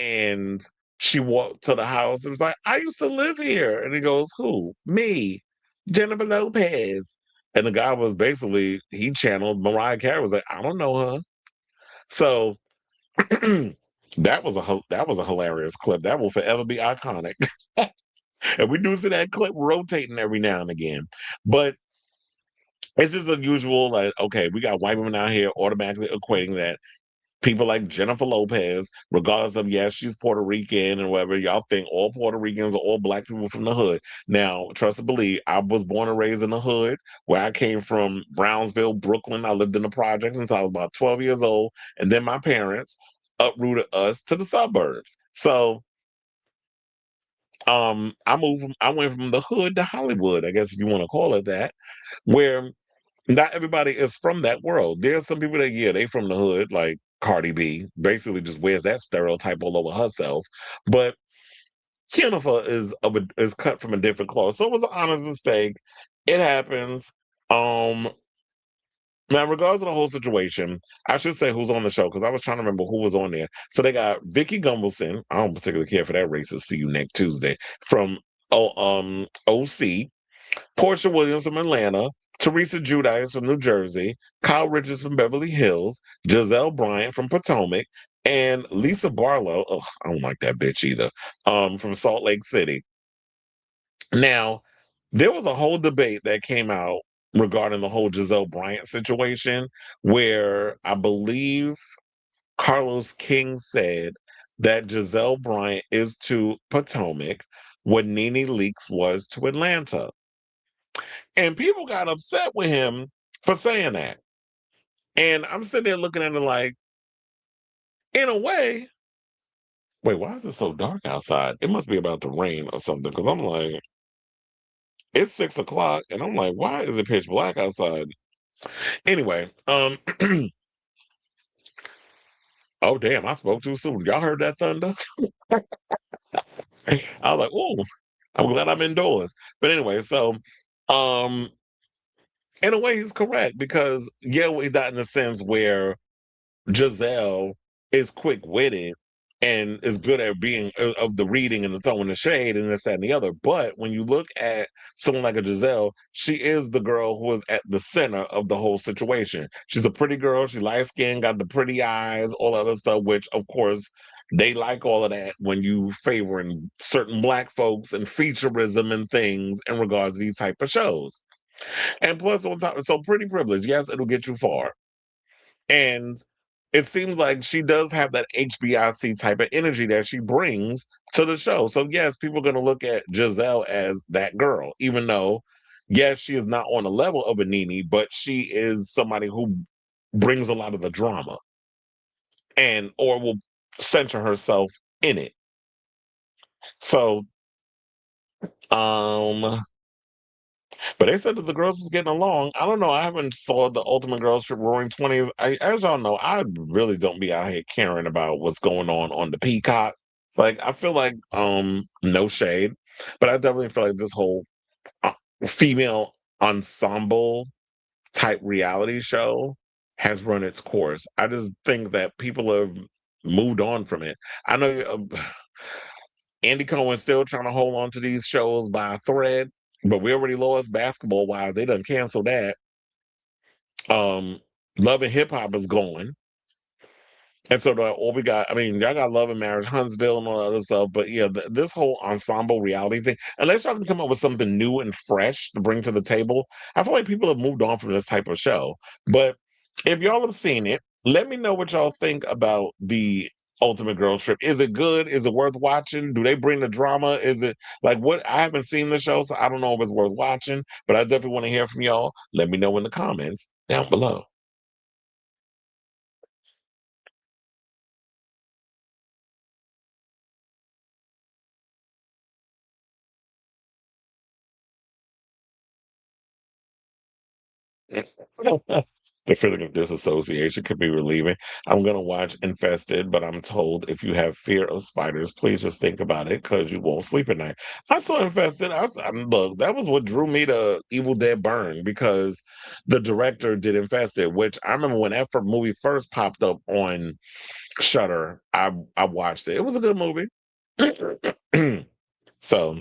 and she walked to the house and was like, "I used to live here," and he goes, "Who? Me, Jennifer Lopez." And the guy was basically he channeled Mariah Carey. Was like, "I don't know her." So that was a hilarious clip. That will forever be iconic. And we do see that clip rotating every now and again. But it's just unusual, like, okay, we got white women out here automatically equating that people like Jennifer Lopez, regardless of yes, she's Puerto Rican and whatever, y'all think all Puerto Ricans are all black people from the hood. Now, trust and believe, I was born and raised in the hood where I came from Brownsville, Brooklyn. I lived in the projects since I was about 12 years old. And then my parents uprooted us to the suburbs. So I went from the hood to Hollywood, I guess if you want to call it that, where not everybody is from that world. There's some people that, yeah, they from the hood, like Cardi B, basically just wears that stereotype all over herself. But Jennifer is cut from a different cloth. So it was an honest mistake. It happens. Um Now, in regards to the whole situation, I should say who's on the show because I was trying to remember who was on there. So they got Vicky Gumbelson. I don't particularly care for that racist. See you next Tuesday from OC. Portia Williams from Atlanta, Teresa Giudice from New Jersey, Kyle Richards from Beverly Hills, Giselle Bryant from Potomac, and Lisa Barlow. Oh, I don't like that bitch either. From Salt Lake City. Now, there was a whole debate that came out regarding the whole Giselle Bryant situation, where I believe Carlos King said that Giselle Bryant is to Potomac what Nene Leakes was to Atlanta. And people got upset with him for saying that. And I'm sitting there looking at it like, in a way, wait, why is it so dark outside? It must be about to rain or something. Cause I'm like, it's 6 o'clock, and I'm like, why is it pitch black outside? Anyway, oh damn, I spoke too soon. Y'all heard that thunder? I was like, oh, I'm glad I'm indoors. But anyway, so um in a way he's correct because yeah, we not in the sense where Giselle is quick witted and is good at being of the reading and the throwing the shade and this, that, and the other. But when you look at someone like a Giselle, she is the girl who is at the center of the whole situation. She's a pretty girl. She light skinned, got the pretty eyes, all other stuff, which of course they like all of that when you favoring certain black folks and featureism and things in regards to these type of shows. And plus on top, so pretty privilege, yes, it'll get you far. And it seems like she does have that HBIC type of energy that she brings to the show. So yes, people are going to look at Giselle as that girl, even though, yes, she is not on the level of a Nene, but she is somebody who brings a lot of the drama and or will center herself in it. So, um, but they said that the girls was getting along. I don't know. I haven't saw the Ultimate Girls Trip Roaring 20s. As y'all know, I really don't be out here caring about what's going on the Peacock. Like, I feel like, no shade, but I definitely feel like this whole female ensemble type reality show has run its course. I just think that people have moved on from it. I know Andy Cohen's still trying to hold on to these shows by a thread, but we already lost basketball wise. They done canceled that. Um, Love and Hip Hop is going. And so all we got, I mean, y'all got Love and Marriage, Huntsville, and all that other stuff. But yeah, this whole ensemble reality thing, unless y'all can come up with something new and fresh to bring to the table, I feel like people have moved on from this type of show. But if y'all have seen it, let me know what y'all think about the Ultimate Girls Trip. Is it good? Is it worth watching? Do they bring the drama? Is it like what? I haven't seen the show, so I don't know if it's worth watching, but I definitely want to hear from y'all. Let me know in the comments down below. The feeling of disassociation could be relieving. I'm going to watch Infested, but I'm told if you have fear of spiders, please just think about it because you won't sleep at night. I saw Infested. Look, that was what drew me to Evil Dead Burn because the director did Infested, which I remember when that movie first popped up on Shutter. I watched it. It was a good movie. So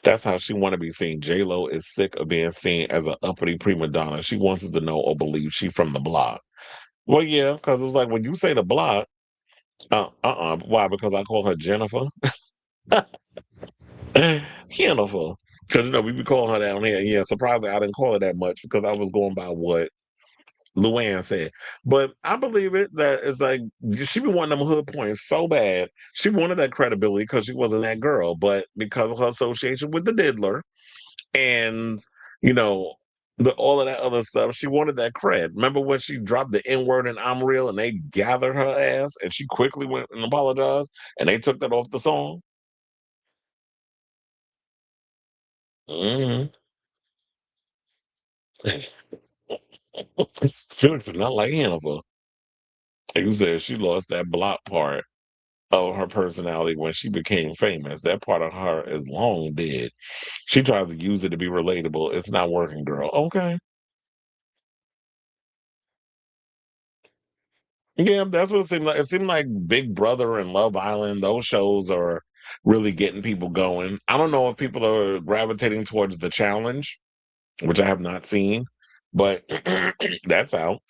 that's how she want to be seen. J Lo is sick of being seen as an uppity prima donna. She wants us to know or believe she from the block. Well, yeah, because it was like when you say the block, why? Because I call her Jennifer. Jennifer. Because we be calling her down here. Yeah, surprisingly, I didn't call her that much because I was going by what Luann said. But I believe it that it's like she be wanting them hood points so bad. She wanted that credibility because she wasn't that girl, but because of her association with the diddler, and you know all of that other stuff. She wanted that cred. Remember when she dropped the N word in I'm Real and they gathered her ass and she quickly went and apologized and they took that off the song. Mm-hmm. Felix did not like Hannibal. Like you said, she lost that block part of her personality when she became famous. That part of her is long dead. She tries to use it to be relatable. It's not working, girl. Okay. Yeah, that's what it seemed like. It seemed like Big Brother and Love Island, those shows are really getting people going. I don't know if people are gravitating towards the challenge, which I have not seen, but that's out.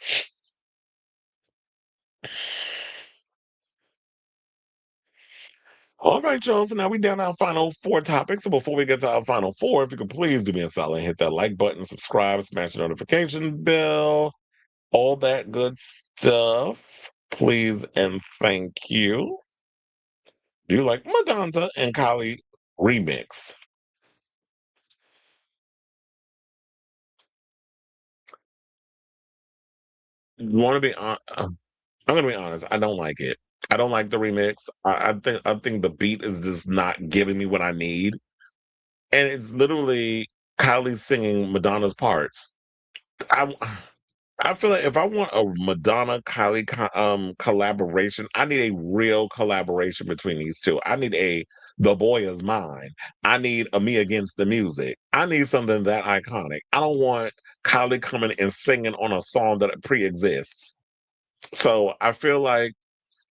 All right, y'all. So now we down to our final four topics. So before we get to our final four, if you could please do me a solid, hit that like button, subscribe, smash the notification bell, all that good stuff. Please and thank you. Do you like Madonna and Kylie remix? Want to be on? I'm gonna be honest. I don't like it. I don't like the remix. I think the beat is just not giving me what I need, and it's literally Kylie singing Madonna's parts. I I feel like if I want a Madonna Kylie collaboration, I need a real collaboration between these two. I need a The Boy Is Mine. I need a Me Against the Music. I need something that iconic. I don't want Kylie coming and singing on a song that pre-exists. So I feel like,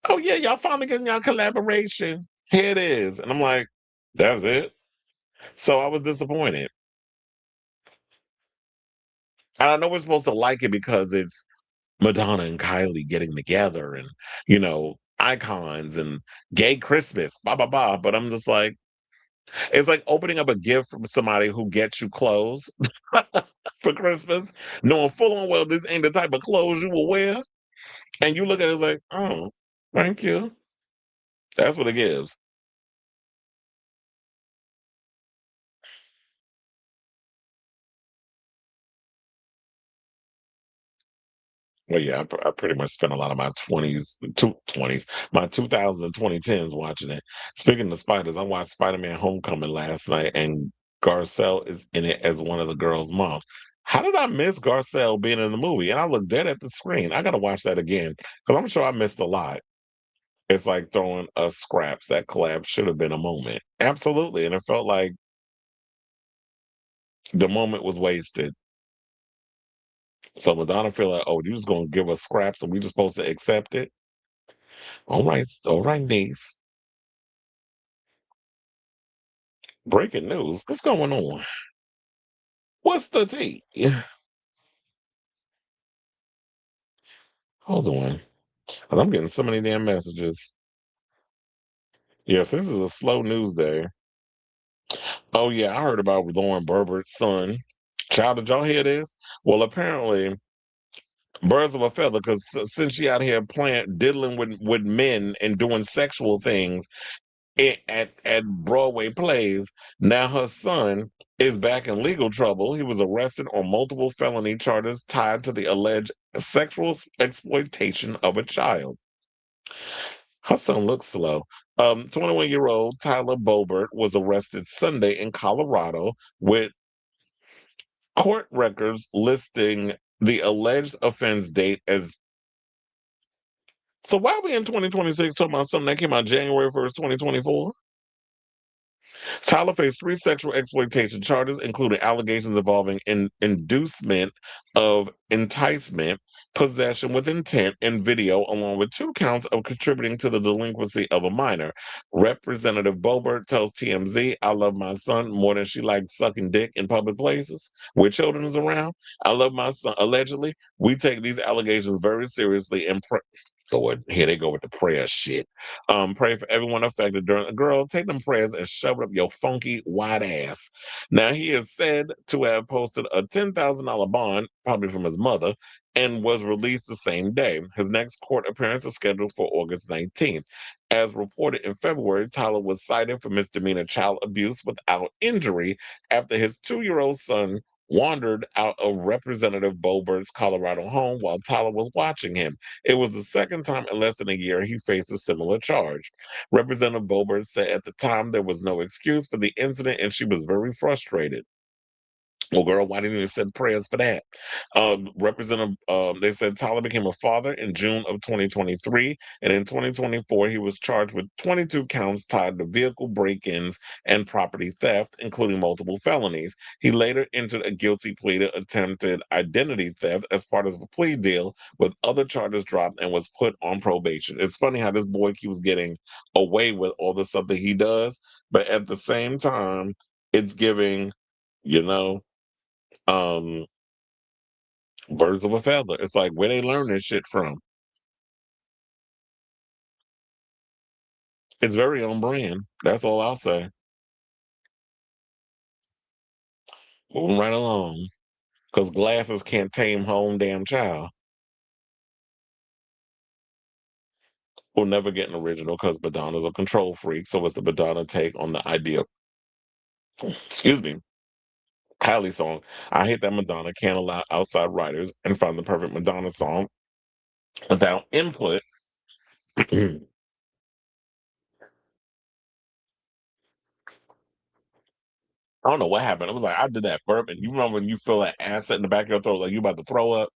oh yeah, y'all finally getting y'all collaboration. Here it is. And I'm like, that's it. So I was disappointed. And I know we're supposed to like it because it's Madonna and Kylie getting together and, icons and gay Christmas, blah, blah, blah. But I'm just like, it's like opening up a gift from somebody who gets you clothes for Christmas, knowing full on well this ain't the type of clothes you will wear. And you look at it like, oh, thank you. That's what it gives. Well, yeah, I pretty much spent a lot of my 20s, my 2000s and 2010s watching it. Speaking of spiders, I watched Spider-Man Homecoming last night, and Garcelle is in it as one of the girls' moms. How did I miss Garcelle being in the movie? And I looked dead at the screen. I got to watch that again because I'm sure I missed a lot. It's like throwing us scraps. That collab should have been a moment. Absolutely. And it felt like the moment was wasted. So Madonna feel like, oh, you just gonna give us scraps and we just supposed to accept it? All right, niece. Breaking news. What's going on? What's the tea? Hold on. 'Cause I'm getting so many damn messages. Yes, this is a slow news day. Oh yeah, I heard about Lauren Berbert's son. Child, did y'all hear this? Well, apparently, birds of a feather, because since she out here playing, diddling with men and doing sexual things at Broadway plays, now her son is back in legal trouble. He was arrested on multiple felony charges tied to the alleged sexual exploitation of a child. Her son looks slow. 21-year-old Tyler Bobert was arrested Sunday in Colorado with court records listing the alleged offense date as. So why are we in 2026 talking about something that came out January 1st, 2024? Tyler faced three sexual exploitation charges, including allegations involving inducement of enticement, possession with intent, and video, along with two counts of contributing to the delinquency of a minor. Representative Bobert tells TMZ, I love my son more than she likes sucking dick in public places where children is around. I love my son. Allegedly, we take these allegations very seriously and here they go with the prayer shit. Pray for everyone affected during the girl. Take them prayers and shove it up your funky white ass. Now he is said to have posted a $10,000 bond, probably from his mother, and was released the same day. His next court appearance is scheduled for August 19th. As reported in February, Tyler was cited for misdemeanor child abuse without injury after his 2-year-old son wandered out of Representative Bobert's Colorado home while Tyler was watching him. It was the second time in less than a year he faced a similar charge. Representative Bobert said at the time there was no excuse for the incident and she was very frustrated. Well, girl, why didn't you send prayers for that? Representative, they said Tyler became a father in June of 2023, and in 2024, he was charged with 22 counts tied to vehicle break-ins and property theft, including multiple felonies. He later entered a guilty plea to attempted identity theft as part of a plea deal, with other charges dropped and was put on probation. It's funny how this boy keeps getting away with all the stuff that he does, but at the same time, it's giving, you know um, birds of a feather. It's like where they learn this shit from. It's very on brand. That's all I'll say. Moving right along. Because glasses can't tame her own damn child. We'll never get an original because Madonna's a control freak. So it's the Madonna take on the idea. Excuse me. Kylie song. I hate that Madonna can't allow outside writers and find the perfect Madonna song without input. I don't know what happened. It was like I did that burp, and you remember when you feel that acid in the back of your throat, like you about to throw up.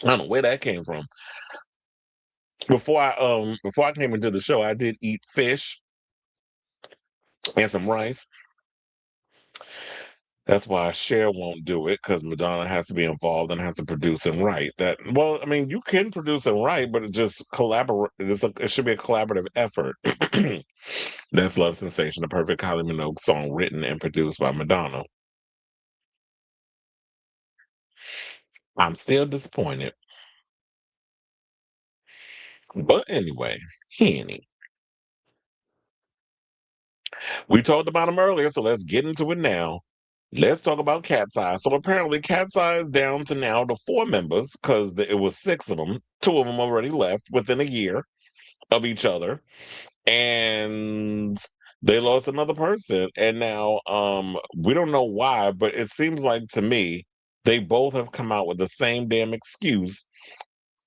I don't know where that came from. Before I came into the show, I did eat fish and some rice. That's why Cher won't do it because Madonna has to be involved and has to produce and write. That well, I mean, you can produce and write, but it just collaborate. It should be a collaborative effort. That's Love Sensation, the perfect Kylie Minogue song written and produced by Madonna. I'm still disappointed, but anyway, Henny. We talked about him earlier, so let's get into it now. Let's talk about KATSEYE. So apparently, KATSEYE is down to now the 4 members because it was 6 of them. 2 of them already left within a year of each other, and they lost another person. And now, we don't know why, but it seems like to me they both have come out with the same damn excuse.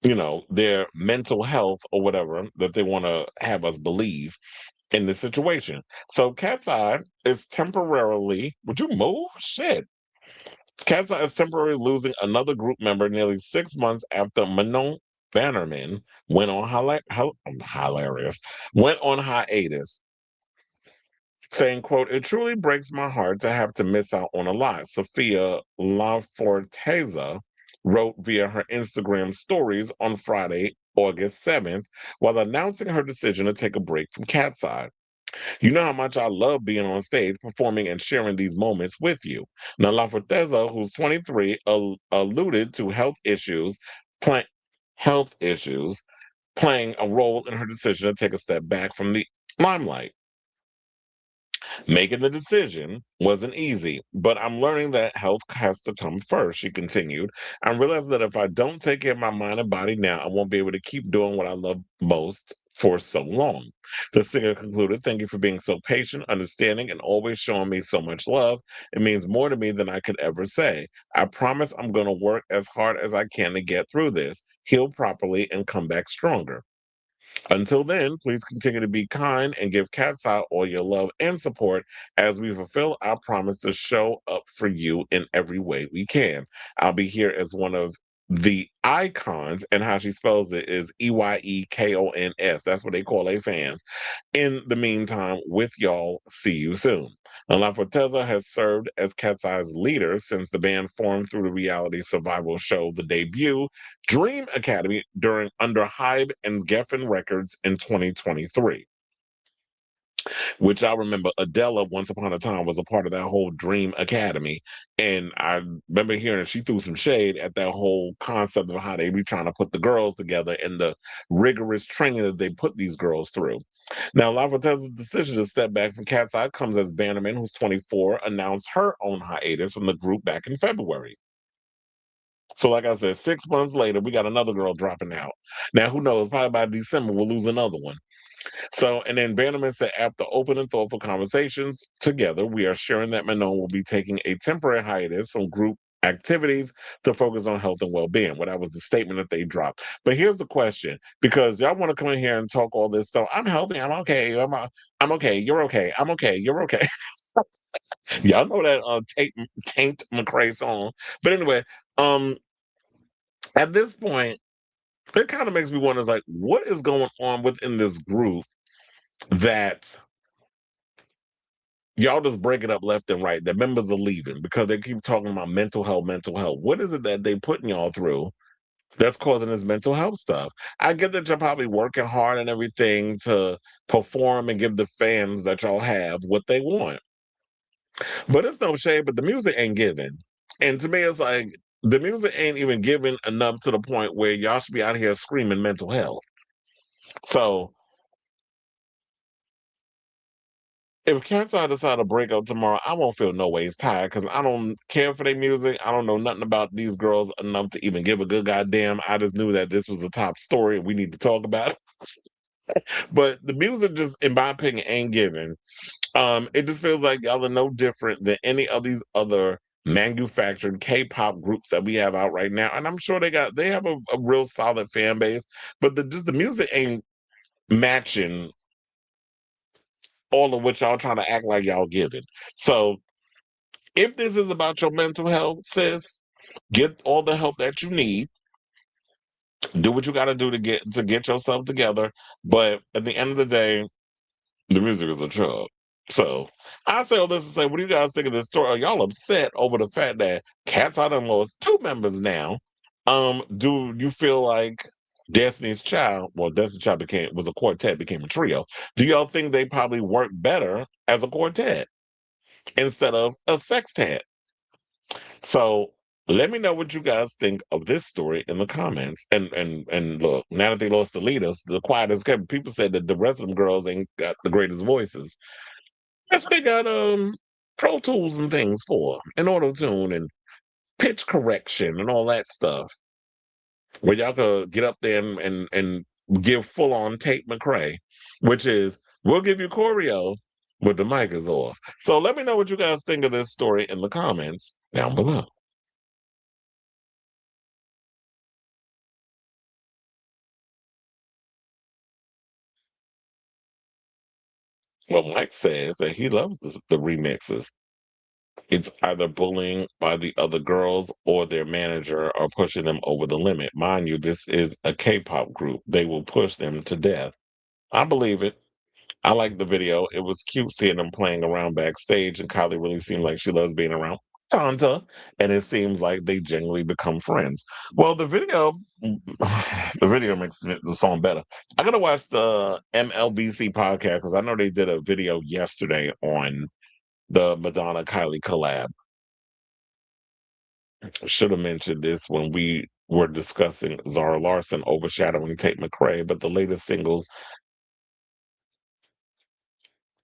Their mental health or whatever that they want to have us believe in this situation. So KATSEYE is temporarily. Would you move? Shit. KATSEYE is temporarily losing another group member nearly 6 months after Manon. Bannerman went on hilarious, went on hiatus, saying, quote, "It truly breaks my heart to have to miss out on a lot." Sophia Laforteza wrote via her Instagram stories on Friday, August 7th, while announcing her decision to take a break from KATSEYE. "You know how much I love being on stage, performing, and sharing these moments with you." Now, Laforteza, who's 23, alluded to play- health issues playing a role in her decision to take a step back from the limelight. "Making the decision wasn't easy, but I'm learning that health has to come first," she continued. "I'm realizing that if I don't take care of my mind and body now, I won't be able to keep doing what I love most for so long." The singer concluded, "Thank you for being so patient, understanding, and always showing me so much love. It means more to me than I could ever say. I promise I'm going to work as hard as I can to get through this, heal properly, and come back stronger. Until then, please continue to be kind and give KATSEYE all your love and support as we fulfill our promise to show up for you in every way we can. I'll be here as one of the icons," and how she spells it is EYEKONS. That's what they call their fans. "In the meantime, with y'all, see you soon." And La Forteza has served as KATSEYE's leader since the band formed through the reality survival show The Debut, Dream Academy, during under Hybe and Geffen Records in 2023. Which I remember Adele once upon a time was a part of that whole Dream Academy. And I remember hearing she threw some shade at that whole concept of how they be trying to put the girls together and the rigorous training that they put these girls through. Now, Laforteza's decision to step back from KATSEYE comes as Bannerman, who's 24, announced her own hiatus from the group back in February. So, like I said, 6 months later, we got another girl dropping out. Now, who knows? Probably by December, we'll lose another one. So, and then Bannerman said, "After open and thoughtful conversations together, we are sharing that Manon will be taking a temporary hiatus from group activities to focus on health and well-being." Well, that was the statement that they dropped. But here's the question, because y'all want to come in here and talk all this stuff. I'm healthy. I'm okay. I'm okay. You're okay. I'm okay. You're okay. Y'all know that Taint McCrae song. But anyway, um, at this point, it kind of makes me wonder, is like, what is going on within this group that y'all just break it up left and right? The members are leaving because they keep talking about mental health, mental health. What is it that they putting y'all through that's causing this mental health stuff? I get that you're probably working hard and everything to perform and give the fans that y'all have what they want. But it's no shade, but the music ain't giving. And to me, it's like the music ain't even giving enough to the point where y'all should be out here screaming mental health. So if Cat's Eye decide to break up tomorrow, I won't feel no ways tired because I don't care for their music. I don't know nothing about these girls enough to even give a good goddamn. I just knew that this was a top story and we need to talk about it. But the music just, in my opinion, ain't giving. It just feels like y'all are no different than any of these other manufactured K-pop groups that we have out right now. And I'm sure they have a real solid fan base, but the music ain't matching all of what y'all trying to act like y'all giving. So if this is about your mental health, sis, get all the help that you need. Do what you got to do to get yourself together. But at the end of the day, the music is a chug. So I say all this to say, what do you guys think of this story? Are y'all upset over the fact that Cat's Eye done lost two members now? Do you feel like Destiny's Child, well, Destiny's Child was a quartet, became a trio. Do y'all think they probably work better as a quartet instead of a sextet? So let me know what you guys think of this story in the comments. And look, now that they lost the leaders, the quietest kept. People said that the rest of them girls ain't got the greatest voices. That's what they got Pro Tools and things for, and auto tune and pitch correction and all that stuff. Where y'all could get up there and give full on Tate McRae, which is we'll give you choreo, but the mic is off. So let me know what you guys think of this story in the comments down below. Well, Mike says that he loves the remixes. It's either bullying by the other girls or their manager are pushing them over the limit. Mind you, this is a K-pop group. They will push them to death. I believe it. I like the video. It was cute seeing them playing around backstage, and Kylie really seemed like she loves being around Tanta, and it seems like they genuinely become friends. Well, the video, the video makes the song better. I gotta watch the MLBC podcast because I know they did a video yesterday on the Madonna Kylie collab. Should have mentioned this when we were discussing Zara Larson overshadowing Tate McRae, but the latest singles,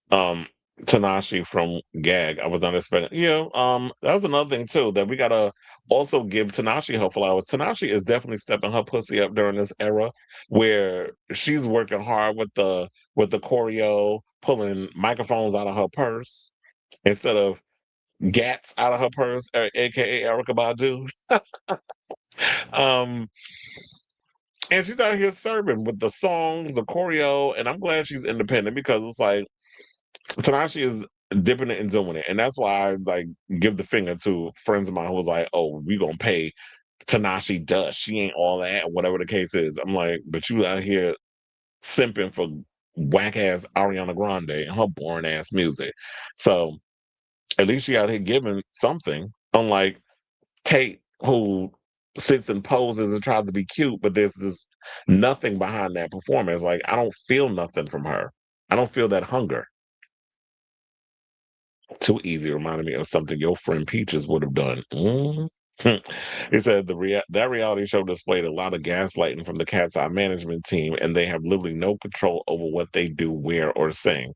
um, Tanashi from Gag, I was not expecting. That was another thing too that we gotta also give Tanashi her flowers. Tanashi is definitely stepping her pussy up during this era where she's working hard with the choreo, pulling microphones out of her purse instead of gats out of her purse, aka Erica Badu. Um, and she's out here serving with the songs, the choreo, and I'm glad she's independent because it's like Tanashi is dipping it and doing it. And that's why I like give the finger to friends of mine who was like, oh, we gonna pay Tanashi dust. She ain't all that, whatever the case is. I'm like, but you out here simping for whack ass Ariana Grande and her boring ass music. So at least she out here giving something, unlike Tate, who sits and poses and tries to be cute, but there's this nothing behind that performance. Like, I don't feel nothing from her. I don't feel that hunger. Too easy reminded me of something your friend Peaches would have done. He said that reality show displayed a lot of gaslighting from the Cat's Eye management team, and they have literally no control over what they do, wear, or sing.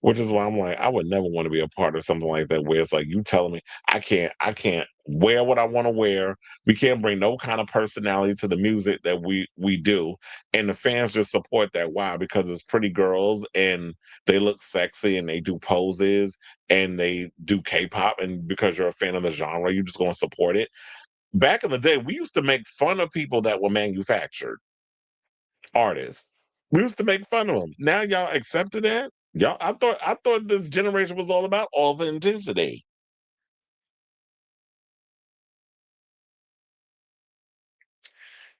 Which is why I'm like, I would never want to be a part of something like that where it's like you telling me I can't wear what I want to wear. We can't bring no kind of personality to the music that we do. And the fans just support that. Why? Because it's pretty girls and they look sexy and they do poses and they do K-pop, and because you're a fan of the genre, you're just gonna support it. Back in the day, we used to make fun of people that were manufactured artists. We used to make fun of them. Now y'all accepted that? Y'all, I thought this generation was all about authenticity.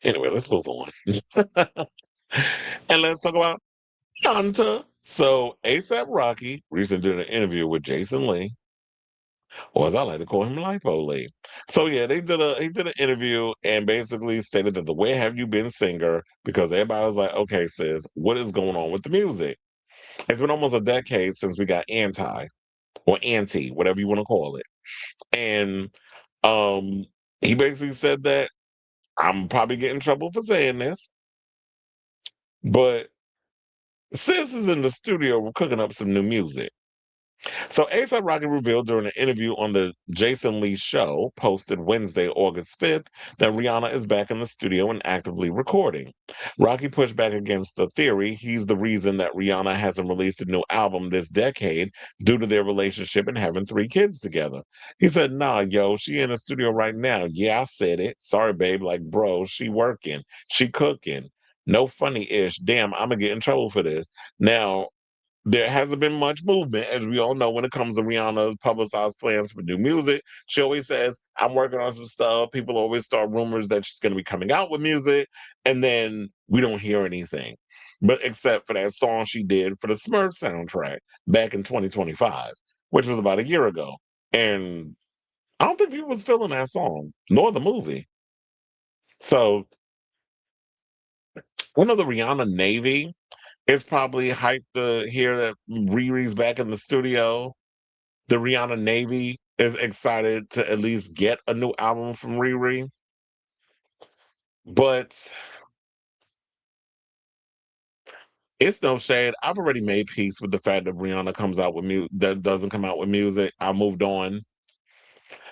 Anyway, let's move on. And let's talk about Yanta. So ASAP Rocky recently did an interview with Jason Lee, or as I like to call him, Lipo Lee. So yeah, he did an interview and basically stated that the Where Have You Been singer, because everybody was like, okay, sis, what is going on with the music? It's been almost a decade since we got Anti or Anti, whatever you want to call it. And um he basically said that I'm probably getting in trouble for saying this, but sis is in the studio cooking up some new music. So ASAP Rocky revealed during an interview on the Jason Lee show, posted Wednesday, August 5th, that Rihanna is back in the studio and actively recording. Rocky pushed back against the theory he's the reason that Rihanna hasn't released a new album this decade due to their relationship and having 3 kids together. He said, nah, yo, she in the studio right now. Yeah, I said it. Sorry, babe. Like, bro, she working. She cooking. No funny ish. Damn, I'm gonna get in trouble for this. Now, there hasn't been much movement, as we all know, when it comes to Rihanna's publicized plans for new music. She always says, I'm working on some stuff. People always start rumors that she's going to be coming out with music, and then we don't hear anything. But except for that song she did for the Smurf soundtrack back in 2025, which was about a year ago. And I don't think people was feeling that song, nor the movie. So one of the Rihanna Navy is probably hyped to hear that Riri's back in the studio. The Rihanna Navy is excited to at least get a new album from Riri. But it's no shade. I've already made peace with the fact that Rihanna comes out with music that doesn't come out with music. I moved on.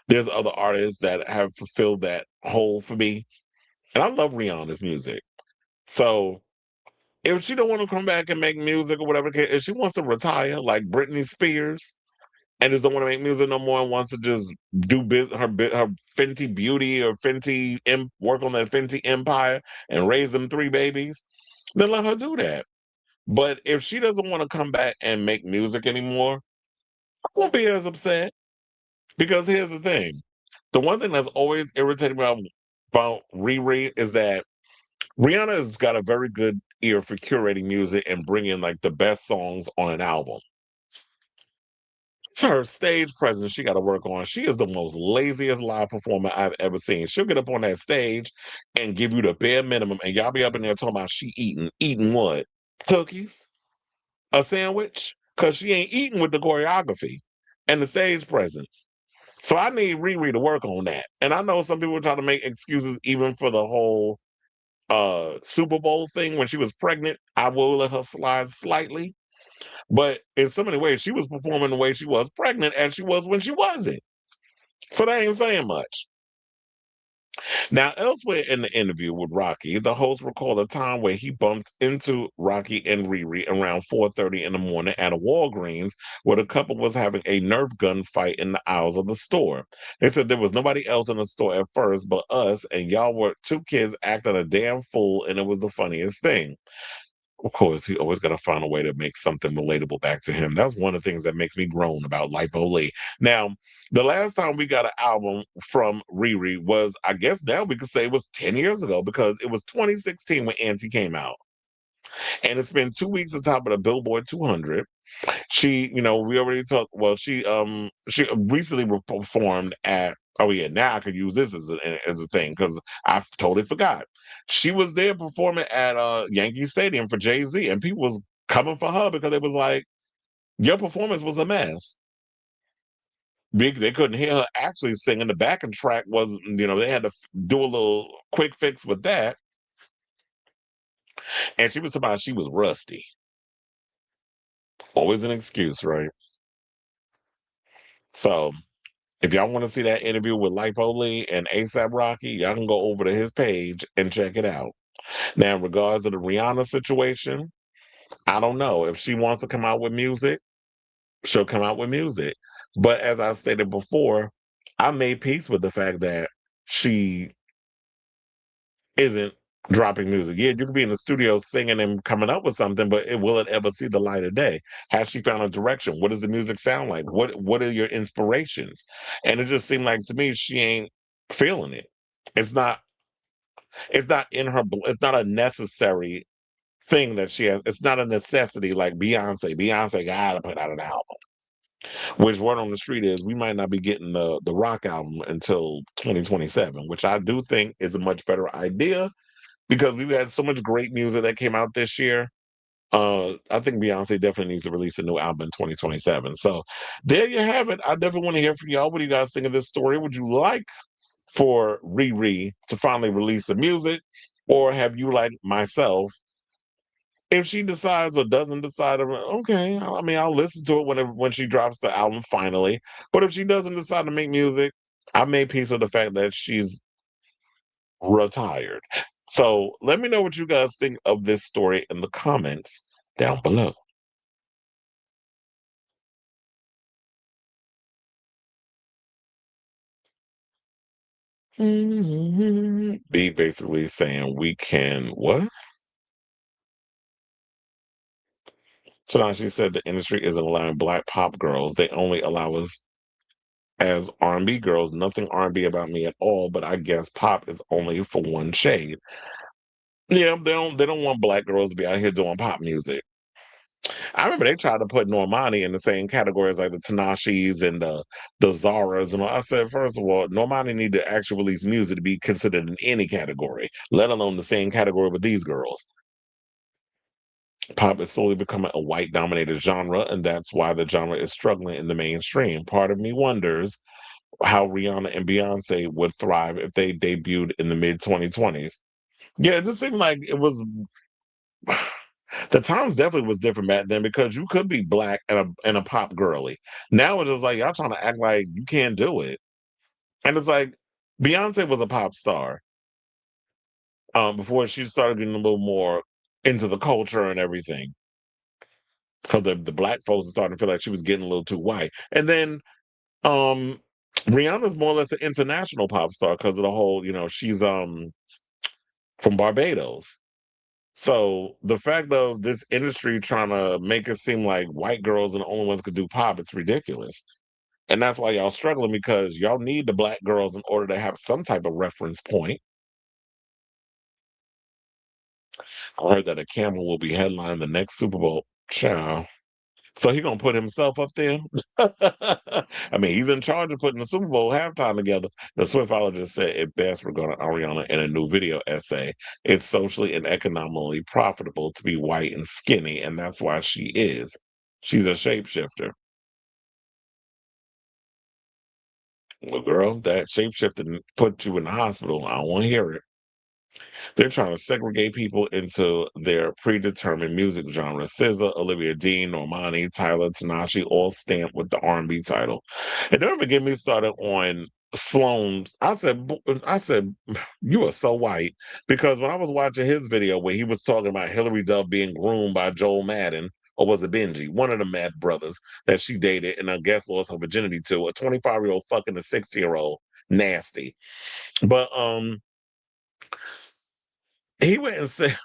There's other artists that have fulfilled that hole for me. And I love Rihanna's music. So if she don't want to come back and make music or whatever, if she wants to retire like Britney Spears, and just don't want to make music no more and wants to just do her Fenty Beauty or work on that Fenty empire and raise them 3 babies, then let her do that. But if she doesn't want to come back and make music anymore, I won't be as upset. Because here's the thing. The one thing that's always irritating me about Riri is that Rihanna has got a very good ear for curating music and bringing like the best songs on an album. It's her stage presence she got to work on. She is the most laziest live performer I've ever seen. She'll get up on that stage and give you the bare minimum, and y'all be up in there talking about she eating. Eating what? Cookies? A sandwich? Because she ain't eating with the choreography and the stage presence. So I need Riri to work on that. And I know some people try to make excuses even for the whole Super Bowl thing when she was pregnant. I will let her slide slightly. But in so many ways, she was performing the way she was pregnant as she was when she wasn't. So that ain't saying much. Now, elsewhere in the interview with Rocky, the host recalled a time where he bumped into Rocky and Riri around 4:30 in the morning at a Walgreens where the couple was having a Nerf gun fight in the aisles of the store. They said there was nobody else in the store at first but us, and y'all were two kids acting a damn fool, and it was the funniest thing. Of course, he always got to find a way to make something relatable back to him. That's one of the things that makes me groan about Lipo Lee. Now, the last time we got an album from Riri was, I guess now we could say it was 10 years ago because it was 2016 when Auntie came out. And it's been 2 weeks on top of the Billboard 200. She, we already talked. Well, she recently performed at. Oh yeah, now I could use this as a thing because I totally forgot. She was there performing at Yankee Stadium for Jay Z, and people was coming for her because it was like your performance was a mess. They couldn't hear her actually singing. The backing track was, they had to do a little quick fix with that, and she was about she was rusty. Always an excuse, right? So if y'all want to see that interview with Lipo Lee and ASAP Rocky, y'all can go over to his page and check it out. Now, in regards to the Rihanna situation, I don't know. If she wants to come out with music, she'll come out with music. But as I stated before, I made peace with the fact that she isn't dropping music. Yeah, you could be in the studio singing and coming up with something, but will it ever see the light of day? Has she found a direction? What does the music sound like? What are your inspirations? And it just seemed like to me she ain't feeling it. It's not it's not in her it's not a necessary thing that she has. It's not a necessity like Beyonce. Beyonce gotta put out an album. Which word on the street is we might not be getting the rock album until 2027, which I do think is a much better idea because we've had so much great music that came out this year. I think Beyonce definitely needs to release a new album in 2027. So there you have it. I definitely want to hear from y'all. What do you guys think of this story? Would you like for Riri to finally release the music? Or have you, like myself, if she decides or doesn't decide, okay, I mean, I'll listen to it when she drops the album finally. But if she doesn't decide to make music, I made peace with the fact that she's retired. So let me know what you guys think of this story in the comments down below. Be basically saying we can what? So now she said the industry isn't allowing black pop girls. They only allow us as R&B girls. Nothing R&B about me at all, but I guess pop is only for one shade. Yeah, they don't want black girls to be out here doing pop music. I remember they tried to put Normani in the same category as like the Tanashis and the Zaras and all. I said, first of all, Normani need to actually release music to be considered in any category, let alone the same category with these girls. Pop is slowly becoming a white dominated genre, and that's why the genre is struggling in the mainstream. Part of me wonders how Rihanna and Beyonce would thrive if they debuted in the mid 2020s. Yeah, it just seemed like it was the times definitely was different back then because you could be black and a pop girly. Now it's just like y'all trying to act like you can't do it. And it's like Beyonce was a pop star before she started getting a little more into the culture and everything. Because the black folks are starting to feel like she was getting a little too white. And then um Rihanna's more or less an international pop star because of the whole, she's from Barbados. So the fact of this industry trying to make it seem like white girls are the only ones could do pop, it's ridiculous. And that's why y'all struggling because y'all need the black girls in order to have some type of reference point. I heard that a camel will be headlining the next Super Bowl. Child. So he gonna put himself up there? I mean, he's in charge of putting the Super Bowl halftime together. The Swiffologist said it best regarding Ariana in a new video essay. It's socially and economically profitable to be white and skinny, and that's why she is. She's a shapeshifter. Well, girl, that shapeshifting put you in the hospital. I don't want to hear it. They're trying to segregate people into their predetermined music genre. SZA, Olivia Dean, Normani, Tyler, Tanashi, all stamped with the R&B title. And don't ever get me started on Sloan. I said, you are so white because when I was watching his video where he was talking about Hillary Duff being groomed by Joel Madden, or was it Benji, one of the Mad brothers that she dated and I guess lost her virginity to, a 25-year-old fucking a 60-year-old, nasty. But he went and said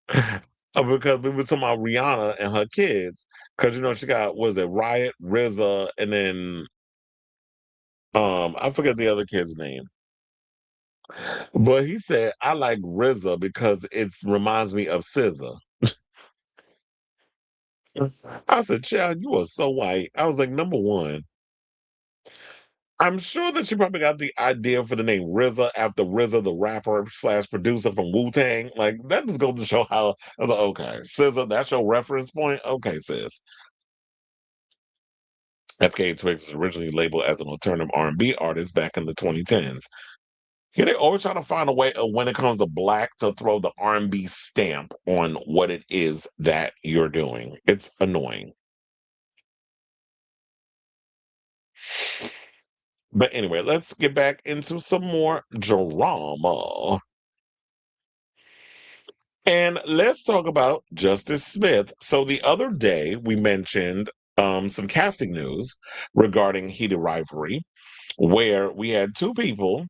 because we were talking about Rihanna and her kids. Because she got was it Riot, RZA, and then I forget the other kid's name. But he said I like RZA because it reminds me of SZA. I said, "Child, you are so white." I was like, number one, I'm sure that she probably got the idea for the name RZA after RZA, the rapper slash producer from Wu Tang. Like that just goes to show how I was like, okay, SZA, that's your reference point. Okay, sis. FKA Twigs was originally labeled as an alternative R&B artist back in the 2010s. Yeah, they always try to find a way of when it comes to black to throw the R&B stamp on what it is that you're doing. It's annoying. But anyway, let's get back into some more drama. And let's talk about Justice Smith. So the other day we mentioned some casting news regarding Heated Rivalry, where we had two people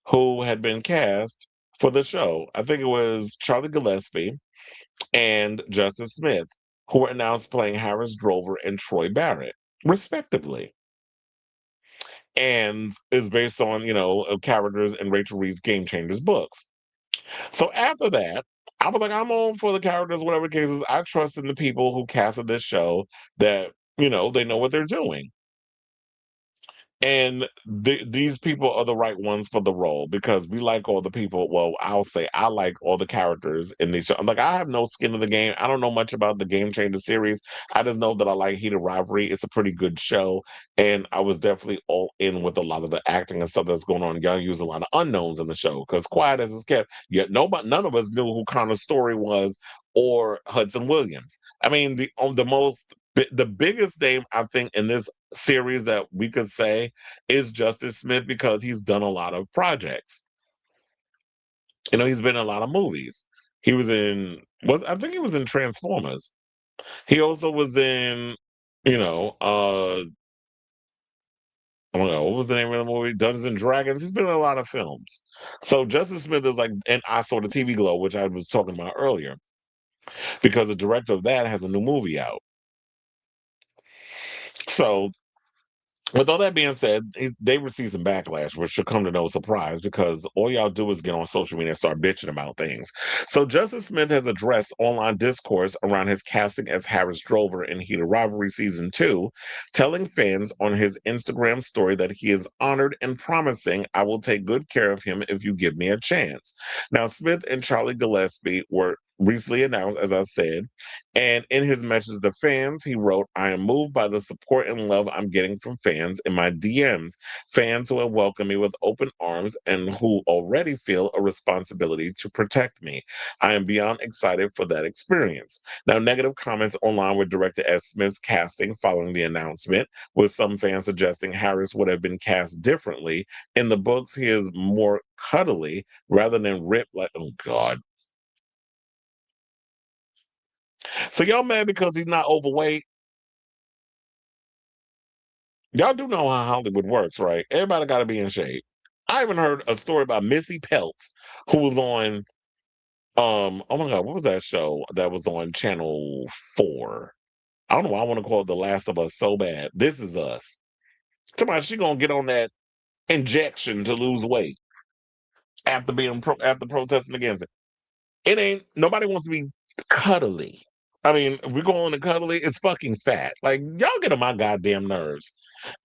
who had been cast for the show. I think it was Charlie Gillespie and Justice Smith, who were announced playing Harris Drover and Troy Barrett, respectively. And is based on, characters in Rachel Reed's Game Changers books. So after that, I was like, I'm on for the characters, whatever the case is. I trust in the people who casted this show that, they know what they're doing. And these people are the right ones for the role because we like all the people. Well, I'll say I like all the characters in these shows. Like I have no skin in the game. I don't know much about the Game Changer series. I just know that I like Heated Rivalry. It's a pretty good show, and I was definitely all in with a lot of the acting and stuff that's going on. Y'all use a lot of unknowns in the show because quiet as it's kept, yet none of us knew who Connor's story was or Hudson Williams. I mean, the biggest name I think in this series that we could say is Justice Smith because he's done a lot of projects. He's been in a lot of movies. He was in I think he was in Transformers. He also was in, I don't know, what was the name of the movie? Dungeons and Dragons. He's been in a lot of films. So Justice Smith is like, and I saw the TV Glow, which I was talking about earlier, because the director of that has a new movie out. So with all that being said, they received some backlash, which should come to no surprise because all y'all do is get on social media and start bitching about things. So Justice Smith has addressed online discourse around his casting as Harris Drover in Heated Rivalry Season 2, telling fans on his Instagram story that he is honored and promising, I will take good care of him if you give me a chance. Now, Smith and Charlie Gillespie were recently announced, as I said, and in his message to fans, he wrote, I am moved by the support and love I'm getting from fans in my DMs, fans who have welcomed me with open arms and who already feel a responsibility to protect me. I am beyond excited for that experience. Now, negative comments online were directed at Smith's casting following the announcement, with some fans suggesting Harris would have been cast differently. In the books, he is more cuddly rather than ripped like, oh God. So y'all mad because he's not overweight? Y'all do know how Hollywood works, right? Everybody got to be in shape. I even heard a story about Missy Peltz, who was on, oh my God, what was that show that was on Channel 4? I don't know why I want to call it The Last of Us so bad. This Is Us. Tomorrow she gonna get on that injection to lose weight after after protesting against it. It ain't nobody wants to be cuddly. I mean, if we're going to cuddly, it's fucking fat. Like y'all get on my goddamn nerves.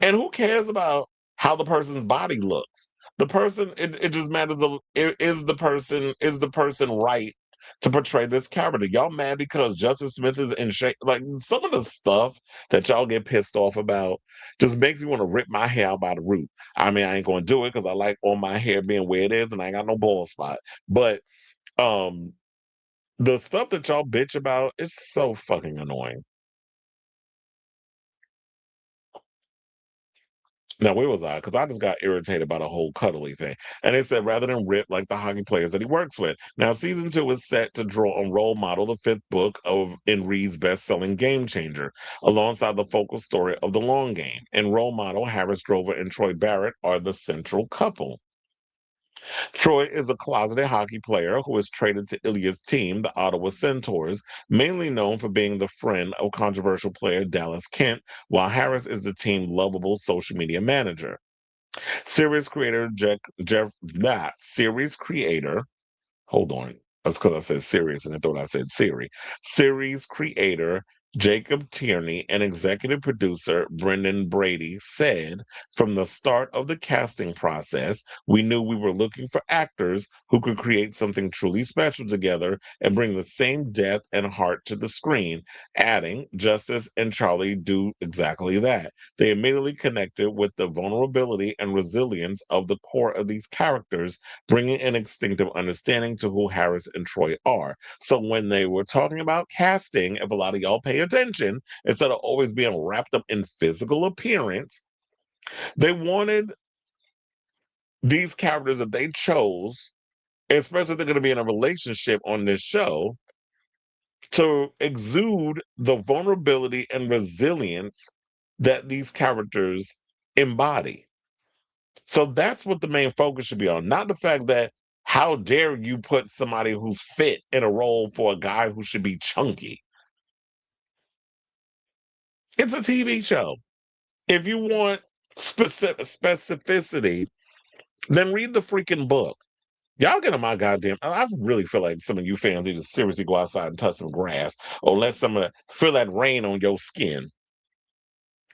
And who cares about how the person's body looks? The person, it just matters of is the person right to portray this character? Y'all mad because Justice Smith is in shape? Like some of the stuff that y'all get pissed off about just makes me want to rip my hair out by the root. I mean, I ain't gonna do it because I like all my hair being where it is and I ain't got no bald spot. But um the stuff that y'all bitch about is so fucking annoying. Now, where was I? Because I just got irritated by the whole cuddly thing. And they said rather than rip like the hockey players that he works with. Now, season 2 is set to draw on Role Model, the fifth book of in Reed's best-selling Game Changer, alongside the focal story of The Long Game. In Role Model, Harris Drover and Troy Barrett are the central couple. Troy is a closeted hockey player who is traded to Ilya's team, the Ottawa Centaurs, mainly known for being the friend of controversial player Dallas Kent, while Harris is the team's lovable social media manager. Series creator series creator. Hold on. That's because I said serious and I thought I said Siri. Series creator Jacob Tierney and executive producer Brendan Brady said, from the start of the casting process, we knew we were looking for actors who could create something truly special together and bring the same depth and heart to the screen, adding, Justice and Charlie do exactly that. They immediately connected with the vulnerability and resilience of the core of these characters, bringing an instinctive understanding to who Harris and Troy are. So when they were talking about casting, if a lot of y'all pay attention, instead of always being wrapped up in physical appearance, they wanted these characters that they chose, especially if they're going to be in a relationship on this show, to exude the vulnerability and resilience that these characters embody. So that's what the main focus should be on, not the fact that how dare you put somebody who's fit in a role for a guy who should be chunky. It's a TV show. If you want specificity, then read the freaking book. Y'all get on my goddamn. I really feel like some of you fans need to seriously go outside and touch some grass or let some of feel that rain on your skin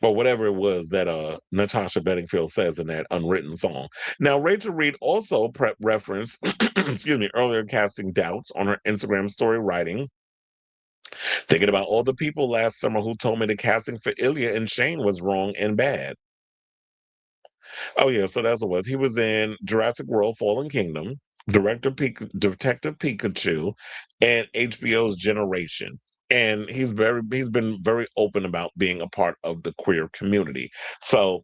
or whatever it was that Natasha Bedingfield says in that unwritten song. Now, Rachel Reed also referenced, excuse me, earlier casting doubts on her Instagram story, writing, thinking about all the people last summer who told me the casting for Ilya and Shane was wrong and bad. Oh yeah, so that's what it was. He was in Jurassic World: Fallen Kingdom, Detective Pikachu, and HBO's Generation. And he's been very open about being a part of the queer community. So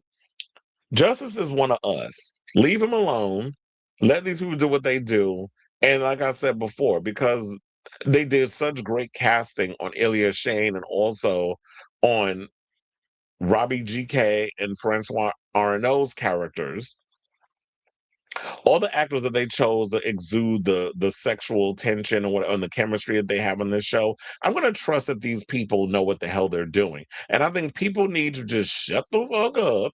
Justice is one of us. Leave him alone. Let these people do what they do. And like I said before, because they did such great casting on Ilya Shane and also on Robbie GK and Francois Arnault's characters, all the actors that they chose to exude the sexual tension and the chemistry that they have on this show, I'm going to trust that these people know what the hell they're doing. And I think people need to just shut the fuck up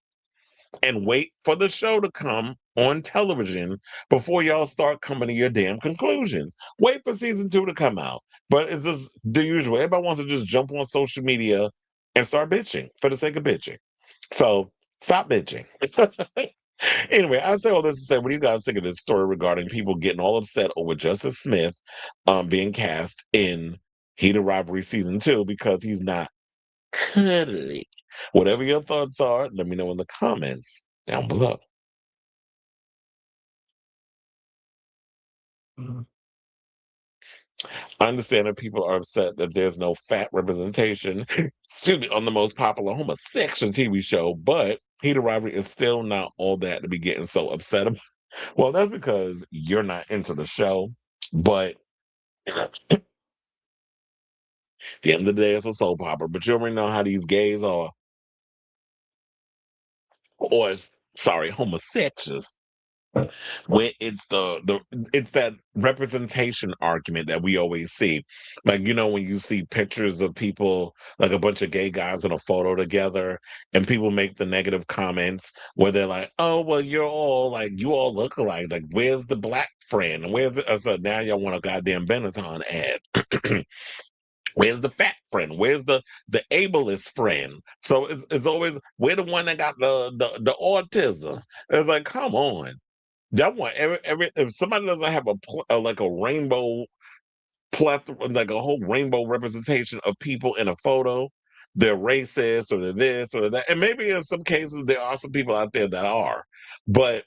and wait for the show to come on television before y'all start coming to your damn conclusions. Wait for season 2 to come out. But it's just the usual. Everybody wants to just jump on social media and start bitching for the sake of bitching. So stop bitching. Anyway, I say all this to say, what do you guys think of this story regarding people getting all upset over Justice Smith being cast in Heat of Rivalry season 2 because he's not cuddly? Whatever your thoughts are, let me know in the comments down below. Mhm. I understand that people are upset that there's no fat representation, excuse me, on the most popular homosexual TV show, but Heat of Rivalry is still not all that to be getting so upset about. Well, that's because you're not into the show, but at the end of the day, it's a soap opera. But you already know how these gays are, or sorry, homosexuals. where it's that representation argument that we always see. Like, when you see pictures of people, like a bunch of gay guys in a photo together, and people make the negative comments where they're like, oh, well, you all look alike. Like, where's the black friend? And so now y'all want a goddamn Benetton ad. Where's the fat friend? Where's the ableist friend? So it's always, we're the one that got the autism. It's like, come on. Y'all want every if somebody doesn't have like a rainbow plethora, like a whole rainbow representation of people in a photo, they're racist or they're this or they're that. And maybe in some cases there are some people out there that are, but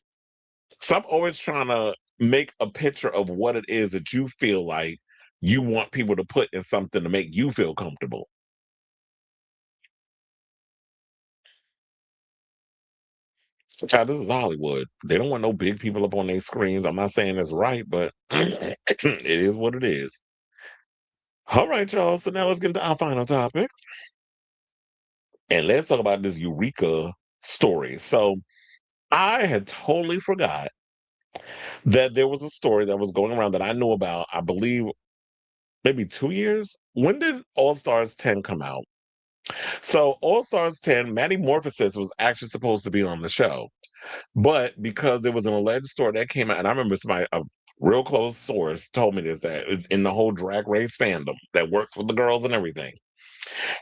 so I'm always trying to make a picture of what it is that you feel like you want people to put in something to make you feel comfortable. Child, this is Hollywood. They don't want no big people up on their screens. I'm not saying it's right, but it is what it is. All right, y'all. So now let's get into our final topic. And let's talk about this Eureka story. So I had totally forgot that there was a story that was going around that I knew about, I believe, maybe 2 years. When did All Stars 10 come out? So All Stars 10, Maddie Morphosis was actually supposed to be on the show. But because there was an alleged story that came out, and I remember a real close source told me this, that it's in the whole drag race fandom that works with the girls and everything,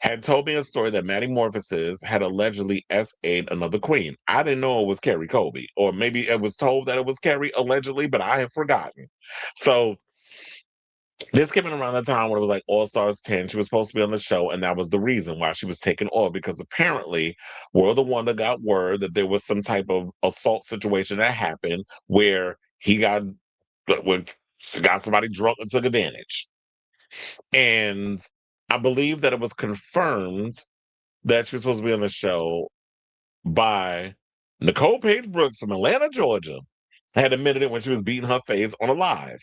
had told me a story that Maddie Morphosis had allegedly SA'd another queen. I didn't know it was Kerri Colby, or maybe it was told that it was Kerri allegedly, but I had forgotten. So this came in around the time when it was like All Stars 10. She was supposed to be on the show, and that was the reason why she was taken off, because apparently we're the one that got word that there was some type of assault situation that happened where when got somebody drunk and took advantage. And I believe that it was confirmed that she was supposed to be on the show by Nicole Page Brooks from Atlanta, Georgia, had admitted it when she was beating her face on a live.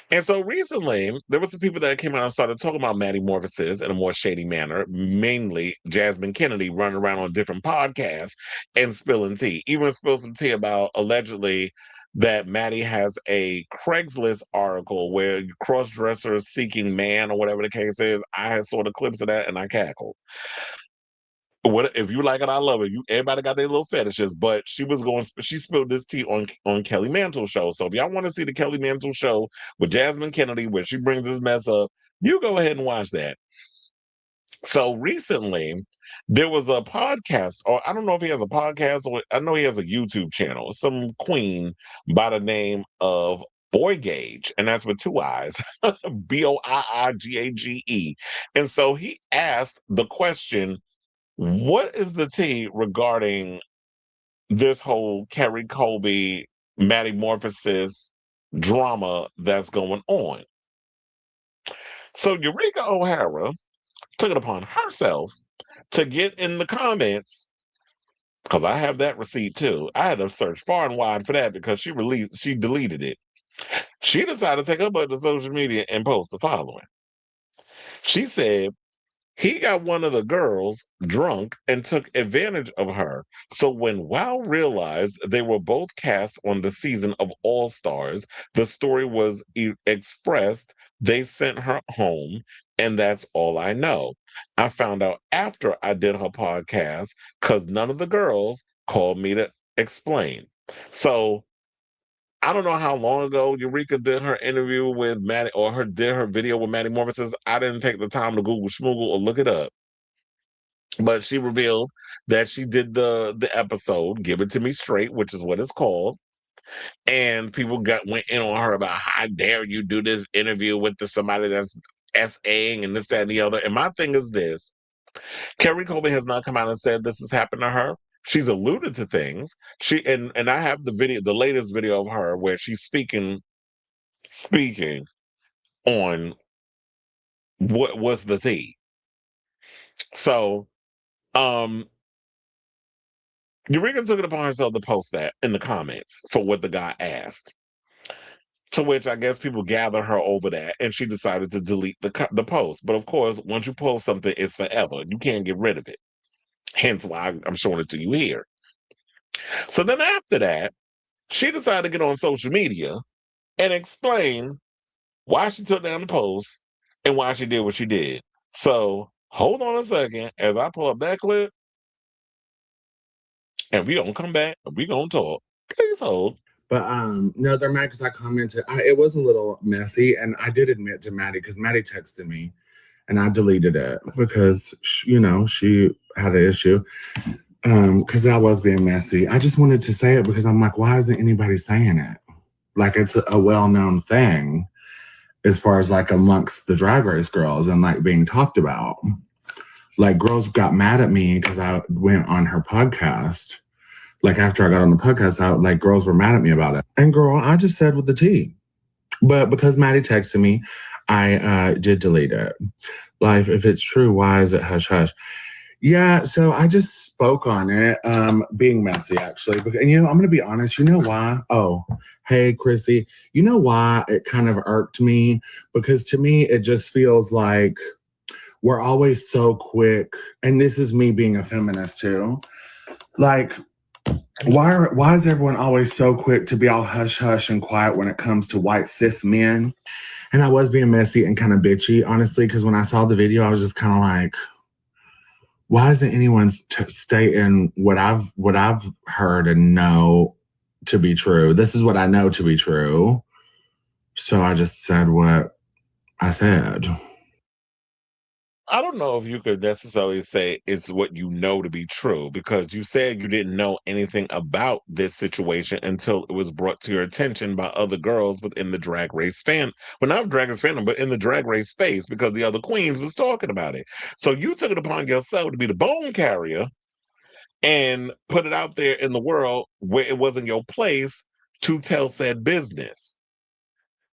And so recently, there were some people that came out and started talking about Maddie Morphosis in a more shady manner, mainly Jasmine Kennedy running around on different podcasts and spilling tea. Even spilled some tea about allegedly that Maddie has a Craigslist article where cross-dressers seeking man or whatever the case is. I had sort of clips of that and I cackled. What if you like it? I love it. Everybody got their little fetishes, but she spilled this tea on Kelly Mantle's show. So if y'all want to see the Kelly Mantle show with Jasmine Kennedy, where she brings this mess up, you go ahead and watch that. So recently, there was a podcast, or I don't know if he has a podcast, or I know he has a YouTube channel. Some queen by the name of Boy Gage, and that's with two eyes, Boiigage. And so he asked the question, what is the tea regarding this whole Kerri Colby, Maddie Morphosis drama that's going on? So Eureka O'Hara took it upon herself to get in the comments, because I have that receipt too. I had to search far and wide for that because she deleted it. She decided to take up to social media and post the following. She said, he got one of the girls drunk and took advantage of her. So when Wow realized they were both cast on the season of All Stars, the story was expressed. They sent her home, and that's all I know. I found out after I did her podcast because none of the girls called me to explain. So I don't know how long ago Eureka did her interview with Maddie, or did her video with Maddie Mormon. Says I didn't take the time to Google Schmoogle or look it up, but she revealed that she did the episode "Give It to Me Straight," which is what it's called, and people went in on her about how dare you do this interview with somebody that's SAing and this, that, and the other. And my thing is this: Kerri Colby has not come out and said this has happened to her. She's alluded to things. And I have the latest video of her where she's speaking on what was the tea. So, um, Eureka took it upon herself to post that in the comments for what the guy asked. To which I guess people gather her over that, and she decided to delete the post. But of course, once you post something, it's forever. You can't get rid of it. Hence why I'm showing it to you here. So then after that, she decided to get on social media and explain why she took down the post and why she did what she did. So hold on a second as I pull up that clip and we gonna come back and we gonna talk. Please hold. But no, they're mad because I commented. It was a little messy, and I did admit to Maddie because Maddie texted me, and I deleted it because she had an issue. Because I was being messy. I just wanted to say it because I'm like, why isn't anybody saying it? Like it's a well-known thing as far as like amongst the Drag Race girls and like being talked about. Like girls got mad at me because I went on her podcast. Like after I got on the podcast, girls were mad at me about it. And girl, I just said with the tea. But because Maddie texted me, I did delete it. Like if it's true, why is it hush hush? Yeah, so I just spoke on it, being messy actually. And I'm going to be honest. You know why? Oh, hey, Chrissy. You know why it kind of irked me? Because to me, it just feels like we're always so quick. And this is me being a feminist too. Like, why is everyone always so quick to be all hush hush and quiet when it comes to white cis men? And I was being messy and kind of bitchy, honestly, because when I saw the video, I was just kind of like, why isn't anyone stating what I've heard and know to be true? This is what I know to be true. So I just said what I said. I don't know if you could necessarily say it's what you know to be true because you said you didn't know anything about this situation until it was brought to your attention by other girls within the drag race well, not drag race fandom, but in the drag race space because the other queens was talking about it. So you took it upon yourself to be the bone carrier and put it out there in the world where it wasn't your place to tell said business.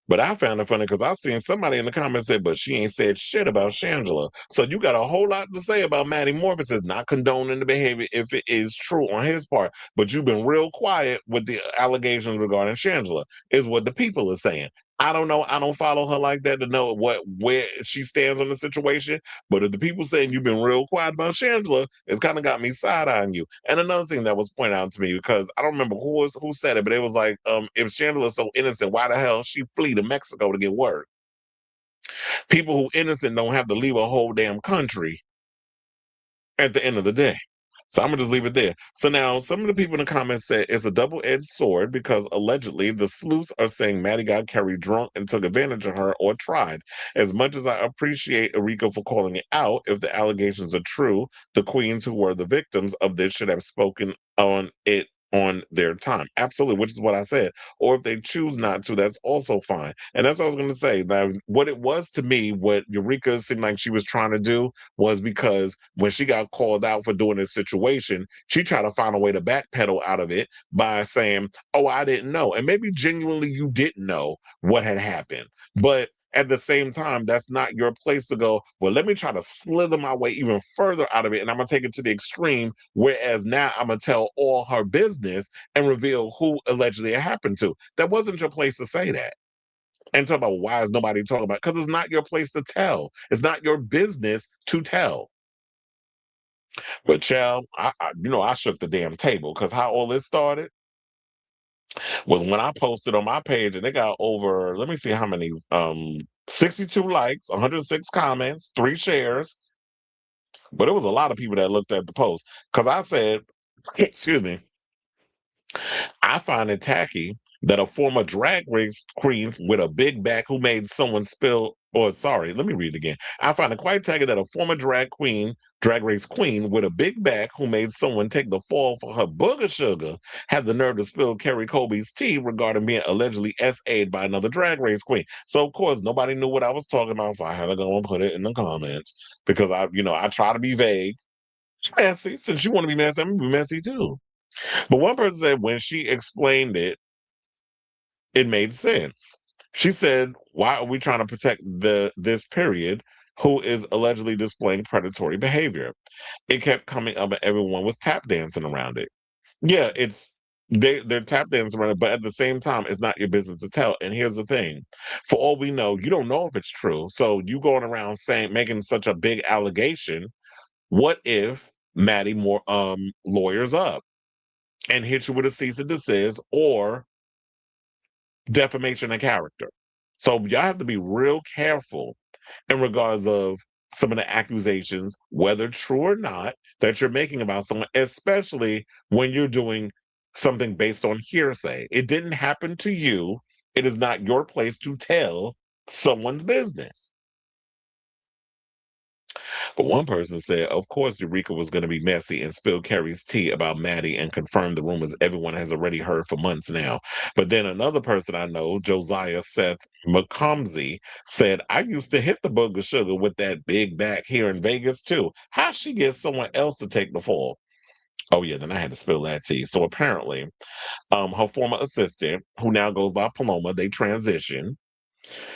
But I found it funny because I seen somebody in the comments said, but she ain't said shit about Shangela. So you got a whole lot to say about Maddie Morpheus not condoning the behavior if it is true on his part. But you've been real quiet with the allegations regarding Shangela, is what the people are saying. I don't know. I don't follow her like that to know where she stands on the situation. But if the people saying you've been real quiet about Shangela, it's kind of got me side-eyeing you. And another thing that was pointed out to me, because I don't remember who said it, but it was like, if Shangela's so innocent, why the hell she flee to Mexico to get work? People who innocent don't have to leave a whole damn country at the end of the day. So I'm gonna just leave it there. So now some of the people in the comments said it's a double-edged sword because allegedly the sleuths are saying Maddie got Kerri drunk and took advantage of her or tried. As much as I appreciate Eureka for calling it out, if the allegations are true, the queens who were the victims of this should have spoken on it on their time. Absolutely, which is what I said. Or if they choose not to, that's also fine. And that's what I was going to say. Now, what it was to me, what Eureka seemed like she was trying to do was because when she got called out for doing this situation, she tried to find a way to backpedal out of it by saying, oh, I didn't know. And maybe genuinely you didn't know what had happened. But at the same time, that's not your place to go, well, let me try to slither my way even further out of it. And I'm going to take it to the extreme. Whereas now I'm going to tell all her business and reveal who allegedly it happened to. That wasn't your place to say that. And talk about why is nobody talking about it? Because it's not your place to tell. It's not your business to tell. But child, I shook the damn table because how all this started was when I posted on my page and they got over, let me see how many, 62 likes, 106 comments, 3 shares. But it was a lot of people that looked at the post because I said, excuse me, I find it tacky that a former drag race queen with a big back who made someone spill, or sorry, let me read it again. I find it quite tacky that a former drag race queen with a big back who made someone take the fall for her booger sugar had the nerve to spill Kerri Colby's tea regarding being allegedly SA'd by another drag race queen. So of course nobody knew what I was talking about, so I had to go and put it in the comments because I try to be vague. Messy. Since you want to be messy, I'm gonna be messy too. But one person said when she explained it, it made sense. She said, "Why are we trying to protect this period who is allegedly displaying predatory behavior?" It kept coming up, and everyone was tap dancing around it. Yeah, they're tap dancing around it, but at the same time, it's not your business to tell. And here's the thing: for all we know, you don't know if it's true. So you going around saying making such a big allegation. What if Maddie more lawyers up? and hit you with a cease and desist or defamation of character. So y'all have to be real careful in regards of some of the accusations, whether true or not, that you're making about someone, especially when you're doing something based on hearsay. It didn't happen to you. It is not your place to tell someone's business. But one person said, of course, Eureka was going to be messy and spill Kerri's tea about Maddie and confirm the rumors everyone has already heard for months now. But then another person I know, Josiah Seth McComsey, said, I used to hit the booger sugar with that big back here in Vegas, too. How she get someone else to take the fall? Oh, yeah, then I had to spill that tea. So apparently, her former assistant, who now goes by Paloma, they transitioned,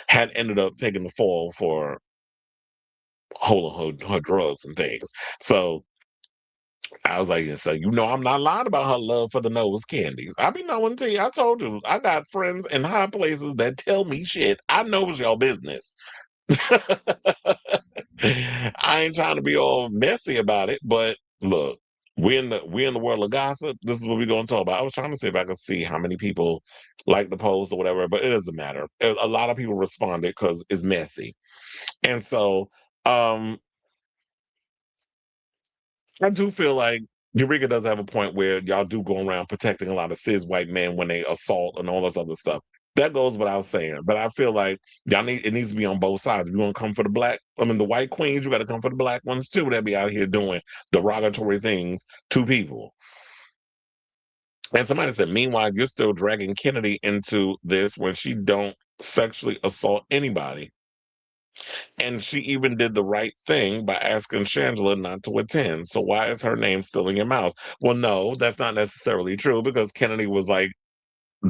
had ended up taking the fall for her drugs and things. So I was like, so I'm not lying about her love for the nose candies. I be knowing to you. I told you, I got friends in high places that tell me shit. I know it's your business. I ain't trying to be all messy about it, but look, we're in the world of gossip. This is what we're gonna talk about. I was trying to see if I could see how many people like the post or whatever, but it doesn't matter. A lot of people responded because it's messy. And so um I do feel like Eureka does have a point where y'all do go around protecting a lot of cis white men when they assault and all this other stuff. That goes without saying. But I feel like it needs to be on both sides. If you want to come for the white queens, you got to come for the black ones too that be out here doing derogatory things to people. And somebody said, meanwhile, you're still dragging Kennedy into this when she don't sexually assault anybody. And she even did the right thing by asking Shangela not to attend. So why is her name still in your mouth? Well, no, that's not necessarily true because Kennedy was like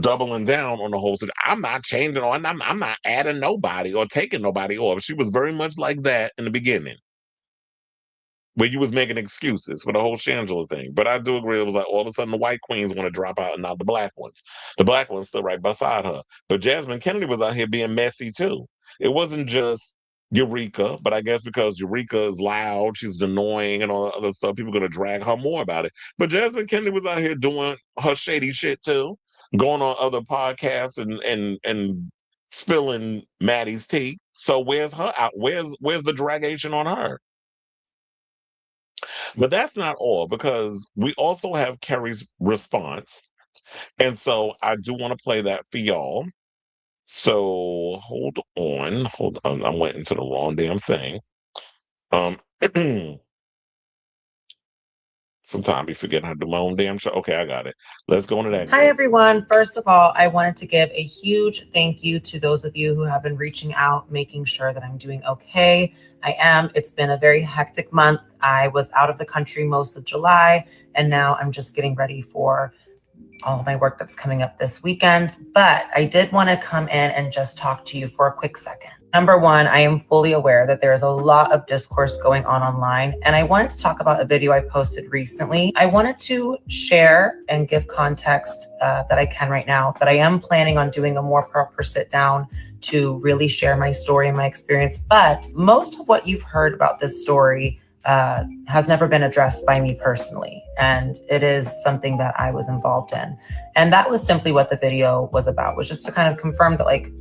doubling down on the whole thing. I'm not changing on, I'm not adding nobody or taking nobody off. She was very much like that in the beginning, where you was making excuses for the whole Shangela thing. But I do agree, it was like all of a sudden the white queens want to drop out and not the black ones. The black ones still right beside her. But Jasmine Kennedy was out here being messy too. It wasn't just Eureka, but I guess because Eureka is loud, she's annoying and all that other stuff, people are gonna drag her more about it. But Jasmine Kennedy was out here doing her shady shit too, going on other podcasts and spilling Maddie's tea. So where's her out? Where's the dragation on her? But that's not all because we also have Kerri's response. And so I do want to play that for y'all. So hold on. Hold on. I went into the wrong damn thing. Um Sometimes you forget how to do my own damn show. Okay, I got it. Let's go into that. Hi, everyone. First of all, I wanted to give a huge thank you to those of you who have been reaching out, making sure that I'm doing okay. I am. It's been a very hectic month. I was out of the country most of July, and now I'm just getting ready for all of my work that's coming up this weekend. But I did want to come in and just talk to you for a quick second. Number one, I am fully aware that there's a lot of discourse going on online, and I wanted to talk about a video I posted recently. I wanted to share and give context that I can right now, that I am planning on doing a more proper sit down to really share my story and my experience. But most of what you've heard about this story has never been addressed by me personally. And it is something that I was involved in. And that was simply what the video was about, was just to kind of confirm that, like,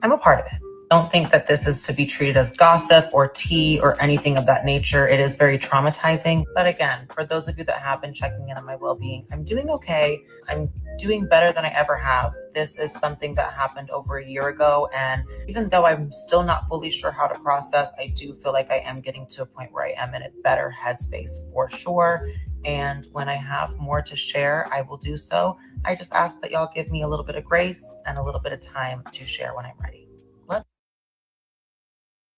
I'm a part of it. Don't think that this is to be treated as gossip or tea or anything of that nature. It is very traumatizing. But again, for those of you that have been checking in on my well-being, I'm doing okay. I'm doing better than I ever have. This is something that happened over a year ago. And even though I'm still not fully sure how to process, I do feel like I am getting to a point where I am in a better headspace for sure. And when I have more to share, I will do so. I just ask that y'all give me a little bit of grace and a little bit of time to share when I'm ready.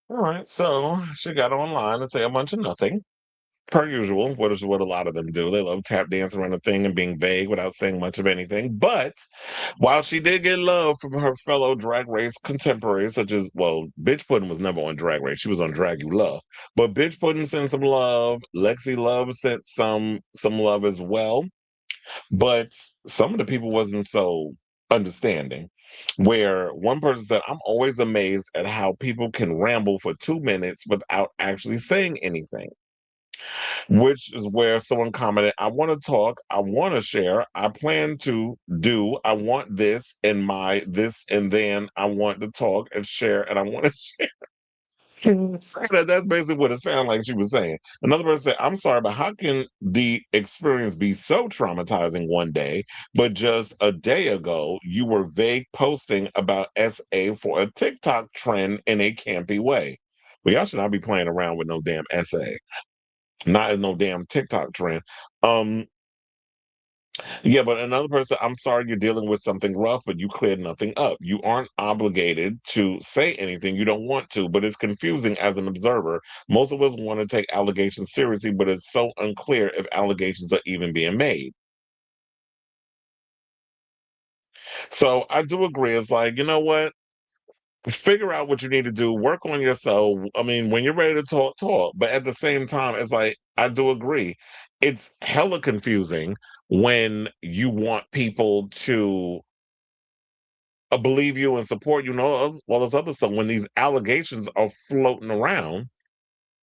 All right, so she got online and say a bunch of nothing. Per usual, what is what a lot of them do. They love tap dancing around the thing and being vague without saying much of anything. But while she did get love from her fellow Drag Race contemporaries, such as, well, Bitch Puddin' was never on Drag Race. She was on Dragula. But Bitch Puddin' sent some love. Lexi Love sent some love as well. But some of the people wasn't so understanding. Where one person said, I'm always amazed at how people can ramble for 2 minutes without actually saying anything. which is where someone commented, I want to talk, I want to share, I plan to do, I want this and my this, and then I want to talk and share, and I want to share. That's basically what it sounded like she was saying. Another person said, I'm sorry, but how can the experience be so traumatizing one day, but just a day ago, you were vague posting about SA for a TikTok trend in a campy way? Well, y'all should not be playing around with no damn SA. Not in no damn TikTok trend. Um, yeah, but another person, I'm sorry you're dealing with something rough, but you cleared nothing up. You aren't obligated to say anything you don't want to, but it's confusing as an observer. Most of us want to take allegations seriously, but it's so unclear if allegations are even being made. So I do agree. It's like, you know what? Figure out what you need to do, work on yourself. I mean, when you're ready to talk, talk. But at the same time, it's like, I do agree. It's hella confusing when you want people to believe you and support you and all this other stuff. When these allegations are floating around,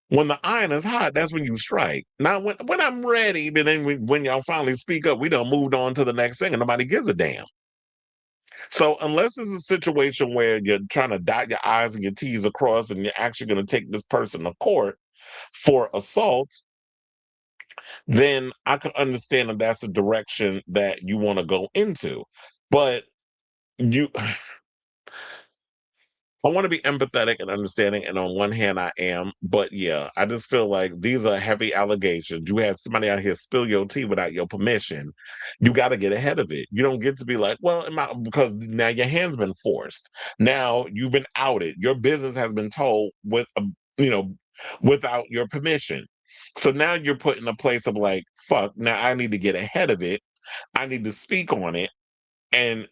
when the iron is hot, that's when you strike. Not when I'm ready, but then when y'all finally speak up, we done moved on to the next thing and nobody gives a damn. So unless it's a situation where you're trying to dot your I's and your T's across and you're actually going to take this person to court for assault, then I can understand if that's the direction that you want to go into. But you I want to be empathetic and understanding, and on one hand, I am. But yeah, I just feel like these are heavy allegations. You had somebody out here spill your tea without your permission. You got to get ahead of it. You don't get to be like, well, because now your hand's been forced. Now you've been outed. Your business has been told you know, without your permission. So now you're put in a place of like, fuck. Now I need to get ahead of it. I need to speak on it and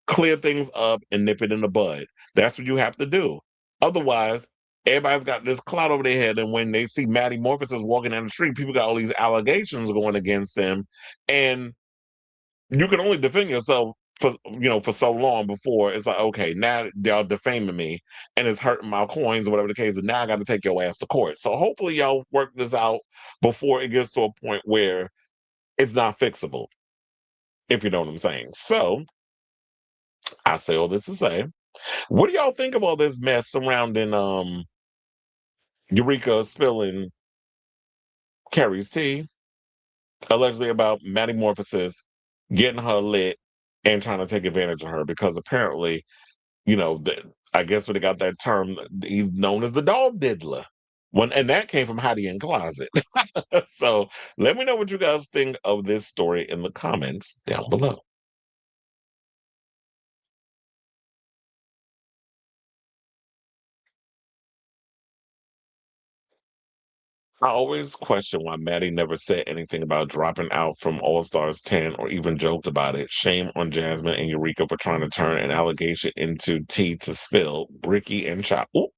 clear things up and nip it in the bud. That's what you have to do. Otherwise, everybody's got this cloud over their head, and when they see Maddie Morphosis walking down the street, people got all these allegations going against them, and you can only defend yourself for so long before it's like, okay, now y'all defaming me and it's hurting my coins or whatever the case, and now I got to take your ass to court. So hopefully y'all work this out before it gets to a point where it's not fixable, if you know what I'm saying. So I say all this to say, what do y'all think of all this mess surrounding Eureka spilling Kerri's tea, allegedly about metamorphosis, getting her lit, and trying to take advantage of her? Because apparently, I guess when they got that term, he's known as the dog diddler. And that came from Heidi in Closet. So let me know what you guys think of this story in the comments down below. I always question why Maddie never said anything about dropping out from All Stars 10 or even joked about it. Shame on Jasmine and Eureka for trying to turn an allegation into tea to spill. Bricky and Chop. Ooh.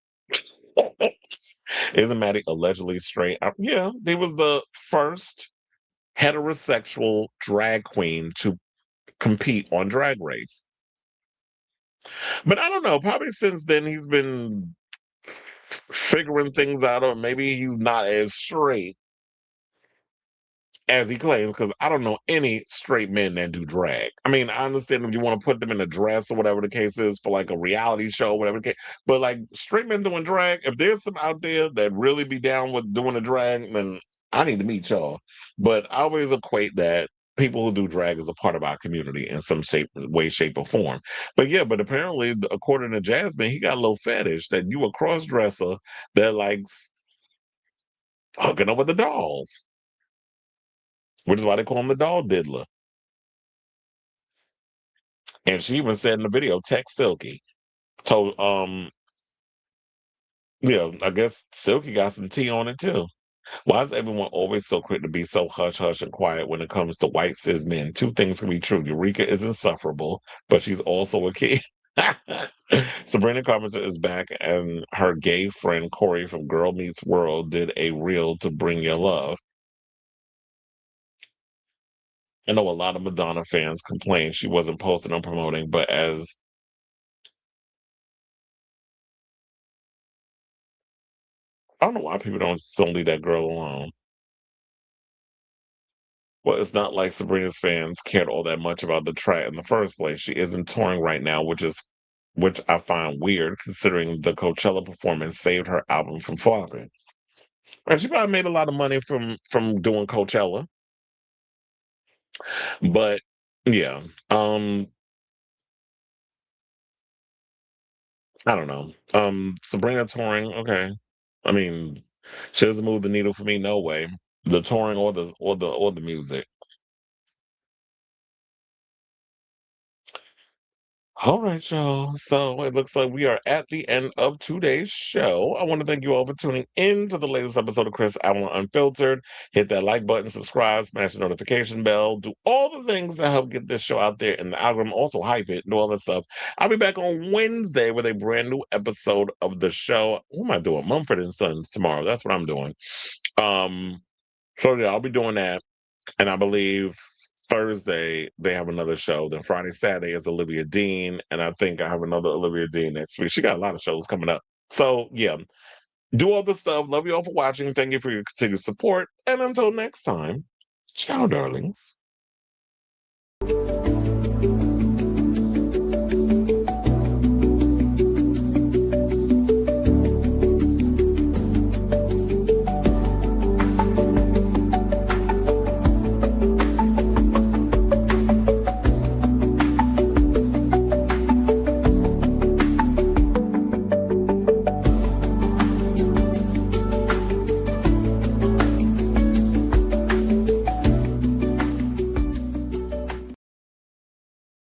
Isn't Maddie allegedly straight? Yeah, they was the first heterosexual drag queen to compete on Drag Race. But I don't know, probably since then he's been figuring things out, or maybe he's not as straight as he claims, because I don't know any straight men that do drag. I mean, I understand if you want to put them in a dress or whatever the case is for like a reality show, whatever the case, but like straight men doing drag, if there's some out there that really be down with doing a drag, then I need to meet y'all. But I always equate that people who do drag as a part of our community in some way, shape, or form. But yeah, but apparently, according to Jasmine, he got a little fetish that you a cross dresser that likes hooking up with the dolls, which is why they call him the doll diddler. And she even said in the video, text Silky. So, I guess Silky got some tea on it too. Why is everyone always so quick to be so hush hush and quiet when it comes to white cis men? Two things can be true. Eureka is insufferable, but she's also a kid. Sabrina Carpenter is back, and her gay friend Corey from Girl Meets World did a reel to Bring Your Love. I know a lot of Madonna fans complained she wasn't posting or promoting, but I don't know why people don't leave that girl alone. Well, it's not like Sabrina's fans cared all that much about the track in the first place. She isn't touring right now, which I find weird considering the Coachella performance saved her album from flopping. And she probably made a lot of money from doing Coachella. But yeah, I don't know. Sabrina touring, okay. I mean, she doesn't move the needle for me, no way. The touring or the music. All right, y'all. So it looks like we are at the end of today's show. I want to thank you all for tuning in to the latest episode of Chris Allen Unfiltered. Hit that like button, subscribe, smash the notification bell, do all the things that help get this show out there in the algorithm. Also hype it, do all that stuff. I'll be back on Wednesday with a brand new episode of the show. What am I doing? Mumford and Sons tomorrow. That's what I'm doing. So yeah, I'll be doing that. And I believe Thursday they have another show. Then Friday, Saturday is Olivia Dean, and I think I have another Olivia Dean next week. She got a lot of shows coming up. So yeah, do all the stuff. Love you all for watching. Thank you for your continued support. And until next time, ciao, darlings.